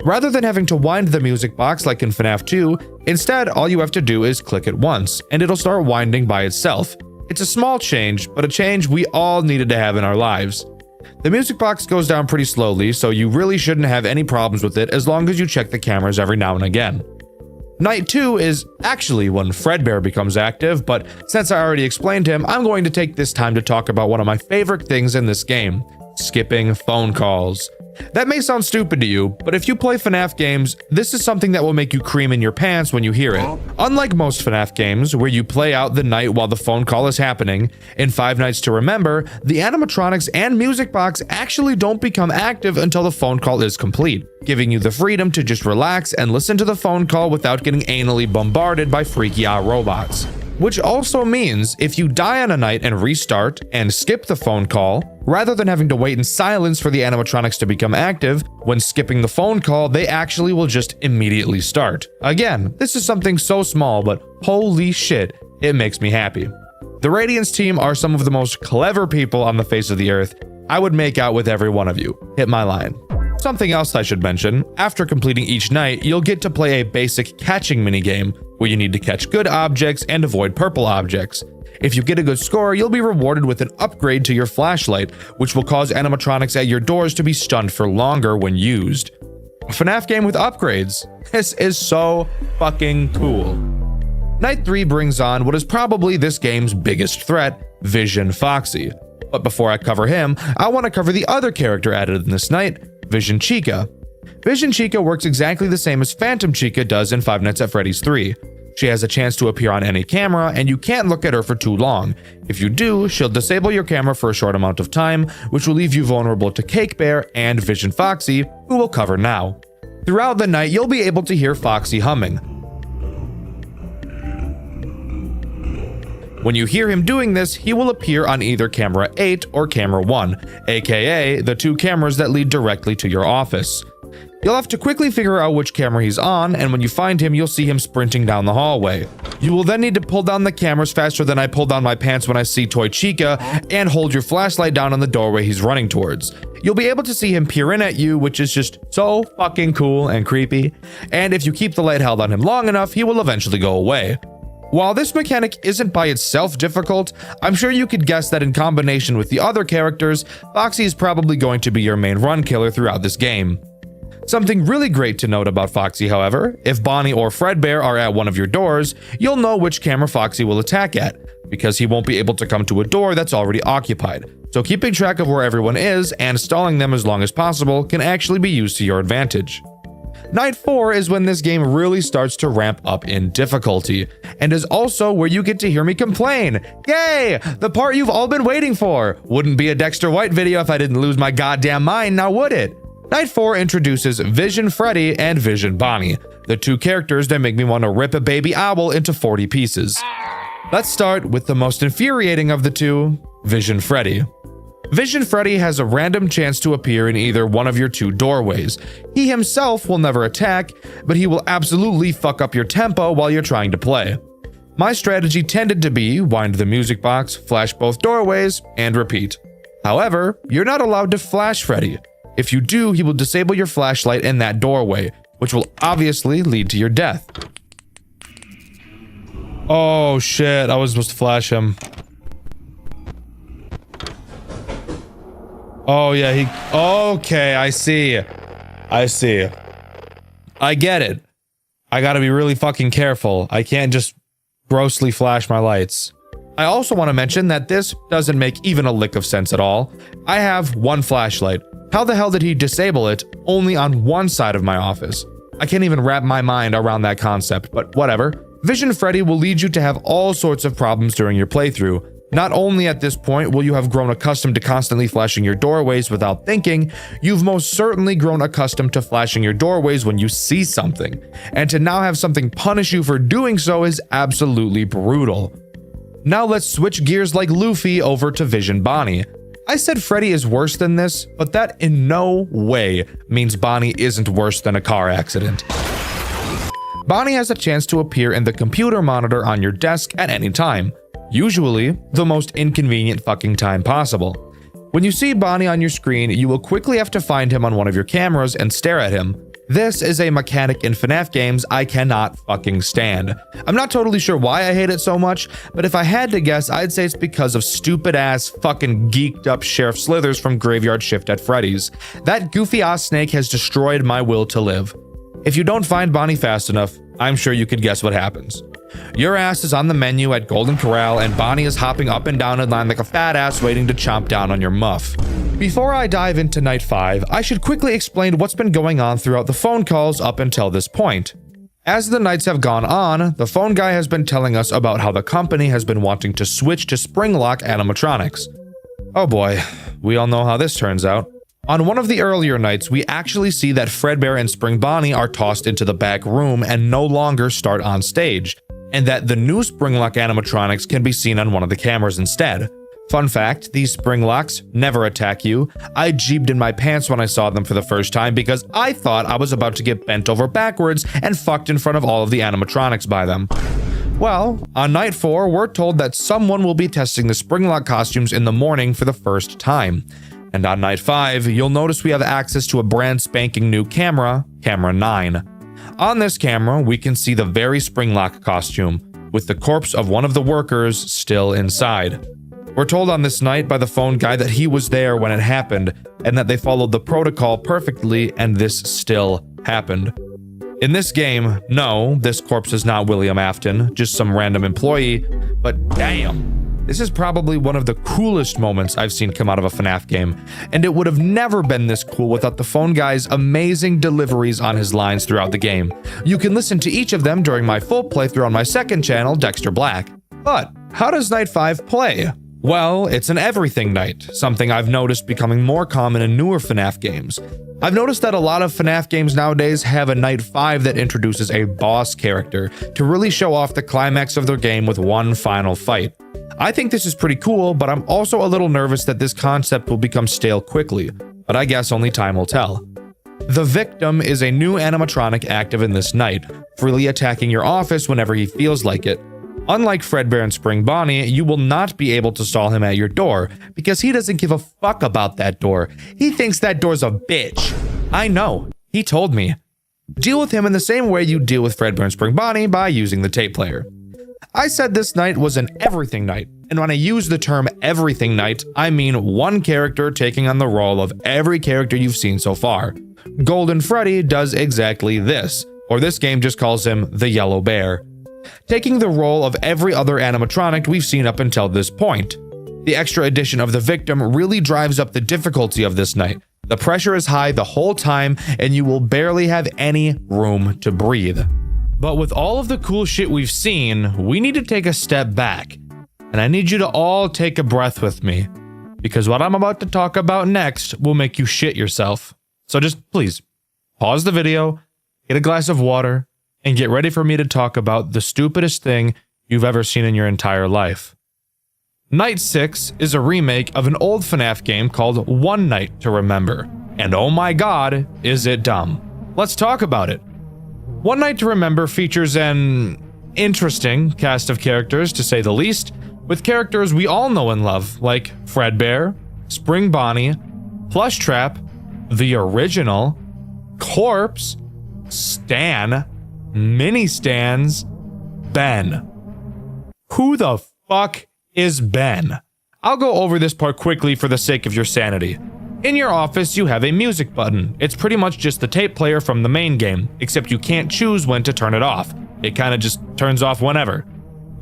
Rather than having to wind the music box like in FNAF 2, instead all you have to do is click it once, and it'll start winding by itself. It's a small change, but a change we all needed to have in our lives. The music box goes down pretty slowly, so you really shouldn't have any problems with it as long as you check the cameras every now and again. Night 2 is actually when Fredbear becomes active, but since I already explained him, I'm going to take this time to talk about one of my favorite things in this game: skipping phone calls. That may sound stupid to you, but if you play FNAF games, this is something that will make you cream in your pants when you hear it. Unlike most FNAF games, where you play out the night while the phone call is happening, in Five Nights to Remember, the animatronics and music box actually don't become active until the phone call is complete, giving you the freedom to just relax and listen to the phone call without getting anally bombarded by freaky-out robots. Which also means if you die on a night and restart and skip the phone call, rather than having to wait in silence for the animatronics to become active, when skipping the phone call, they actually will just immediately start. Again, this is something so small, but holy shit, it makes me happy. The Radiance team are some of the most clever people on the face of the earth. I would make out with every one of you. Hit my line. Something else I should mention, after completing each night, you'll get to play a basic catching minigame, where you need to catch good objects and avoid purple objects. If you get a good score, you'll be rewarded with an upgrade to your flashlight, which will cause animatronics at your doors to be stunned for longer when used. A FNAF game with upgrades. This is so fucking cool. Night 3 brings on what is probably this game's biggest threat, Vision Foxy. But before I cover him, I want to cover the other character added in this night, Vision Chica. Vision Chica works exactly the same as Phantom Chica does in Five Nights at Freddy's 3. She has a chance to appear on any camera, and you can't look at her for too long. If you do, she'll disable your camera for a short amount of time, which will leave you vulnerable to Cake Bear and Vision Foxy, who we'll cover now. Throughout the night, you'll be able to hear Foxy humming. When you hear him doing this, he will appear on either camera 8 or camera 1, aka the two cameras that lead directly to your office. You'll have to quickly figure out which camera he's on, and when you find him, you'll see him sprinting down the hallway. You will then need to pull down the cameras faster than I pull down my pants when I see Toy Chica, and hold your flashlight down on the doorway he's running towards. You'll be able to see him peer in at you, which is just so fucking cool and creepy, and if you keep the light held on him long enough, he will eventually go away. While this mechanic isn't by itself difficult, I'm sure you could guess that in combination with the other characters, Foxy is probably going to be your main run killer throughout this game. Something really great to note about Foxy, however, if Bonnie or Fredbear are at one of your doors, you'll know which camera Foxy will attack at, because he won't be able to come to a door that's already occupied. So keeping track of where everyone is and stalling them as long as possible can actually be used to your advantage. Night 4 is when this game really starts to ramp up in difficulty, and is also where you get to hear me complain. Yay! The part you've all been waiting for! Wouldn't be a Dxtr White video if I didn't lose my goddamn mind, now would it? Night 4 introduces Vision Freddy and Vision Bonnie, the two characters that make me want to rip a baby owl into 40 pieces. Let's start with the most infuriating of the two, Vision Freddy. Vision Freddy has a random chance to appear in either one of your two doorways. He himself will never attack, but he will absolutely fuck up your tempo while you're trying to play. My strategy tended to be wind the music box, flash both doorways, and repeat. However, you're not allowed to flash Freddy. If you do, he will disable your flashlight in that doorway, which will obviously lead to your death. Oh shit, I was supposed to flash him. Oh yeah, okay, I see. I get it. I gotta be really fucking careful. I can't just grossly flash my lights. I also want to mention that this doesn't make even a lick of sense at all. I have one flashlight. How the hell did he disable it only on one side of my office? I can't even wrap my mind around that concept, but whatever. Vision Freddy will lead you to have all sorts of problems during your playthrough. Not only at this point will you have grown accustomed to constantly flashing your doorways without thinking, you've most certainly grown accustomed to flashing your doorways when you see something. And to now have something punish you for doing so is absolutely brutal. Now let's switch gears like Luffy over to Vision Bonnie. I said Freddy is worse than this, but that in no way means Bonnie isn't worse than a car accident. Bonnie has a chance to appear in the computer monitor on your desk at any time, usually the most inconvenient fucking time possible. When you see Bonnie on your screen, you will quickly have to find him on one of your cameras and stare at him. This is a mechanic in FNAF games I cannot fucking stand. I'm not totally sure why I hate it so much, but if I had to guess, I'd say it's because of stupid ass fucking geeked up Sheriff Slithers from Graveyard Shift at Freddy's. That goofy ass snake has destroyed my will to live. If you don't find Bonnie fast enough, I'm sure you could guess what happens. Your ass is on the menu at Golden Corral and Bonnie is hopping up and down in line like a fat ass waiting to chomp down on your muff. Before I dive into Night 5, I should quickly explain what's been going on throughout the phone calls up until this point. As the nights have gone on, the phone guy has been telling us about how the company has been wanting to switch to spring-lock animatronics. Oh boy, we all know how this turns out. On one of the earlier nights, we actually see that Fredbear and Spring Bonnie are tossed into the back room and no longer start on stage, and that the new Springlock animatronics can be seen on one of the cameras instead. Fun fact, these Springlocks never attack you. I jeebed in my pants when I saw them for the first time because I thought I was about to get bent over backwards and fucked in front of all of the animatronics by them. Well, on Night 4, we're told that someone will be testing the Springlock costumes in the morning for the first time. And on Night 5, you'll notice we have access to a brand spanking new camera, Camera 9. On this camera, we can see the very Springlock costume, with the corpse of one of the workers still inside. We're told on this night by the phone guy that he was there when it happened, and that they followed the protocol perfectly and this still happened. In this game, no, this corpse is not William Afton, just some random employee, but damn. This is probably one of the coolest moments I've seen come out of a FNAF game, and it would have never been this cool without the phone guy's amazing deliveries on his lines throughout the game. You can listen to each of them during my full playthrough on my second channel, Dxtr Black. But how does Night 5 play? Well, it's an everything night, something I've noticed becoming more common in newer FNAF games. I've noticed that a lot of FNAF games nowadays have a Night 5 that introduces a boss character to really show off the climax of their game with one final fight. I think this is pretty cool, but I'm also a little nervous that this concept will become stale quickly, but I guess only time will tell. The Victim is a new animatronic active in this night, freely attacking your office whenever he feels like it. Unlike Fredbear and Spring Bonnie, you will not be able to stall him at your door, because he doesn't give a fuck about that door. He thinks that door's a bitch. I know, he told me. Deal with him in the same way you deal with Fredbear and Spring Bonnie, by using the tape player. I said this night was an everything night, and when I use the term everything night, I mean one character taking on the role of every character you've seen so far. Golden Freddy does exactly this, or this game just calls him the Yellow Bear, taking the role of every other animatronic we've seen up until this point. The extra addition of the Victim really drives up the difficulty of this night. The pressure is high the whole time, and you will barely have any room to breathe. But with all of the cool shit we've seen, we need to take a step back. And I need you to all take a breath with me, because what I'm about to talk about next will make you shit yourself. So just please, pause the video, get a glass of water, and get ready for me to talk about the stupidest thing you've ever seen in your entire life. Night 6 is a remake of an old FNAF game called One Night to Remember. And oh my god, is it dumb. Let's talk about it. One Night to Remember features an interesting cast of characters, to say the least, with characters we all know and love, like Fredbear, Spring Bonnie, Plushtrap, the original, Corpse, Stan, Mini Stans, Ben. Who the fuck is Ben? I'll go over this part quickly for the sake of your sanity. In your office, you have a music button. It's pretty much just the tape player from the main game, except you can't choose when to turn it off. It kinda just turns off whenever.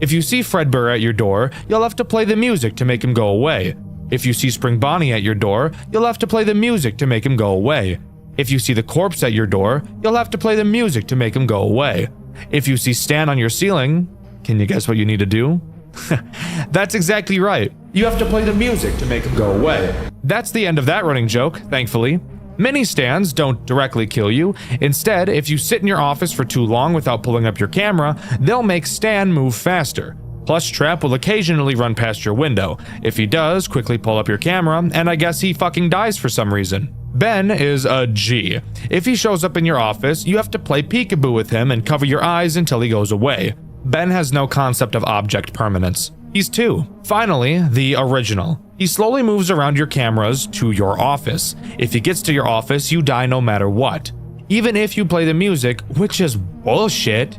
If you see Fredbear at your door, you'll have to play the music to make him go away. If you see Spring Bonnie at your door, you'll have to play the music to make him go away. If you see the Corpse at your door, you'll have to play the music to make him go away. If you see Stan on your ceiling, can you guess what you need to do? That's exactly right. You have to play the music to make him go away. That's the end of that running joke, thankfully. Mini Stans don't directly kill you. Instead, if you sit in your office for too long without pulling up your camera, they'll make Stan move faster. Plushtrap will occasionally run past your window. If he does, quickly pull up your camera, and I guess he fucking dies for some reason. Ben is a G. If he shows up in your office, you have to play peekaboo with him and cover your eyes until he goes away. Ben has no concept of object permanence. He's 2. Finally, the original. He slowly moves around your cameras to your office. If he gets to your office, you die no matter what. Even if you play the music, which is bullshit.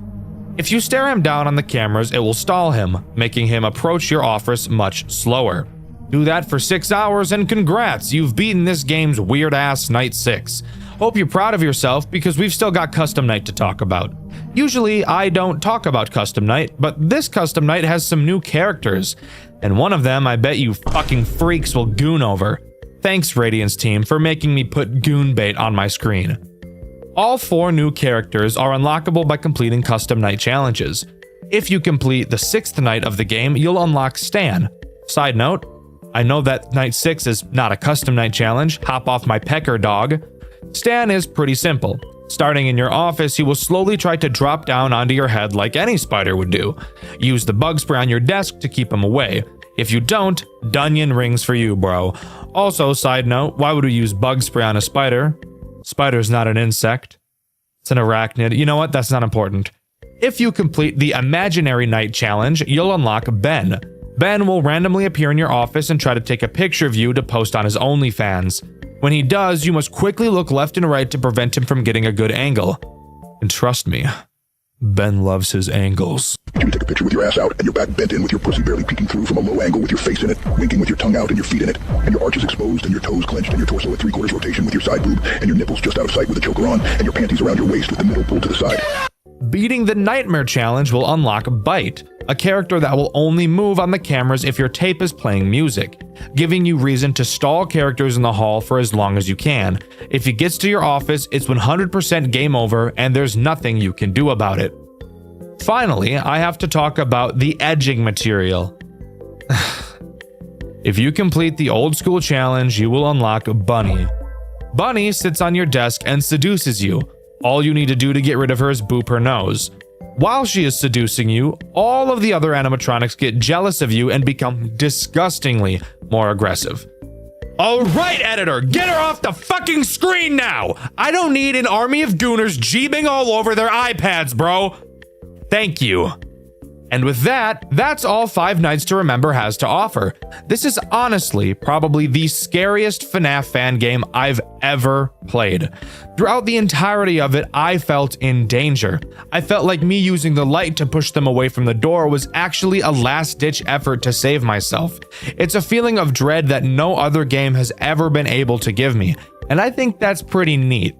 If you stare him down on the cameras, it will stall him, making him approach your office much slower. Do that for 6 hours and congrats, you've beaten this game's weird-ass Night 6. Hope you're proud of yourself because we've still got Custom Night to talk about. Usually, I don't talk about Custom Night, but this Custom Night has some new characters, and one of them I bet you fucking freaks will goon over. Thanks, Radiance team, for making me put goon bait on my screen. All 4 new characters are unlockable by completing Custom Night challenges. If you complete the 6th night of the game, you'll unlock Stan. Side note, I know that Night 6 is not a Custom Night challenge, hop off my pecker dog. Stan is pretty simple. Starting in your office, he will slowly try to drop down onto your head like any spider would do. Use the bug spray on your desk to keep him away. If you don't, Dunyan rings for you, bro. Also, side note, why would we use bug spray on a spider? Spider's not an insect. It's an arachnid. You know what? That's not important. If you complete the Imaginary Night challenge, you'll unlock Ben. Ben will randomly appear in your office and try to take a picture of you to post on his OnlyFans. When he does, you must quickly look left and right to prevent him from getting a good angle. And trust me, Ben loves his angles. you take a picture with your ass out and your back bent in with your pussy barely peeking through from a low angle with your face in it, winking with your tongue out and your feet in it, and your arches exposed and your toes clenched and your torso at 3/4 rotation with your side boob and your nipples just out of sight with a choker on and your panties around your waist with the middle pulled to the side. Beating the Nightmare Challenge will unlock Bite, a character that will only move on the cameras if your tape is playing music, giving you reason to stall characters in the hall for as long as you can. If he gets to your office, it's 100% game over and there's nothing you can do about it. Finally, I have to talk about the edging material. If you complete the old school challenge, you will unlock Bunny. Bunny sits on your desk and seduces you. All you need to do to get rid of her is boop her nose. While she is seducing you, all of the other animatronics get jealous of you and become disgustingly more aggressive. All right, editor, get her off the fucking screen now! I don't need an army of gooners jeebing all over their iPads, bro. Thank you. And with that, that's all Five Nights to Remember has to offer. This is honestly probably the scariest FNAF fan game I've ever played. Throughout the entirety of it, I felt in danger. I felt like me using the light to push them away from the door was actually a last-ditch effort to save myself. It's a feeling of dread that no other game has ever been able to give me, and I think that's pretty neat.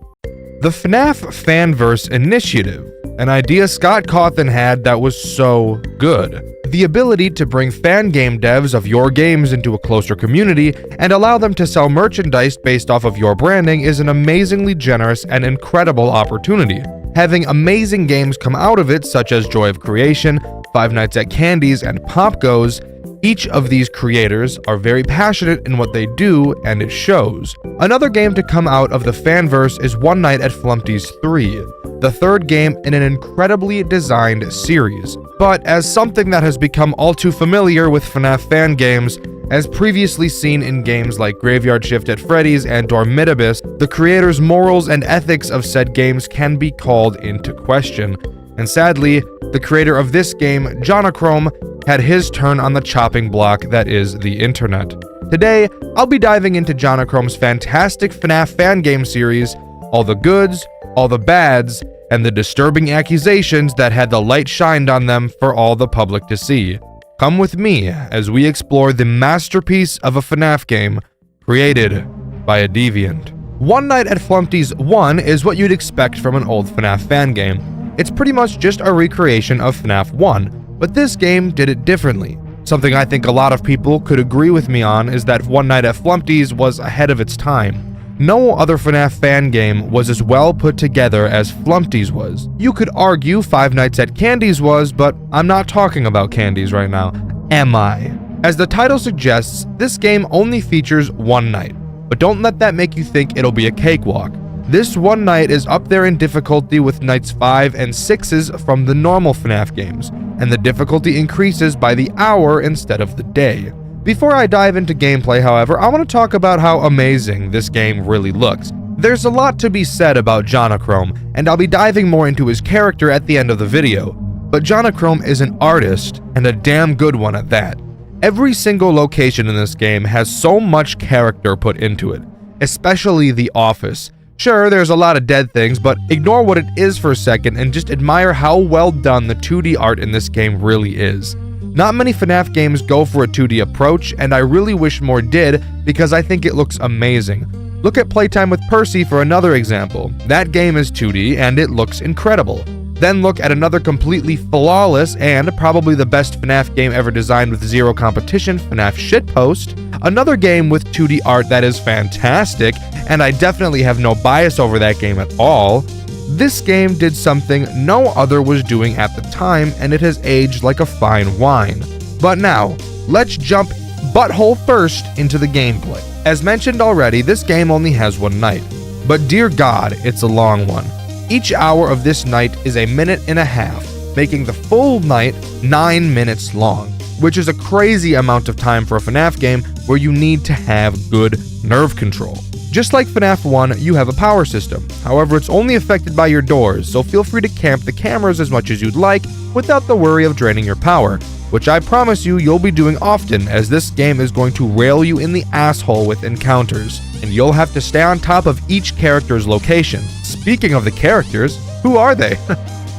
The FNAF Fanverse Initiative, an idea Scott Cawthon had that was so good. The ability to bring fan game devs of your games into a closer community and allow them to sell merchandise based off of your branding is an amazingly generous and incredible opportunity. Having amazing games come out of it, such as Joy of Creation, Five Nights at Candy's, and Pop Goes, each of these creators are very passionate in what they do, and it shows. Another game to come out of the fanverse is One Night at Flumpty's 3, the third game in an incredibly designed series. But as something that has become all too familiar with FNAF fan games, as previously seen in games like Graveyard Shift at Freddy's and Dormitibus, the creators' morals and ethics of said games can be called into question. And sadly, the creator of this game, Jonachrome, had his turn on the chopping block that is the internet. Today, I'll be diving into Jonachrome's fantastic FNAF fan game series, all the goods, all the bads, and the disturbing accusations that had the light shined on them for all the public to see. Come with me as we explore the masterpiece of a FNAF game created by a deviant. One Night at Flumpty's 1 is what you'd expect from an old FNAF fan game. It's pretty much just a recreation of FNAF 1, but this game did it differently. Something I think a lot of people could agree with me on is that One Night at Flumpty's was ahead of its time. No other FNAF fan game was as well put together as Flumpty's was. You could argue Five Nights at Candy's was, but I'm not talking about Candy's right now, am I? As the title suggests, this game only features one night, but don't let that make you think it'll be a cakewalk. This one night is up there in difficulty with nights 5 and 6's from the normal FNAF games, and the difficulty increases by the hour instead of the day. Before I dive into gameplay, however, I want to talk about how amazing this game really looks. There's a lot to be said about Jonachrome, and I'll be diving more into his character at the end of the video, but Jonachrome is an artist, and a damn good one at that. Every single location in this game has so much character put into it, especially the office. Sure, there's a lot of dead things, but ignore what it is for a second and just admire how well done the 2D art in this game really is. Not many FNAF games go for a 2D approach, and I really wish more did because I think it looks amazing. Look at Playtime with Percy for another example. That game is 2D and it looks incredible. Then look at another completely flawless and probably the best FNAF game ever designed with zero competition, FNAF Shitpost. Another game with 2D art that is fantastic, and I definitely have no bias over that game at all. This game did something no other was doing at the time, and it has aged like a fine wine. But now, let's jump butthole first into the gameplay. As mentioned already, this game only has one night, but dear God, it's a long one. Each hour of this night is a minute and a half, making the full night 9 minutes long, which is a crazy amount of time for a FNAF game where you need to have good nerve control. Just like FNAF 1, you have a power system. However, it's only affected by your doors, so feel free to camp the cameras as much as you'd like without the worry of draining your power, which I promise you'll be doing often, as this game is going to rail you in the asshole with encounters, and you'll have to stay on top of each character's location. Speaking of the characters, who are they?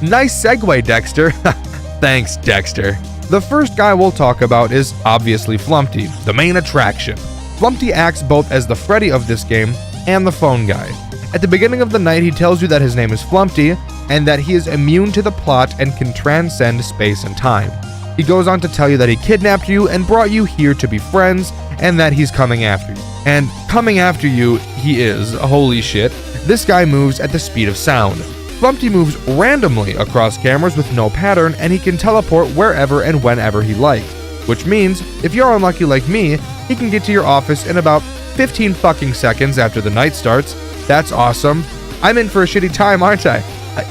Nice segue, Dxtr. Thanks, Dxtr. The first guy we'll talk about is obviously Flumpty, the main attraction. Flumpty acts both as the Freddy of this game and the phone guy. At the beginning of the night, he tells you that his name is Flumpty and that he is immune to the plot and can transcend space and time. He goes on to tell you that he kidnapped you and brought you here to be friends and that he's coming after you. And coming after you, he is. Holy shit. This guy moves at the speed of sound. Flumpty moves randomly across cameras with no pattern, and he can teleport wherever and whenever he likes. Which means, if you're unlucky like me, he can get to your office in about 15 fucking seconds after the night starts. That's awesome. I'm in for a shitty time, aren't I?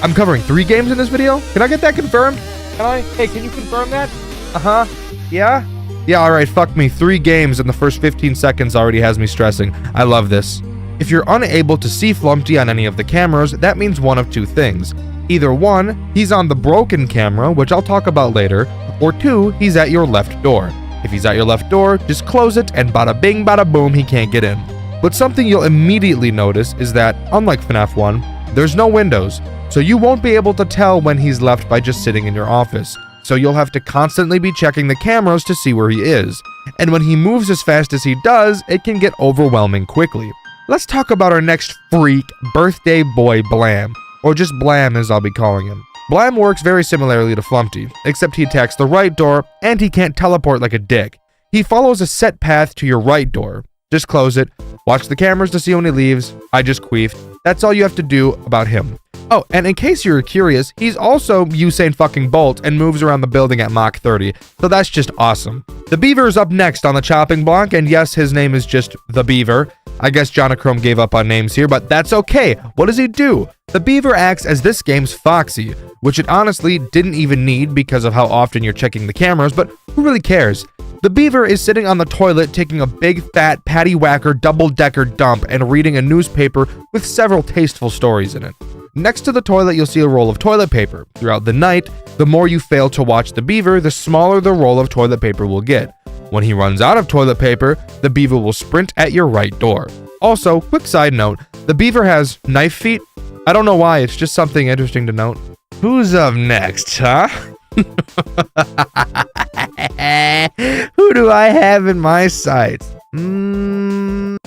I'm covering 3 games in this video? Can I get that confirmed? Hey, can you confirm that? Uh-huh. Yeah? Yeah, alright, fuck me. 3 games in the first 15 seconds already has me stressing. I love this. If you're unable to see Flumpty on any of the cameras, that means one of 2 things. Either 1, he's on the broken camera, which I'll talk about later, or 2, he's at your left door. If he's at your left door, just close it and bada bing bada boom, he can't get in. But something you'll immediately notice is that, unlike FNAF 1, there's no windows, so you won't be able to tell when he's left by just sitting in your office. So you'll have to constantly be checking the cameras to see where he is. And when he moves as fast as he does, it can get overwhelming quickly. Let's talk about our next freak, birthday boy Blam, or just Blam as I'll be calling him. Blam works very similarly to Flumpty, except he attacks the right door and he can't teleport like a dick. He follows a set path to your right door. Just close it, watch the cameras to see when he leaves. I just queefed. That's all you have to do about him. Oh, and in case you're curious, he's also Usain fucking Bolt and moves around the building at Mach 30, so that's just awesome. The Beaver is up next on the chopping block, and yes, his name is just the Beaver. I guess Jonachrome gave up on names here, but that's okay. What does he do? The Beaver acts as this game's Foxy, which it honestly didn't even need because of how often you're checking the cameras, but who really cares? The Beaver is sitting on the toilet taking a big fat patty whacker double-decker dump and reading a newspaper with several tasteful stories in it. Next to the toilet, you'll see a roll of toilet paper. Throughout the night, the more you fail to watch the Beaver, the smaller the roll of toilet paper will get. When he runs out of toilet paper, the Beaver will sprint at your right door. Also, quick side note, the Beaver has knife feet. I don't know why, it's just something interesting to note. Who's up next, huh? Who do I have in my sights? Boom!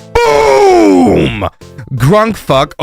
Grunkfuck,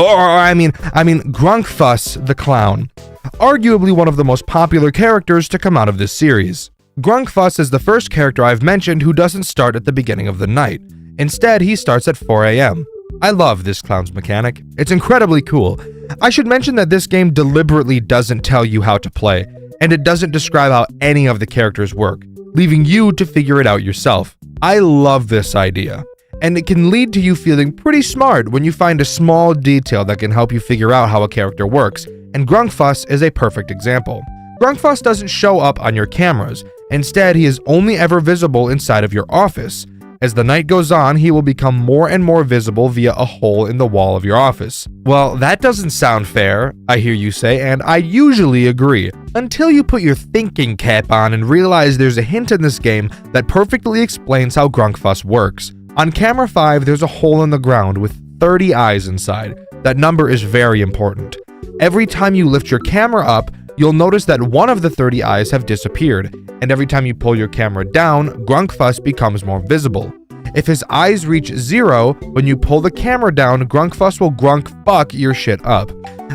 Grunkfuss the Clown. Arguably one of the most popular characters to come out of this series. Grunkfuss is the first character I've mentioned who doesn't start at the beginning of the night. Instead, he starts at 4 a.m. I love this clown's mechanic. It's incredibly cool. I should mention that this game deliberately doesn't tell you how to play, and it doesn't describe how any of the characters work, leaving you to figure it out yourself. I love this idea, and it can lead to you feeling pretty smart when you find a small detail that can help you figure out how a character works, and Grunkfuss is a perfect example. Grunkfuss doesn't show up on your cameras. Instead, he is only ever visible inside of your office. As the night goes on, he will become more and more visible via a hole in the wall of your office. Well, that doesn't sound fair, I hear you say, and I usually agree, until you put your thinking cap on and realize there's a hint in this game that perfectly explains how Grunkfuss works. On camera 5, there's a hole in the ground with 30 eyes inside. That number is very important. Every time you lift your camera up, you'll notice that one of the 30 eyes have disappeared, and every time you pull your camera down, Grunkfuss becomes more visible. If his eyes reach 0, when you pull the camera down, Grunkfuss will grunkfuck your shit up.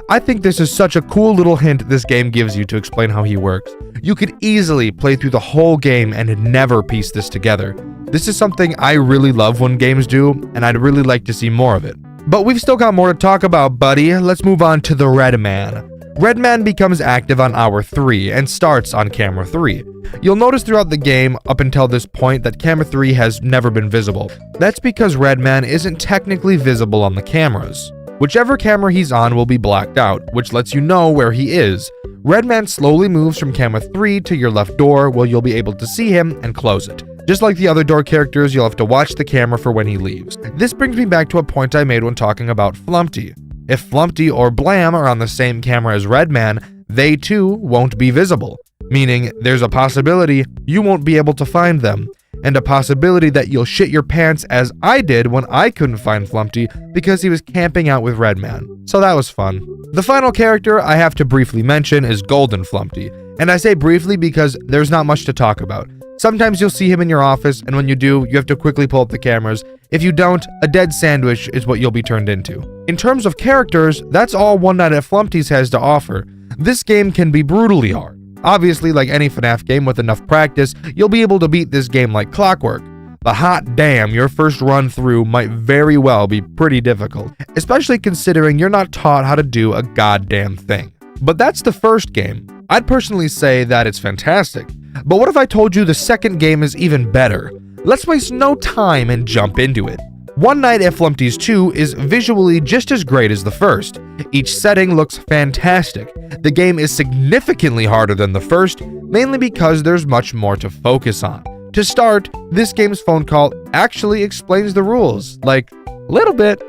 I think this is such a cool little hint this game gives you to explain how he works. You could easily play through the whole game and never piece this together. This is something I really love when games do, and I'd really like to see more of it. But we've still got more to talk about, buddy. Let's move on to the Red Man. Red Man becomes active on hour 3 and starts on camera 3. You'll notice throughout the game up until this point that camera 3 has never been visible. That's because Red Man isn't technically visible on the cameras. Whichever camera he's on will be blacked out, which lets you know where he is. Red Man slowly moves from camera 3 to your left door where you'll be able to see him and close it. Just like the other door characters, you'll have to watch the camera for when he leaves. This brings me back to a point I made when talking about Flumpty. If Flumpty or Blam are on the same camera as Red Man, they too won't be visible, meaning there's a possibility you won't be able to find them. and a possibility that you'll shit your pants as I did when I couldn't find Flumpty because he was camping out with Redman. So that was fun. The final character I have to briefly mention is Golden Flumpty, and I say briefly because there's not much to talk about. Sometimes you'll see him in your office, and when you do, you have to quickly pull up the cameras. If you don't, a dead sandwich is what you'll be turned into. In terms of characters, that's all One Night at Flumpty's has to offer. This game can be brutally hard. Obviously, like any FNAF game with enough practice, you'll be able to beat this game like clockwork. But hot damn, your first run through might very well be pretty difficult, especially considering you're not taught how to do a goddamn thing. But that's the first game. I'd personally say that it's fantastic. But what if I told you the second game is even better? Let's waste no time and jump into it. One Night at Flumpty's 2 is visually just as great as the first. Each setting looks fantastic. The game is significantly harder than the first, mainly because there's much more to focus on. To start, this game's phone call actually explains the rules. Like a little bit.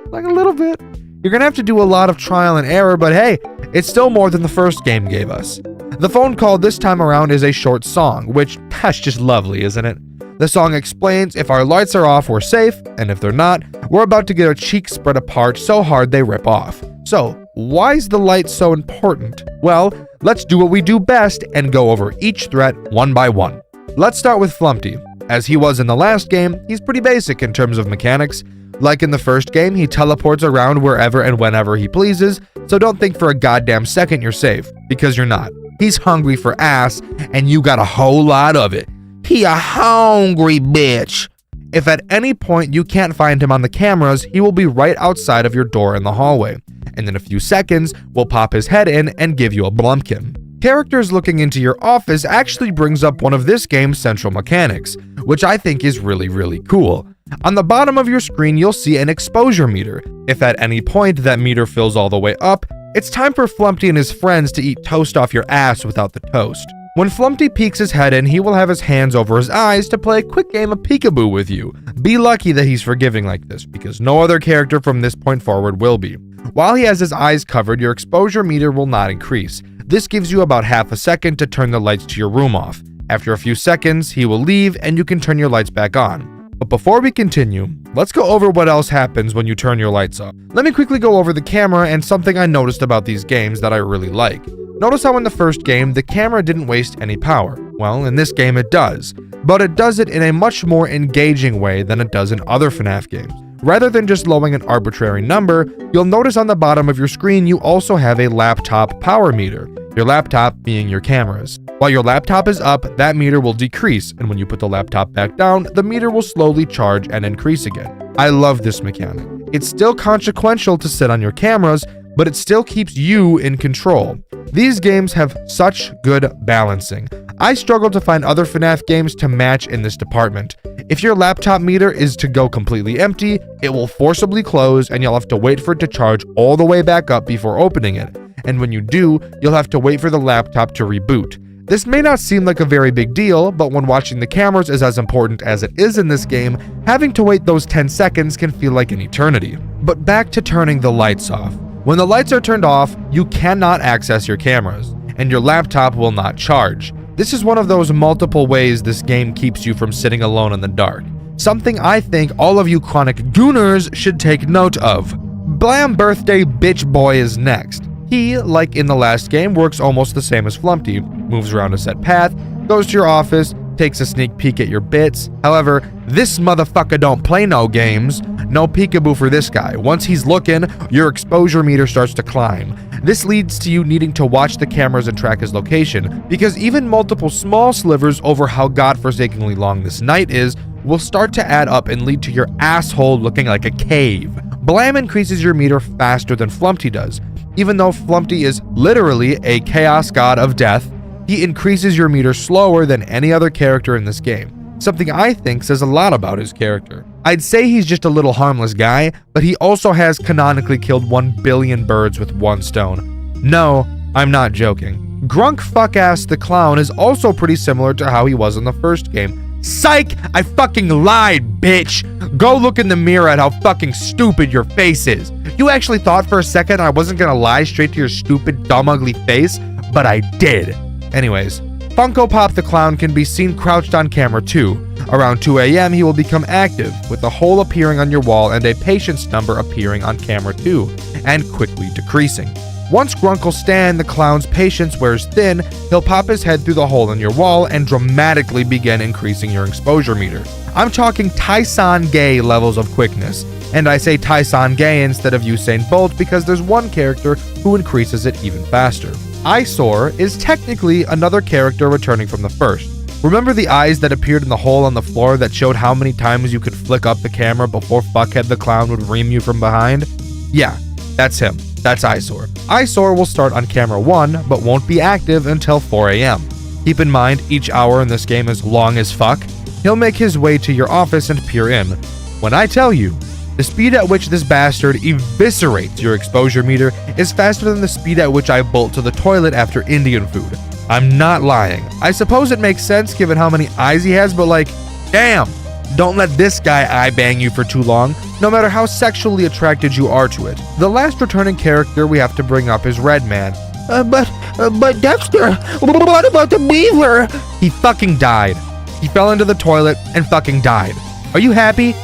You're gonna have to do a lot of trial and error, but hey, it's still more than the first game gave us. The phone call this time around is a short song, which, that's just lovely, isn't it? The song explains if our lights are off, we're safe, and if they're not, we're about to get our cheeks spread apart so hard they rip off. So, why is the light so important? Well, let's do what we do best and go over each threat one by one. Let's start with Flumpty. As he was in the last game, he's pretty basic in terms of mechanics. Like in the first game, he teleports around wherever and whenever he pleases, so don't think for a goddamn second you're safe, because you're not. He's hungry for ass, and you got a whole lot of it. He a hungry bitch. If at any point you can't find him on the cameras, he will be right outside of your door in the hallway, and in a few seconds, will pop his head in and give you a blumpkin. Characters looking into your office actually brings up one of this game's central mechanics, which I think is really cool. On the bottom of your screen, you'll see an exposure meter. If at any point that meter fills all the way up, it's time for Flumpty and his friends to eat toast off your ass without the toast. When Flumpty peeks his head in, he will have his hands over his eyes to play a quick game of peekaboo with you. Be lucky that he's forgiving like this, because no other character from this point forward will be. While he has his eyes covered, your exposure meter will not increase. This gives you about half a second to turn the lights to your room off. After a few seconds, he will leave and you can turn your lights back on. But before we continue, let's go over what else happens when you turn your lights off. Let me quickly go over the camera and something I noticed about these games that I really like. Notice how in the first game, the camera didn't waste any power. Well, in this game it does, but it does it in a much more engaging way than it does in other FNAF games. Rather than just lowering an arbitrary number, you'll notice on the bottom of your screen you also have a laptop power meter, your laptop being your cameras. While your laptop is up, that meter will decrease, and when you put the laptop back down, the meter will slowly charge and increase again. I love this mechanic. It's still consequential to sit on your cameras, but it still keeps you in control. These games have such good balancing. I struggle to find other FNAF games to match in this department. If your laptop meter is to go completely empty, it will forcibly close and you'll have to wait for it to charge all the way back up before opening it. And when you do, you'll have to wait for the laptop to reboot. This may not seem like a very big deal, but when watching the cameras is as important as it is in this game, having to wait those 10 seconds can feel like an eternity. But back to turning the lights off. When the lights are turned off, you cannot access your cameras, and your laptop will not charge. This is one of those multiple ways this game keeps you from sitting alone in the dark. Something I think all of you chronic gooners should take note of. Blam Birthday Bitch Boy is next. He, like in the last game, works almost the same as Flumpty, moves around a set path, goes to your office, takes a sneak peek at your bits. However, this motherfucker don't play no games. No peekaboo for this guy. Once he's looking, your exposure meter starts to climb. This leads to you needing to watch the cameras and track his location, because even multiple small slivers over how godforsakenly long this night is will start to add up and lead to your asshole looking like a cave. Blam increases your meter faster than Flumpty does. Even though Flumpty is literally a chaos god of death, he increases your meter slower than any other character in this game, something I think says a lot about his character. I'd say he's just a little harmless guy, but he also has canonically killed 1 billion birds with one stone. No, I'm not joking. Grunk Fuckass the Clown is also pretty similar to how he was in the first game. Psych! I fucking lied, bitch! Go look in the mirror at how fucking stupid your face is. You actually thought for a second I wasn't gonna lie straight to your stupid, dumb, ugly face, but I did. Anyways, Funko Pop the Clown can be seen crouched on camera too. Around 2 a.m., he will become active, with a hole appearing on your wall and a patience number appearing on camera 2, and quickly decreasing. Once Grunkle Stan, the clown's patience, wears thin, he'll pop his head through the hole in your wall and dramatically begin increasing your exposure meter. I'm talking Tyson Gay levels of quickness, and I say Tyson Gay instead of Usain Bolt because there's one character who increases it even faster. Eyesore is technically another character returning from the first. Remember the eyes that appeared in the hole on the floor that showed how many times you could flick up the camera before Fuckhead the Clown would ream you from behind? Yeah, that's him. That's Eyesore. Eyesore will start on camera 1, but won't be active until 4 a.m. Keep in mind, each hour in this game is long as fuck. He'll make his way to your office and peer in. When I tell you, the speed at which this bastard eviscerates your exposure meter is faster than the speed at which I bolt to the toilet after Indian food. I'm not lying. I suppose it makes sense given how many eyes he has, but like, damn! Don't let this guy eye bang you for too long, no matter how sexually attracted you are to it. The last returning character we have to bring up is Redman. But Dxtr, what about the beaver? He fucking died. He fell into the toilet and fucking died. Are you happy?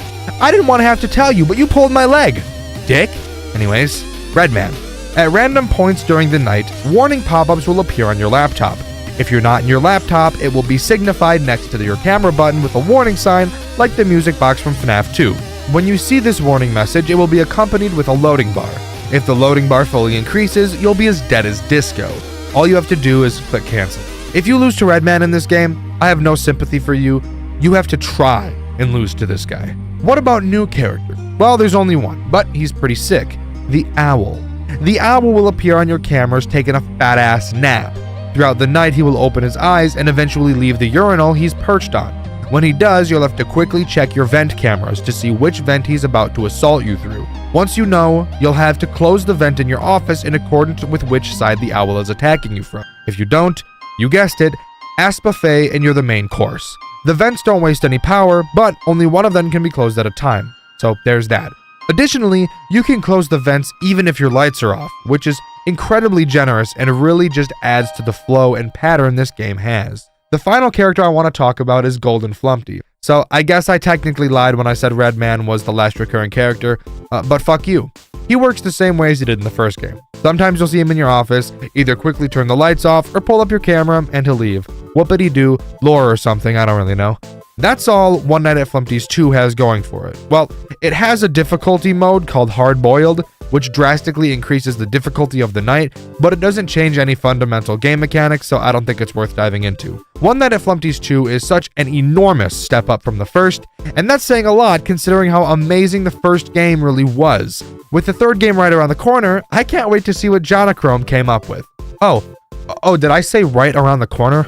I didn't want to have to tell you, but you pulled my leg. Dick? Anyways, Redman. At random points during the night, warning pop-ups will appear on your laptop. If you're not in your laptop, it will be signified next to your camera button with a warning sign like the music box from FNAF 2. When you see this warning message, it will be accompanied with a loading bar. If the loading bar fully increases, you'll be as dead as disco. All you have to do is click cancel. If you lose to Redman in this game, I have no sympathy for you. You have to try and lose to this guy. What about new character? Well, there's only one, but he's pretty sick. The Owl. The Owl will appear on your cameras taking a fat-ass nap. Throughout the night, he will open his eyes and eventually leave the urinal he's perched on. When he does, you'll have to quickly check your vent cameras to see which vent he's about to assault you through. Once you know, you'll have to close the vent in your office in accordance with which side the Owl is attacking you from. If you don't, you guessed it, ask buffet and you're the main course. The vents don't waste any power, but only one of them can be closed at a time. So there's that. Additionally, you can close the vents even if your lights are off, which is incredibly generous and really just adds to the flow and pattern this game has. The final character I want to talk about is Golden Flumpty. So I guess I technically lied when I said Redman was the last recurring character, but fuck you. He works the same way as he did in the first game. Sometimes you'll see him in your office, either quickly turn the lights off or pull up your camera and he'll leave. Whoopity-doo, lore or something, I don't really know. That's all One Night at Flumpty's 2 has going for it. Well, it has a difficulty mode called Hard Boiled, which drastically increases the difficulty of the night, but it doesn't change any fundamental game mechanics, so I don't think it's worth diving into. One Night at Flumpty's 2 is such an enormous step up from the first, and that's saying a lot considering how amazing the first game really was. With the third game right around the corner, I can't wait to see what Jonachrome came up with. Oh, did I say right around the corner?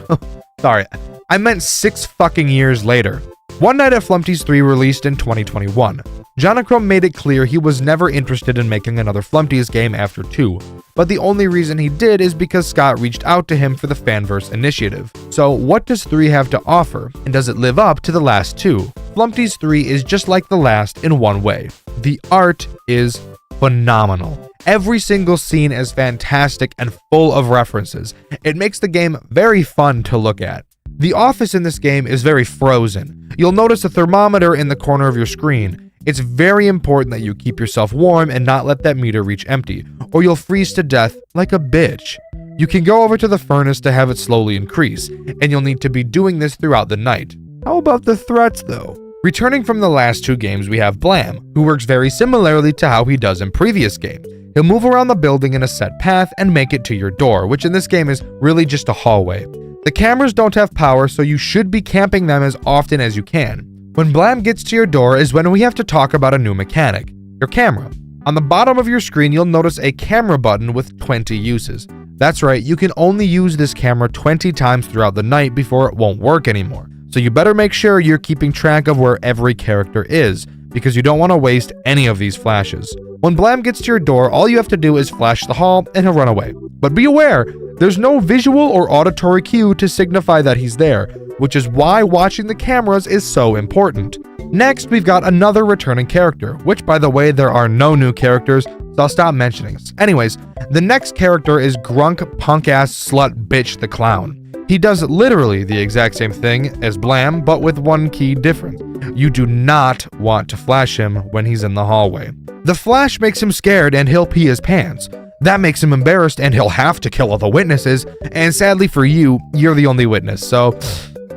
Sorry, I meant 6 fucking years later. One Night at Flumpty's 3 released in 2021. Jonachrome made it clear he was never interested in making another Flumpty's game after 2, but the only reason he did is because Scott reached out to him for the Fanverse initiative. So what does 3 have to offer, and does it live up to the last 2? Flumpty's 3 is just like the last in one way. The art is phenomenal. Every single scene is fantastic and full of references. It makes the game very fun to look at. The office in this game is very frozen. You'll notice a thermometer in the corner of your screen. It's very important that you keep yourself warm and not let that meter reach empty, or you'll freeze to death like a bitch. You can go over to the furnace to have it slowly increase, and you'll need to be doing this throughout the night. How about the threats though? Returning from the last 2 games, we have Blam, who works very similarly to how he does in previous games. He'll move around the building in a set path and make it to your door, which in this game is really just a hallway. The cameras don't have power, so you should be camping them as often as you can. When Blam gets to your door is when we have to talk about a new mechanic, your camera. On the bottom of your screen, you'll notice a camera button with 20 uses. That's right, you can only use this camera 20 times throughout the night before it won't work anymore. So you better make sure you're keeping track of where every character is, because you don't want to waste any of these flashes. When Blam gets to your door, all you have to do is flash the hall and he'll run away. But be aware, there's no visual or auditory cue to signify that he's there, which is why watching the cameras is so important. Next, we've got another returning character, which by the way, there are no new characters, so I'll stop mentioning this. Anyways, the next character is Grunk Punk-Ass Slut Bitch the Clown. He does literally the exact same thing as Blam, but with one key difference. You do not want to flash him when he's in the hallway. The flash makes him scared and he'll pee his pants. That makes him embarrassed and he'll have to kill all the witnesses, and sadly for you, you're the only witness, so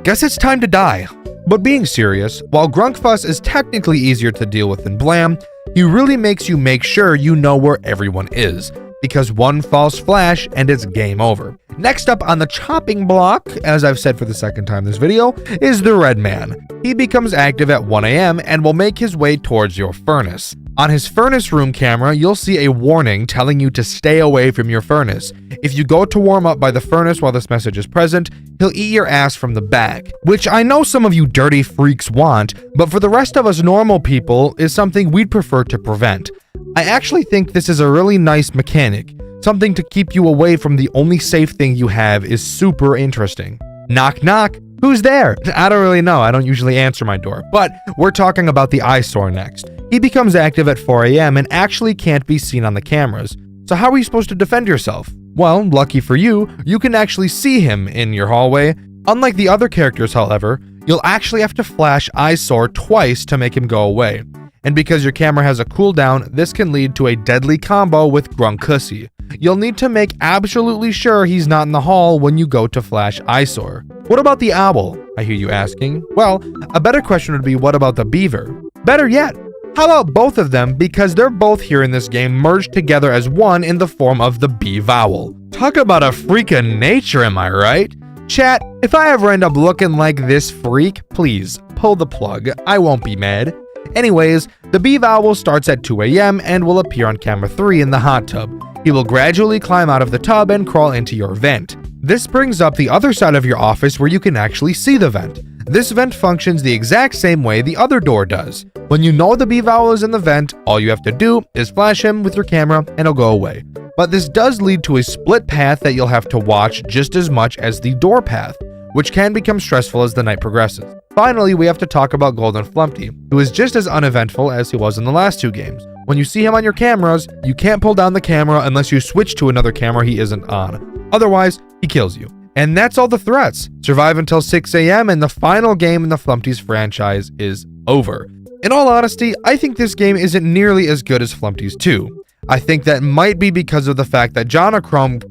guess it's time to die. But being serious, while Grunkfuss is technically easier to deal with than Blam, he really makes you make sure you know where everyone is, because one false flash and it's game over. Next up on the chopping block, as I've said for the second time this video, is the Red Man. He becomes active at 1 AM and will make his way towards your furnace. On his furnace room camera, you'll see a warning telling you to stay away from your furnace. If you go to warm up by the furnace while this message is present, he'll eat your ass from the back, which I know some of you dirty freaks want, but for the rest of us normal people is something we'd prefer to prevent. I actually think this is a really nice mechanic. Something to keep you away from the only safe thing you have is super interesting. Knock knock, who's there? I don't really know, I don't usually answer my door, but we're talking about the eyesore next. He becomes active at 4 AM and actually can't be seen on the cameras. So how are you supposed to defend yourself? Well, lucky for you, you can actually see him in your hallway. Unlike the other characters, however, you'll actually have to flash eyesore twice to make him go away. And because your camera has a cooldown, this can lead to a deadly combo with Grunkussy. You'll need to make absolutely sure he's not in the hall when you go to flash eyesore. What about the owl? I hear you asking. Well, a better question would be, what about the beaver? Better yet, how about both of them, because they're both here in this game merged together as one in the form of the bee vowel. Talk about a freak of nature, am I right? Chat, if I ever end up looking like this freak, please pull the plug, I won't be mad. Anyways, the bee vowel starts at 2 AM and will appear on camera 3 in the hot tub. He will gradually climb out of the tub and crawl into your vent. This brings up the other side of your office where you can actually see the vent. This vent functions the exact same way the other door does. When you know the bee vowel is in the vent, all you have to do is flash him with your camera and he'll go away. But this does lead to a split path that you'll have to watch just as much as the door path, which can become stressful as the night progresses. Finally, we have to talk about Golden Flumpty, who is just as uneventful as he was in the last two games. When you see him on your cameras, you can't pull down the camera unless you switch to another camera he isn't on. Otherwise, he kills you. And that's all the threats. Survive until 6 AM and the final game in the Flumpty's franchise is over. In all honesty, I think this game isn't nearly as good as Flumpty's 2. I think that might be because of the fact that Jonachrome...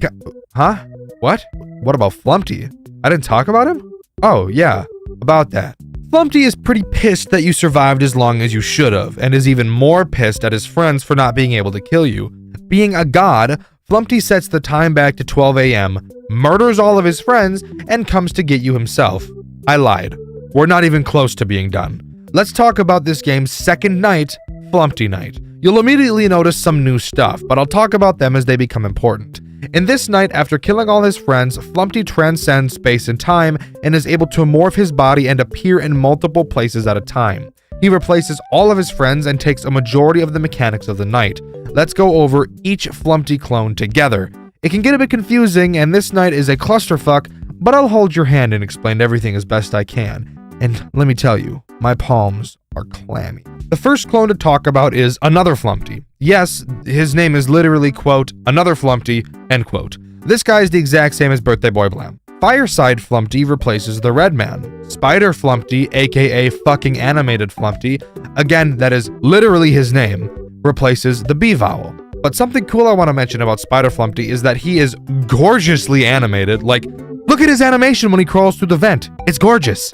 Huh? What? What about Flumpty? I didn't talk about him? Oh, yeah, about that. Flumpty is pretty pissed that you survived as long as you should have, and is even more pissed at his friends for not being able to kill you. Being a god, Flumpty sets the time back to 12 AM, murders all of his friends, and comes to get you himself. I lied. We're not even close to being done. Let's talk about this game's second night, Flumpty Night. You'll immediately notice some new stuff, but I'll talk about them as they become important. In this night, after killing all his friends, Flumpty transcends space and time and is able to morph his body and appear in multiple places at a time. He replaces all of his friends and takes a majority of the mechanics of the night. Let's go over each Flumpty clone together. It can get a bit confusing, and this night is a clusterfuck, but I'll hold your hand and explain everything as best I can. And let me tell you, my palms are clammy. The first clone to talk about is Another Flumpty. Yes, his name is literally, quote, Another Flumpty, end quote. This guy is the exact same as Birthday Boy Blam. Fireside Flumpty replaces the Red Man. Spider Flumpty, aka fucking animated Flumpty, again, that is literally his name, replaces the B vowel. But something cool I want to mention about Spider Flumpty is that he is gorgeously animated. Like, look at his animation when he crawls through the vent. It's gorgeous.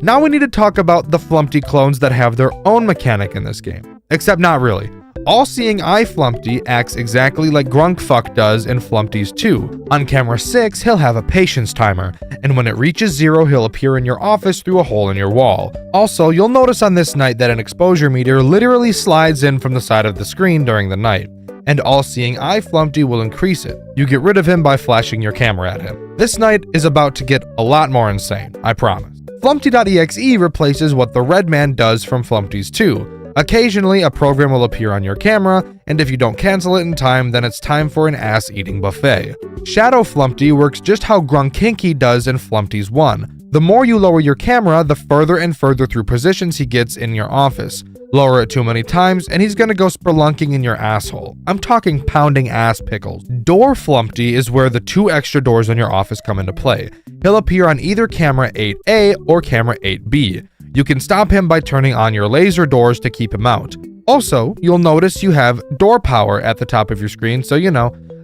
Now we need to talk about the Flumpty clones that have their own mechanic in this game. Except not really. All-Seeing Eye Flumpty acts exactly like Grunkfuck does in Flumpty's 2. On camera 6, he'll have a patience timer, and when it reaches 0, he'll appear in your office through a hole in your wall. Also, you'll notice on this night that an exposure meter literally slides in from the side of the screen during the night, and All-Seeing Eye Flumpty will increase it. You get rid of him by flashing your camera at him. This night is about to get a lot more insane, I promise. Flumpty.exe replaces what the Red Man does from Flumpty's 2. Occasionally, a program will appear on your camera, and if you don't cancel it in time, then it's time for an ass-eating buffet. Shadow Flumpty works just how Grunkinky does in Flumpty's 1. The more you lower your camera, the further and further through positions he gets in your office. Lower it too many times, and he's gonna go spelunking in your asshole. I'm talking pounding ass pickles. Door Flumpty is where the 2 extra doors on your office come into play. He'll appear on either camera 8A or camera 8B. You can stop him by turning on your laser doors to keep him out. Also, you'll notice you have door power at the top of your screen, so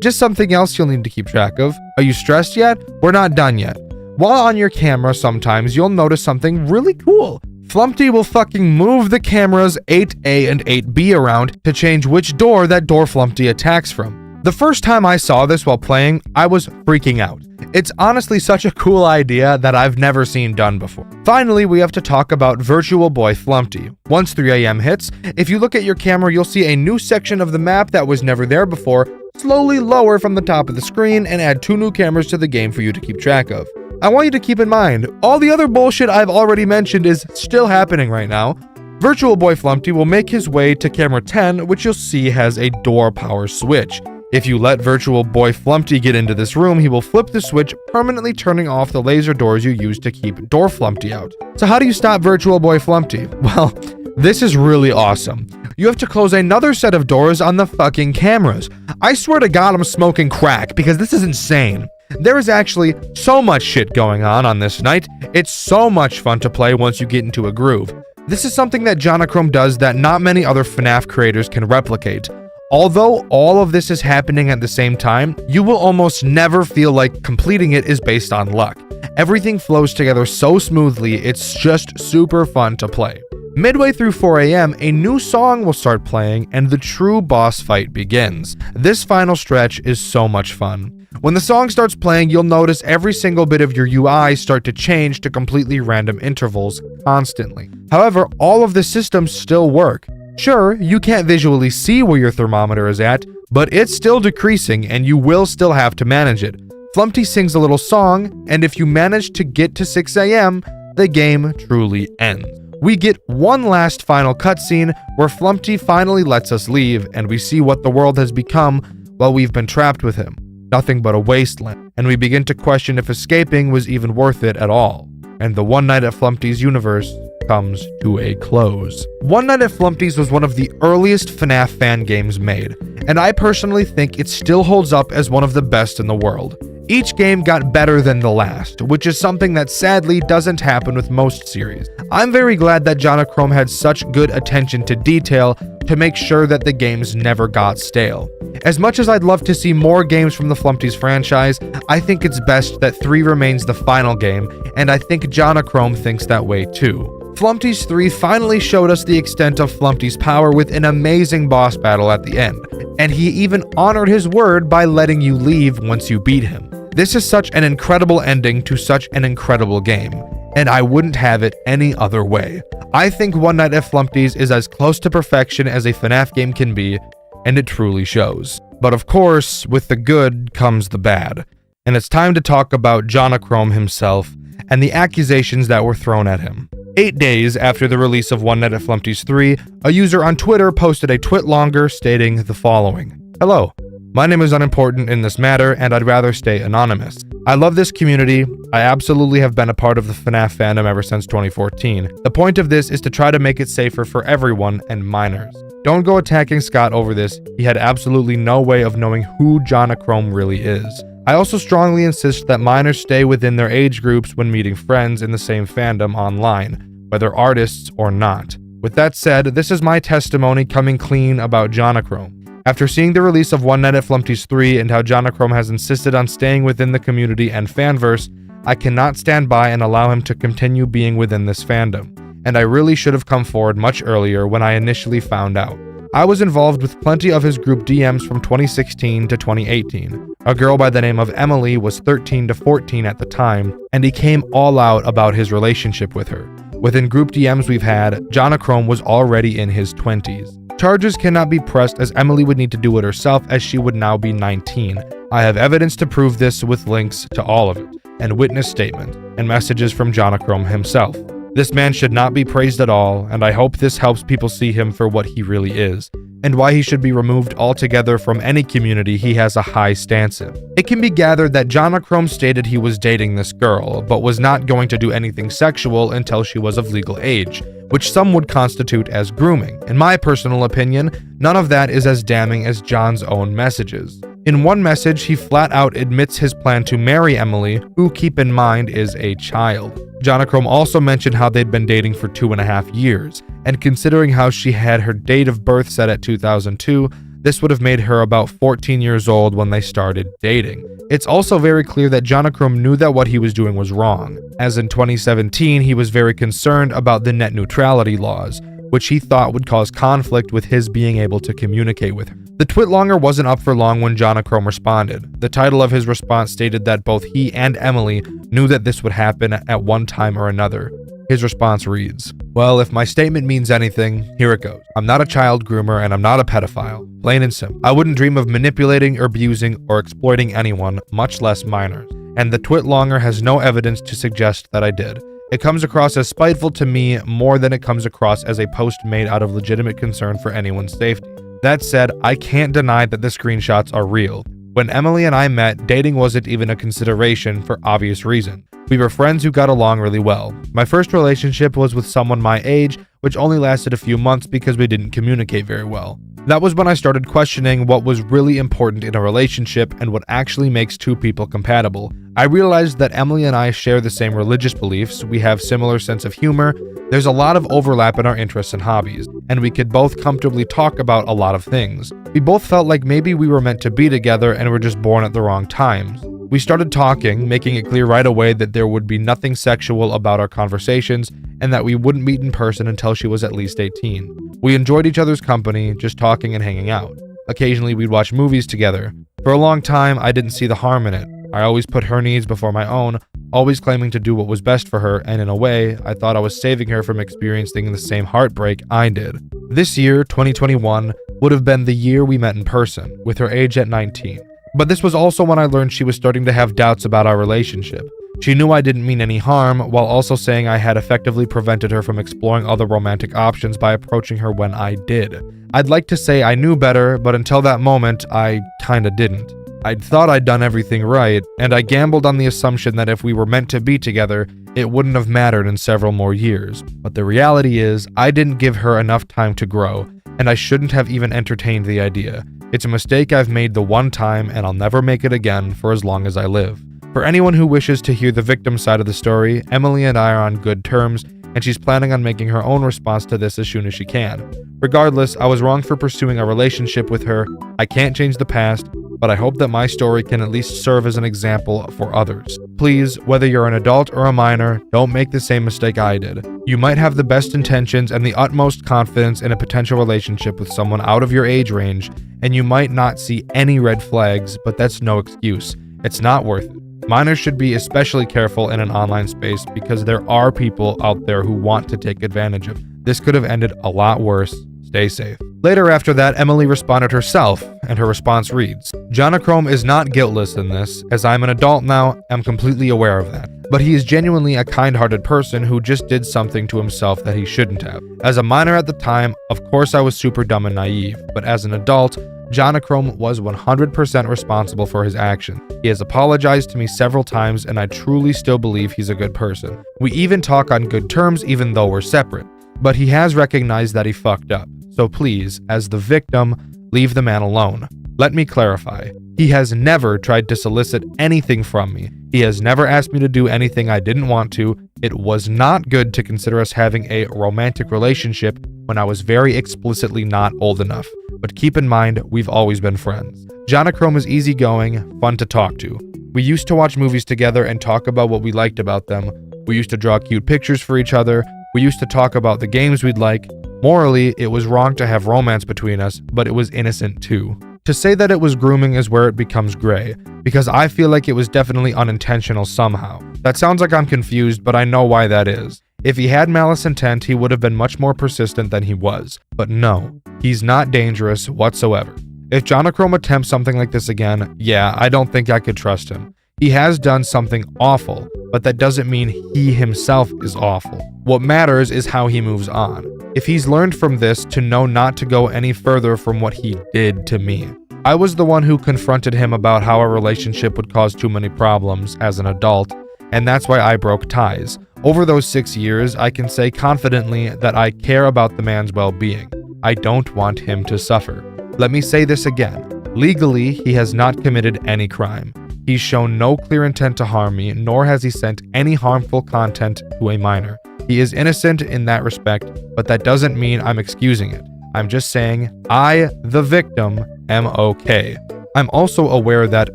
just something else you'll need to keep track of. Are you stressed yet? We're not done yet. While on your camera, sometimes you'll notice something really cool. Flumpty will fucking move the cameras 8A and 8B around to change which door that Door Flumpty attacks from. The first time I saw this while playing, I was freaking out. It's honestly such a cool idea that I've never seen done before. Finally, we have to talk about Virtual Boy Flumpty. Once 3 AM hits, if you look at your camera, you'll see a new section of the map that was never there before slowly lower from the top of the screen and add 2 new cameras to the game for you to keep track of. I want you to keep in mind, all the other bullshit I've already mentioned is still happening right now. Virtual Boy Flumpty will make his way to camera 10, which you'll see has a door power switch. If you let Virtual Boy Flumpty get into this room, he will flip the switch, permanently turning off the laser doors you use to keep Door Flumpty out. So how do you stop Virtual Boy Flumpty? Well, this is really awesome. You have to close another set of doors on the fucking cameras. I swear to God I'm smoking crack because this is insane. There is actually so much shit going on this night. It's so much fun to play once you get into a groove. This is something that Jonachrome does that not many other FNAF creators can replicate. Although all of this is happening at the same time, you will almost never feel like completing it is based on luck. Everything flows together so smoothly, it's just super fun to play. Midway through 4 AM, a new song will start playing and the true boss fight begins. This final stretch is so much fun. When the song starts playing, you'll notice every single bit of your UI start to change to completely random intervals constantly. However, all of the systems still work. Sure, you can't visually see where your thermometer is at, but it's still decreasing and you will still have to manage it. Flumpty sings a little song, and if you manage to get to 6 AM, the game truly ends. We get one last final cutscene where Flumpty finally lets us leave, and we see what the world has become while we've been trapped with him. Nothing but a wasteland, and we begin to question if escaping was even worth it at all. And the One Night at Flumpty's universe comes to a close. One Night at Flumpty's was one of the earliest FNAF fan games made, and I personally think it still holds up as one of the best in the world. Each game got better than the last, which is something that sadly doesn't happen with most series. I'm very glad that Jonachrome had such good attention to detail to make sure that the games never got stale. As much as I'd love to see more games from the Flumpty's franchise, I think it's best that 3 remains the final game, and I think Jonachrome thinks that way too. Flumpty's 3 finally showed us the extent of Flumpty's power with an amazing boss battle at the end, and he even honored his word by letting you leave once you beat him. This is such an incredible ending to such an incredible game, and I wouldn't have it any other way. I think One Night at Flumpty's is as close to perfection as a FNAF game can be, and it truly shows. But of course, with the good comes the bad, and it's time to talk about Jonachrome himself and the accusations that were thrown at him. 8 days after the release of One Night at Flumpty's 3, a user on Twitter posted a twit longer stating the following. Hello, my name is unimportant in this matter and I'd rather stay anonymous. I love this community. I absolutely have been a part of the FNAF fandom ever since 2014. The point of this is to try to make it safer for everyone and minors. Don't go attacking Scott over this. He had absolutely no way of knowing who Jonachrome really is. I also strongly insist that minors stay within their age groups when meeting friends in the same fandom online, whether artists or not. With that said, this is my testimony coming clean about Jonachrome. After seeing the release of One Night at Flumpty's 3 and how Jonachrome has insisted on staying within the community and fanverse, I cannot stand by and allow him to continue being within this fandom, and I really should have come forward much earlier when I initially found out. I was involved with plenty of his group DMs from 2016 to 2018. A girl by the name of Emily was 13 to 14 at the time, and he came all out about his relationship with her. Within group DMs we've had, Jonachrome was already in his 20s. Charges cannot be pressed as Emily would need to do it herself as she would now be 19. I have evidence to prove this with links to all of it, and witness statement, and messages from Jonachrome himself. This man should not be praised at all, and I hope this helps people see him for what he really is, and why he should be removed altogether from any community he has a high stance in. It can be gathered that Jonachrome stated he was dating this girl, but was not going to do anything sexual until she was of legal age, which some would constitute as grooming. In my personal opinion, none of that is as damning as John's own messages. In one message, he flat out admits his plan to marry Emily, who, keep in mind, is a child. Jonachrome also mentioned how they'd been dating for 2.5 years, and considering how she had her date of birth set at 2002, this would have made her about 14 years old when they started dating. It's also very clear that Jonachrome knew that what he was doing was wrong, as in 2017 he was very concerned about the net neutrality laws, which he thought would cause conflict with his being able to communicate with her. The twitlonger wasn't up for long when Jonachrome responded. The title of his response stated that both he and Emily knew that this would happen at one time or another. His response reads, "Well, if my statement means anything, here it goes. I'm not a child groomer and I'm not a pedophile. Plain and simple. I wouldn't dream of manipulating, abusing, or exploiting anyone, much less minors. And the twitlonger has no evidence to suggest that I did. It comes across as spiteful to me more than it comes across as a post made out of legitimate concern for anyone's safety. That said, I can't deny that the screenshots are real. When Emily and I met, dating wasn't even a consideration for obvious reasons. We were friends who got along really well. My first relationship was with someone my age, which only lasted a few months because we didn't communicate very well. That was when I started questioning what was really important in a relationship and what actually makes two people compatible. I realized that Emily and I share the same religious beliefs, we have similar sense of humor, there's a lot of overlap in our interests and hobbies, and we could both comfortably talk about a lot of things. We both felt like maybe we were meant to be together and were just born at the wrong times. We started talking, making it clear right away that there would be nothing sexual about our conversations and that we wouldn't meet in person until she was at least 18. We enjoyed each other's company, just talking and hanging out. Occasionally we'd watch movies together. For a long time, I didn't see the harm in it. I always put her needs before my own, always claiming to do what was best for her, and in a way, I thought I was saving her from experiencing the same heartbreak I did. This year, 2021, would have been the year we met in person, with her age at 19. But this was also when I learned she was starting to have doubts about our relationship. She knew I didn't mean any harm, while also saying I had effectively prevented her from exploring other romantic options by approaching her when I did. I'd like to say I knew better, but until that moment, I kinda didn't. I'd thought I'd done everything right, and I gambled on the assumption that if we were meant to be together, it wouldn't have mattered in several more years. But the reality is, I didn't give her enough time to grow, and I shouldn't have even entertained the idea. It's a mistake I've made the one time, and I'll never make it again for as long as I live. For anyone who wishes to hear the victim side of the story, Emily and I are on good terms, and she's planning on making her own response to this as soon as she can. Regardless, I was wrong for pursuing a relationship with her. I can't change the past, but I hope that my story can at least serve as an example for others. Please, whether you're an adult or a minor, don't make the same mistake I did. You might have the best intentions and the utmost confidence in a potential relationship with someone out of your age range, and you might not see any red flags, but that's no excuse. It's not worth it. Minors should be especially careful in an online space because there are people out there who want to take advantage of it. This could have ended a lot worse. Stay safe. Later after that, Emily responded herself, and her response reads, "Jonachrome is not guiltless in this, as I'm an adult now, I'm completely aware of that. But he is genuinely a kind-hearted person who just did something to himself that he shouldn't have. As a minor at the time, of course I was super dumb and naive, but as an adult, Jonachrome was 100% responsible for his actions. He has apologized to me several times, and I truly still believe he's a good person. We even talk on good terms even though we're separate. But he has recognized that he fucked up. So please, as the victim, leave the man alone. Let me clarify. He has never tried to solicit anything from me. He has never asked me to do anything I didn't want to. It was not good to consider us having a romantic relationship when I was very explicitly not old enough. But keep in mind, we've always been friends. Jonachrome is easygoing, fun to talk to. We used to watch movies together and talk about what we liked about them. We used to draw cute pictures for each other. We used to talk about the games we'd like. Morally, it was wrong to have romance between us, but it was innocent too. To say that it was grooming is where it becomes gray, because I feel like it was definitely unintentional somehow. That sounds like I'm confused, but I know why that is. If he had malice intent, he would have been much more persistent than he was. But no, he's not dangerous whatsoever. If Jonachrome attempts something like this again, yeah, I don't think I could trust him. He has done something awful, but that doesn't mean he himself is awful. What matters is how he moves on. If he's learned from this to know not to go any further from what he did to me. I was the one who confronted him about how our relationship would cause too many problems as an adult, and that's why I broke ties. Over those 6 years, I can say confidently that I care about the man's well-being. I don't want him to suffer. Let me say this again. Legally, he has not committed any crime. He's shown no clear intent to harm me, nor has he sent any harmful content to a minor. He is innocent in that respect, but that doesn't mean I'm excusing it. I'm just saying I, the victim, am okay. I'm also aware that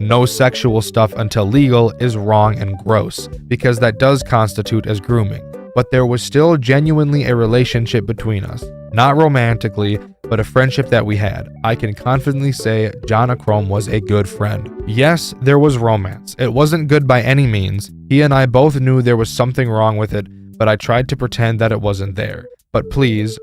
no sexual stuff until legal is wrong and gross, because that does constitute as grooming. But there was still genuinely a relationship between us. Not romantically, but a friendship that we had. I can confidently say Jonachrome was a good friend. Yes, there was romance. It wasn't good by any means. He and I both knew there was something wrong with it, but I tried to pretend that it wasn't there. But please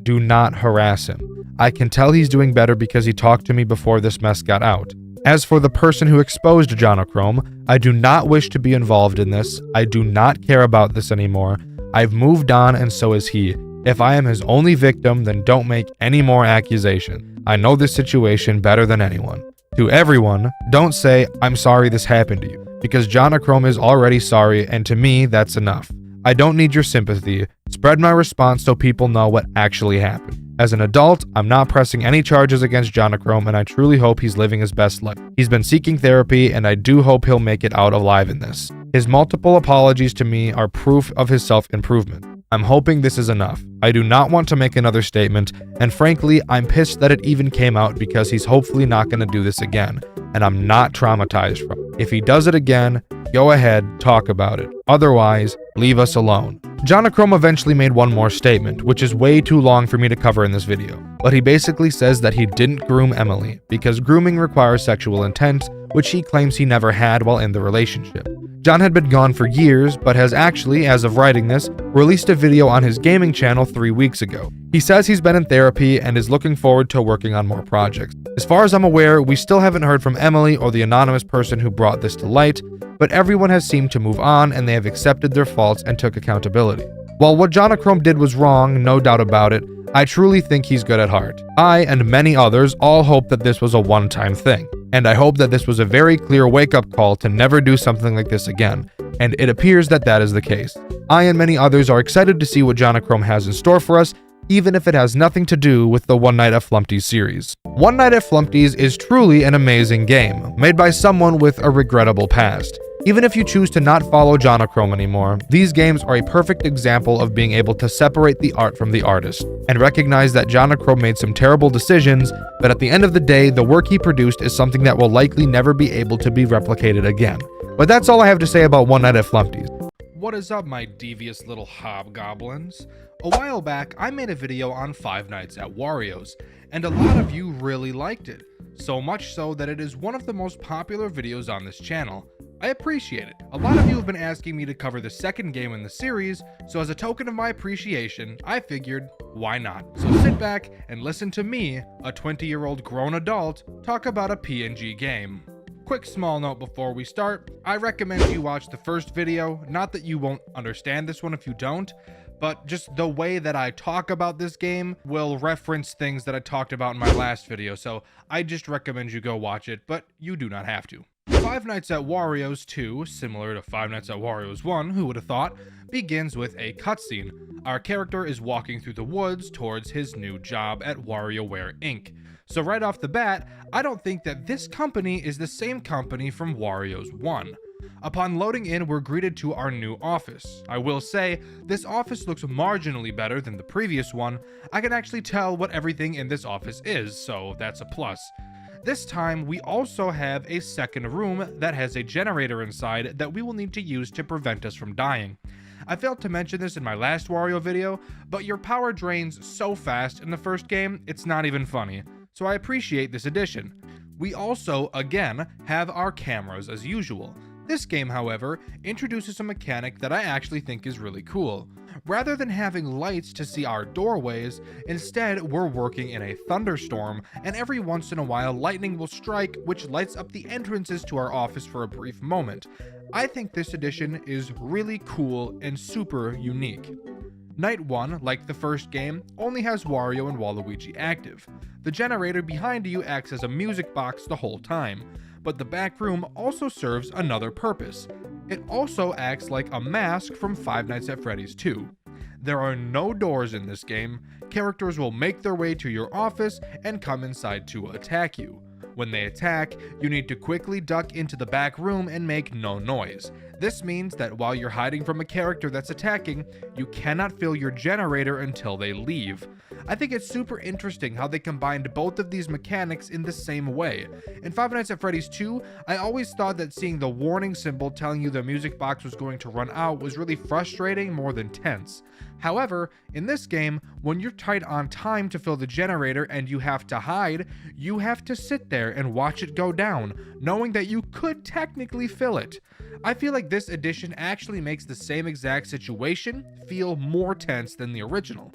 do not harass him. I can tell he's doing better because he talked to me before this mess got out. As for the person who exposed Jonachrome, I do not wish to be involved in this. I do not care about this anymore. I've moved on and so has he. If I am his only victim, then don't make any more accusations. I know this situation better than anyone. To everyone, don't say, I'm sorry this happened to you, because Jonachrome is already sorry, and to me, that's enough. I don't need your sympathy. Spread my response so people know what actually happened. As an adult, I'm not pressing any charges against Jonachrome, and I truly hope he's living his best life. He's been seeking therapy, and I do hope he'll make it out alive in this. His multiple apologies to me are proof of his self-improvement. I'm hoping this is enough. I do not want to make another statement, and frankly, I'm pissed that it even came out because he's hopefully not going to do this again, and I'm not traumatized from it. If he does it again, go ahead, talk about it. Otherwise, leave us alone. Jonachrome eventually made one more statement, which is way too long for me to cover in this video, but he basically says that he didn't groom Emily, because grooming requires sexual intent, which he claims he never had while in the relationship. John had been gone for years, but has actually, as of writing this, released a video on his gaming channel 3 weeks ago. He says he's been in therapy and is looking forward to working on more projects. As far as I'm aware, we still haven't heard from Emily or the anonymous person who brought this to light, but everyone has seemed to move on and they have accepted their faults and took accountability. While what Jonachrome did was wrong, no doubt about it, I truly think he's good at heart. I and many others all hope that this was a one-time thing, and I hope that this was a very clear wake-up call to never do something like this again, and it appears that that is the case. I and many others are excited to see what Jonachrome has in store for us, even if it has nothing to do with the One Night at Flumpty's series. One Night at Flumpty's is truly an amazing game, made by someone with a regrettable past. Even if you choose to not follow Jonachrome anymore, these games are a perfect example of being able to separate the art from the artist, and recognize that Jonachrome made some terrible decisions, but at the end of the day, the work he produced is something that will likely never be able to be replicated again. But that's all I have to say about One Night at Flumpty's. What is up, my devious little hobgoblins? A while back, I made a video on Five Nights at Wario's, and a lot of you really liked it. So much so that it is one of the most popular videos on this channel. I appreciate it. A lot of you have been asking me to cover the second game in the series, so as a token of my appreciation, I figured, why not? So sit back and listen to me, a 20-year-old grown adult, talk about a PNG game. Quick small note before we start, I recommend you watch the first video, not that you won't understand this one if you don't, but just the way that I talk about this game will reference things that I talked about in my last video, so I just recommend you go watch it, but you do not have to. Five Nights at Wario's 2, similar to Five Nights at Wario's 1, who would have thought, begins with a cutscene. Our character is walking through the woods towards his new job at WarioWare Inc. So right off the bat, I don't think that this company is the same company from Wario's 1. Upon loading in, we're greeted to our new office. I will say, this office looks marginally better than the previous one. I can actually tell what everything in this office is, so that's a plus. This time, we also have a second room that has a generator inside that we will need to use to prevent us from dying. I failed to mention this in my last Wario video, but your power drains so fast in the first game, it's not even funny. So I appreciate this addition. We also, again, have our cameras as usual. This game, however, introduces a mechanic that I actually think is really cool. Rather than having lights to see our doorways, instead we're working in a thunderstorm, and every once in a while lightning will strike, which lights up the entrances to our office for a brief moment. I think this addition is really cool and super unique. Night 1, like the first game, only has Wario and Waluigi active. The generator behind you acts as a music box the whole time, but the back room also serves another purpose. It also acts like a mask from Five Nights at Freddy's 2. There are no doors in this game. Characters will make their way to your office and come inside to attack you. When they attack, you need to quickly duck into the back room and make no noise. This means that while you're hiding from a character that's attacking, you cannot fill your generator until they leave. I think it's super interesting how they combined both of these mechanics in the same way. In Five Nights at Freddy's 2, I always thought that seeing the warning symbol telling you the music box was going to run out was really frustrating more than tense. However, in this game, when you're tight on time to fill the generator and you have to hide, you have to sit there and watch it go down, knowing that you could technically fill it. I feel like this edition actually makes the same exact situation feel more tense than the original.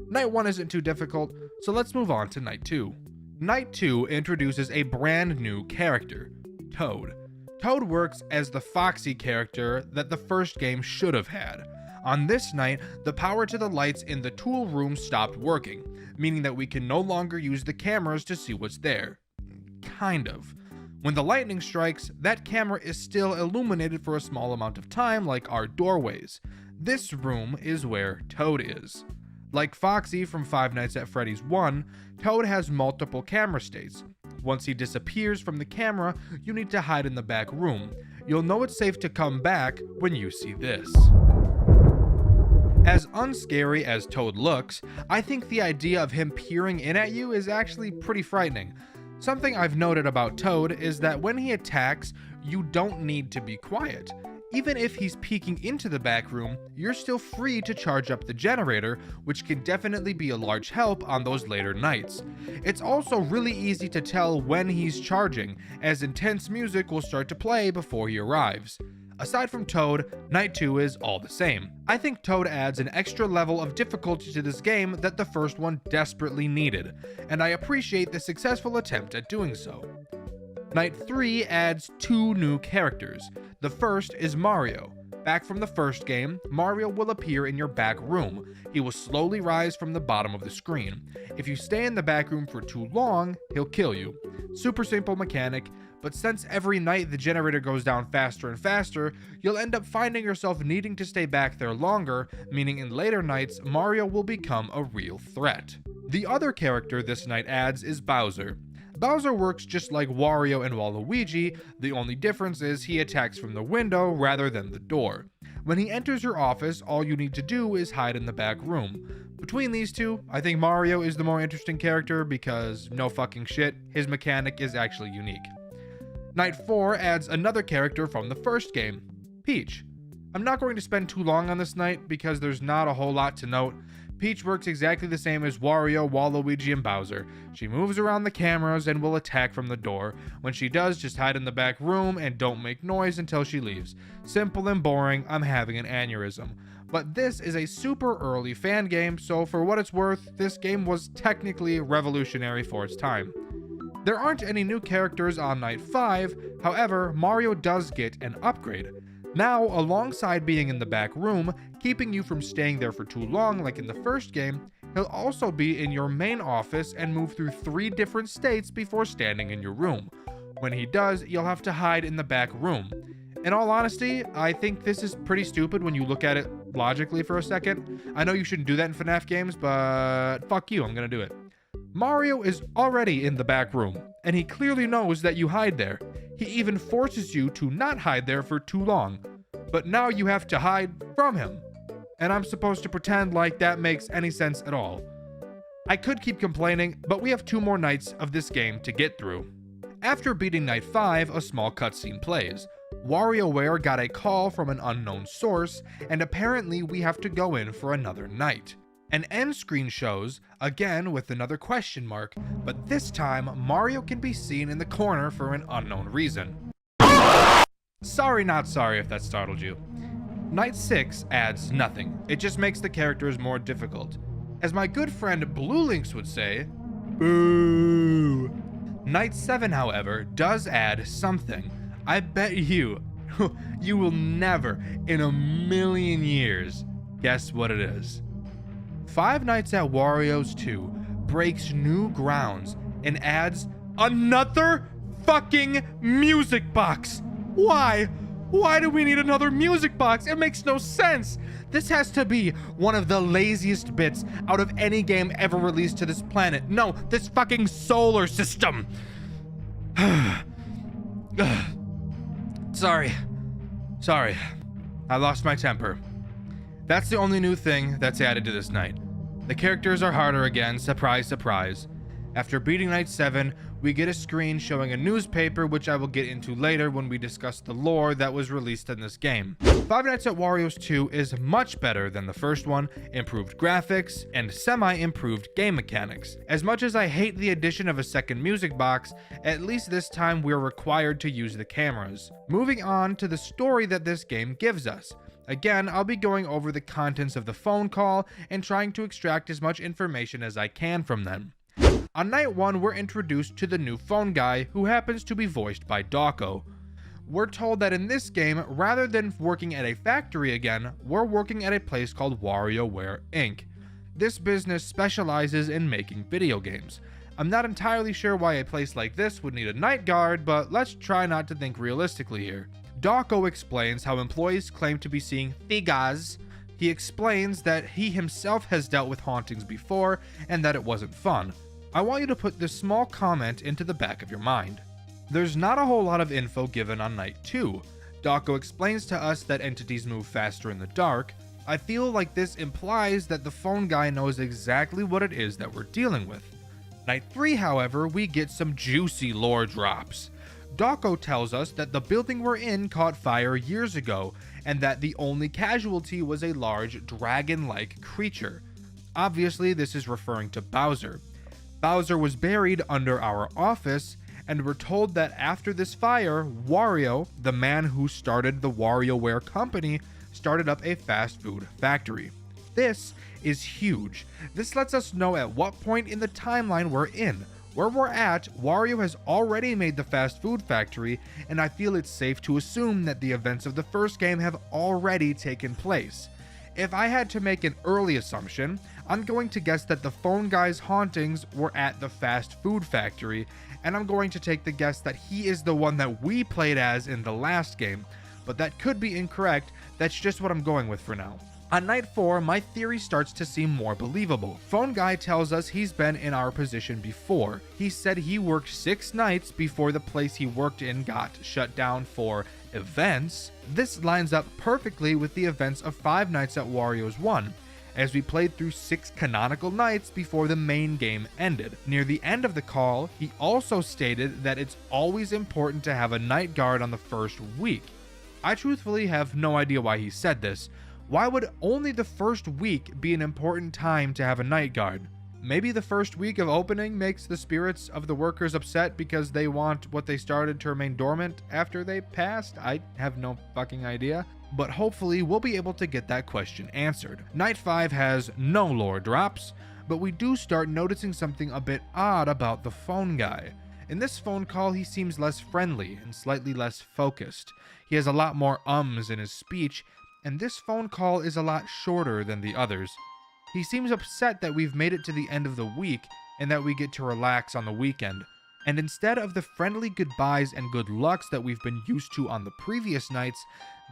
Night 1 isn't too difficult, so let's move on to Night 2. Night 2 introduces a brand new character, Toad. Toad works as the Foxy character that the first game should have had. On this night, the power to the lights in the tool room stopped working, meaning that we can no longer use the cameras to see what's there. Kind of. When the lightning strikes, that camera is still illuminated for a small amount of time, like our doorways. This room is where Toad is. Like Foxy from Five Nights at Freddy's 1, Toad has multiple camera states. Once he disappears from the camera, you need to hide in the back room. You'll know it's safe to come back when you see this. As unscary as Toad looks, I think the idea of him peering in at you is actually pretty frightening. Something I've noted about Toad is that when he attacks, you don't need to be quiet. Even if he's peeking into the back room, you're still free to charge up the generator, which can definitely be a large help on those later nights. It's also really easy to tell when he's charging, as intense music will start to play before he arrives. Aside from Toad, Night 2 is all the same. I think Toad adds an extra level of difficulty to this game that the first one desperately needed, and I appreciate the successful attempt at doing so. Night 3 adds 2 new characters. The first is Mario. Back from the first game, Mario will appear in your back room. He will slowly rise from the bottom of the screen. If you stay in the back room for too long, he'll kill you. Super simple mechanic, but since every night the generator goes down faster and faster, you'll end up finding yourself needing to stay back there longer, meaning in later nights, Mario will become a real threat. The other character this night adds is Bowser. Bowser works just like Wario and Waluigi, the only difference is he attacks from the window rather than the door. When he enters your office, all you need to do is hide in the back room. Between these two, I think Mario is the more interesting character because, no fucking shit, his mechanic is actually unique. Night 4 adds another character from the first game, Peach. I'm not going to spend too long on this night because there's not a whole lot to note. Peach works exactly the same as Wario, Waluigi, and Bowser. She moves around the cameras and will attack from the door. When she does, just hide in the back room and don't make noise until she leaves. Simple and boring, I'm having an aneurysm. But this is a super early fan game, so for what it's worth, this game was technically revolutionary for its time. There aren't any new characters on Night 5, however, Mario does get an upgrade. Now, alongside being in the back room, keeping you from staying there for too long like in the first game, he'll also be in your main office and move through 3 different states before standing in your room. When he does, you'll have to hide in the back room. In all honesty, I think this is pretty stupid when you look at it logically for a second. I know you shouldn't do that in FNAF games, but fuck you, I'm gonna do it. Mario is already in the back room, and he clearly knows that you hide there. He even forces you to not hide there for too long. But now you have to hide from him. And I'm supposed to pretend like that makes any sense at all. I could keep complaining, but we have 2 more nights of this game to get through. After beating Night 5, a small cutscene plays. WarioWare got a call from an unknown source, and apparently we have to go in for another night. An end screen shows, again with another question mark, but this time Mario can be seen in the corner for an unknown reason. Sorry not sorry if that startled you. Night 6 adds nothing, it just makes the characters more difficult. As my good friend Blue Links would say, boo! Night 7, however, does add something. I bet you will never in a million years guess what it is. Five Nights at Wario's 2 breaks new grounds and adds another fucking music box. Why? Why do we need another music box? It makes no sense. This has to be one of the laziest bits out of any game ever released to this planet. No, this fucking solar system. Sorry. I lost my temper. That's the only new thing that's added to this night. The characters are harder again, surprise, surprise. After beating Night 7, we get a screen showing a newspaper, which I will get into later when we discuss the lore that was released in this game. Five Nights at Wario's 2 is much better than the first one, improved graphics, and semi-improved game mechanics. As much as I hate the addition of a second music box, at least this time we're required to use the cameras. Moving on to the story that this game gives us. Again, I'll be going over the contents of the phone call and trying to extract as much information as I can from them. On night 1, we're introduced to the new phone guy, who happens to be voiced by Dawko. We're told that in this game, rather than working at a factory again, we're working at a place called WarioWare Inc. This business specializes in making video games. I'm not entirely sure why a place like this would need a night guard, but let's try not to think realistically here. Dawko explains how employees claim to be seeing figures. He explains that he himself has dealt with hauntings before and that it wasn't fun. I want you to put this small comment into the back of your mind. There's not a whole lot of info given on night 2. Dawko explains to us that entities move faster in the dark. I feel like this implies that the phone guy knows exactly what it is that we're dealing with. Night 3, however, we get some juicy lore drops. Dawko tells us that the building we're in caught fire years ago, and that the only casualty was a large dragon-like creature. Obviously, this is referring to Bowser. Bowser was buried under our office, and we're told that after this fire, Wario, the man who started the WarioWare company, started up a fast food factory. This is huge. This lets us know at what point in the timeline we're in. Where we're at, Wario has already made the fast food factory, and I feel it's safe to assume that the events of the first game have already taken place. If I had to make an early assumption, I'm going to guess that the phone guy's hauntings were at the fast food factory, and I'm going to take the guess that he is the one that we played as in the last game, but that could be incorrect. That's just what I'm going with for now. On night 4, my theory starts to seem more believable. Phone guy tells us he's been in our position before. He said he worked 6 nights before the place he worked in got shut down for events. This lines up perfectly with the events of Five Nights at Wario's 1, as we played through 6 canonical nights before the main game ended. Near the end of the call, he also stated that it's always important to have a night guard on the first week. I truthfully have no idea why he said this. Why would only the first week be an important time to have a night guard? Maybe the first week of opening makes the spirits of the workers upset because they want what they started to remain dormant after they passed? I have no fucking idea. But hopefully we'll be able to get that question answered. Night 5 has no lore drops, but we do start noticing something a bit odd about the phone guy. In this phone call, he seems less friendly and slightly less focused. He has a lot more ums in his speech, and this phone call is a lot shorter than the others. He seems upset that we've made it to the end of the week and that we get to relax on the weekend. And instead of the friendly goodbyes and good lucks that we've been used to on the previous nights,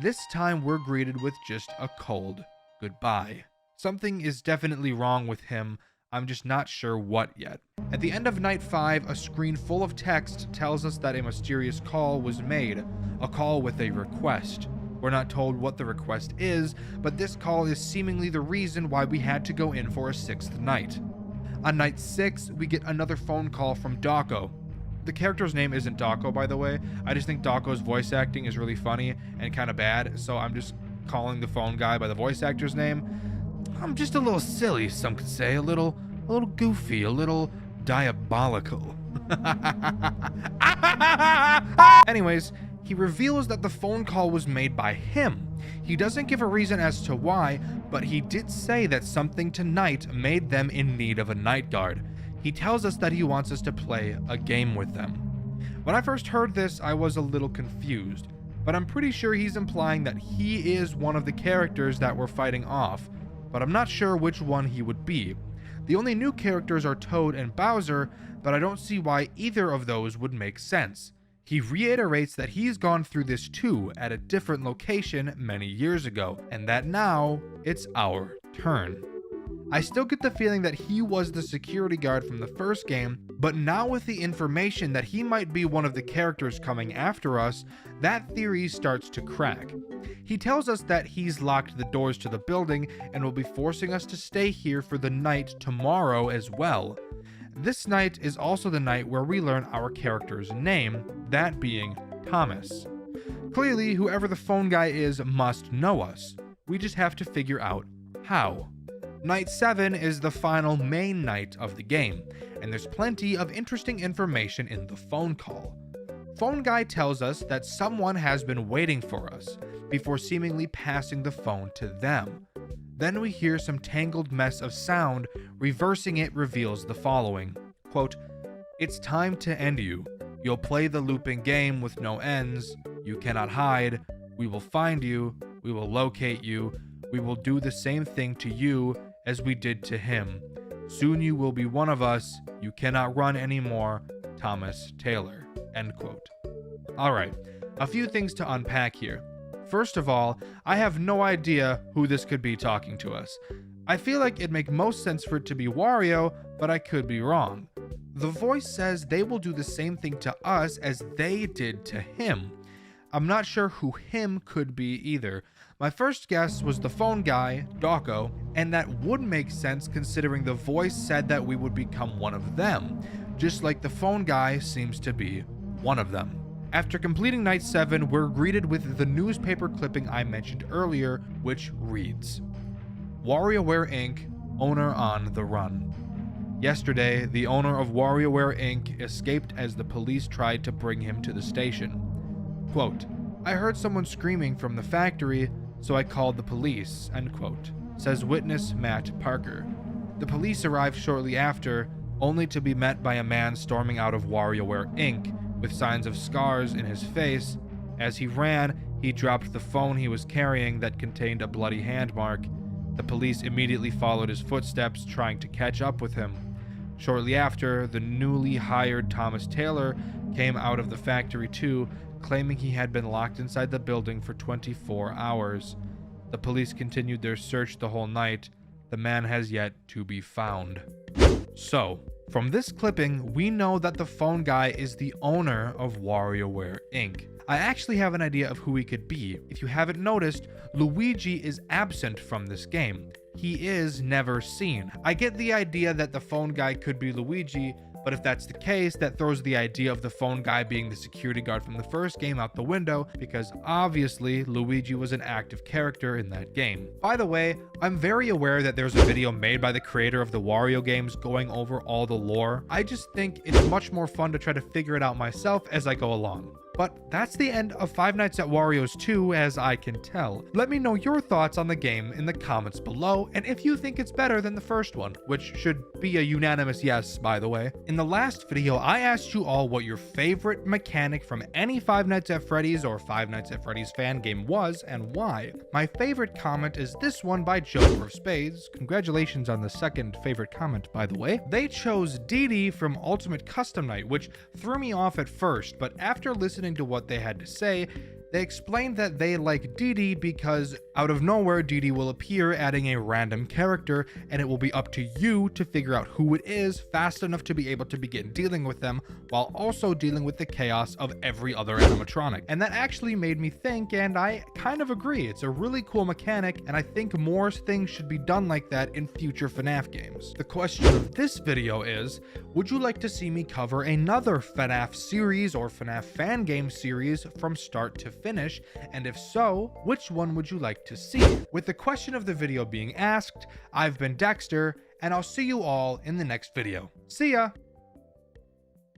this time we're greeted with just a cold goodbye. Something is definitely wrong with him. I'm just not sure what yet. At the end of night 5, a screen full of text tells us that a mysterious call was made, a call with a request. We're not told what the request is, but this call is seemingly the reason why we had to go in for a 6th night. On night 6, we get another phone call from Dawko. The character's name isn't Dawko, by the way. I just think Dawko's voice acting is really funny and kind of bad, so I'm just calling the phone guy by the voice actor's name. I'm just a little silly, some could say, a little goofy, a little diabolical. Anyways, he reveals that the phone call was made by him. He doesn't give a reason as to why, but he did say that something tonight made them in need of a night guard. He tells us that he wants us to play a game with them. When I first heard this, I was a little confused, but I'm pretty sure he's implying that he is one of the characters that we're fighting off. but I'm not sure which one he would be. The only new characters are Toad and Bowser, but I don't see why either of those would make sense. He reiterates that he's gone through this too at a different location many years ago, and that now it's our turn. I still get the feeling that he was the security guard from the first game, but now with the information that he might be one of the characters coming after us, that theory starts to crack. He tells us that he's locked the doors to the building and will be forcing us to stay here for the night tomorrow as well. This night is also the night where we learn our character's name, that being Thomas. Clearly, whoever the phone guy is must know us. We just have to figure out how. Night 7 is the final main night of the game, and there's plenty of interesting information in the phone call. Phone guy tells us that someone has been waiting for us, before seemingly passing the phone to them. Then we hear some tangled mess of sound. Reversing it reveals the following, quote, "It's time to end you. You'll play the looping game with no ends. You cannot hide. We will find you. We will locate you. We will do the same thing to you as we did to him. Soon you will be one of us. You cannot run anymore. Thomas Taylor." End quote. Alright, a few things to unpack here. First of all, I have no idea who this could be talking to us. I feel like it'd make most sense for it to be Wario, but I could be wrong. The voice says they will do the same thing to us as they did to him. I'm not sure who him could be either. My first guess was the phone guy, Dawko, and that would make sense considering the voice said that we would become one of them, just like the phone guy seems to be one of them. After completing Night 7, we're greeted with the newspaper clipping I mentioned earlier, which reads, WarioWare Inc., owner on the run. Yesterday, the owner of WarioWare Inc. escaped as the police tried to bring him to the station. Quote, "I heard someone screaming from the factory, so I called the police," end quote, says witness Matt Parker. The police arrived shortly after, only to be met by a man storming out of WarioWare Inc. with signs of scars in his face. As he ran, he dropped the phone he was carrying that contained a bloody hand mark. The police immediately followed his footsteps, trying to catch up with him. Shortly after, the newly hired Thomas Taylor came out of the factory too, claiming he had been locked inside the building for 24 hours. The police continued their search the whole night. The man has yet to be found. So, from this clipping, we know that the phone guy is the owner of WarioWare Inc. I actually have an idea of who he could be. If you haven't noticed, Luigi is absent from this game. He is never seen. I get the idea that the phone guy could be Luigi, but if that's the case, that throws the idea of the phone guy being the security guard from the first game out the window, because obviously Luigi was an active character in that game. By the way, I'm very aware that there's a video made by the creator of the Wario games going over all the lore. I just think it's much more fun to try to figure it out myself as I go along. But that's the end of Five Nights at Wario's 2, as I can tell. Let me know your thoughts on the game in the comments below, and if you think it's better than the first one, which should be a unanimous yes, by the way. In the last video, I asked you all what your favorite mechanic from any Five Nights at Freddy's or Five Nights at Freddy's fan game was, and why. My favorite comment is this one by Joker of Spades. Congratulations on the second favorite comment, by the way. They chose Dee Dee from Ultimate Custom Night, which threw me off at first, but after listening to what they had to say, they explained that they like Dee Dee because out of nowhere Dee Dee will appear, adding a random character, and it will be up to you to figure out who it is fast enough to be able to begin dealing with them while also dealing with the chaos of every other animatronic. And that actually made me think, and I kind of agree, it's a really cool mechanic, and I think more things should be done like that in future FNAF games. The question of this video is, would you like to see me cover another FNAF series or FNAF fan game series from start to finish, and if so, which one would you like to see? With the question of the video being asked, I've been Dxtr, and I'll see you all in the next video. See ya!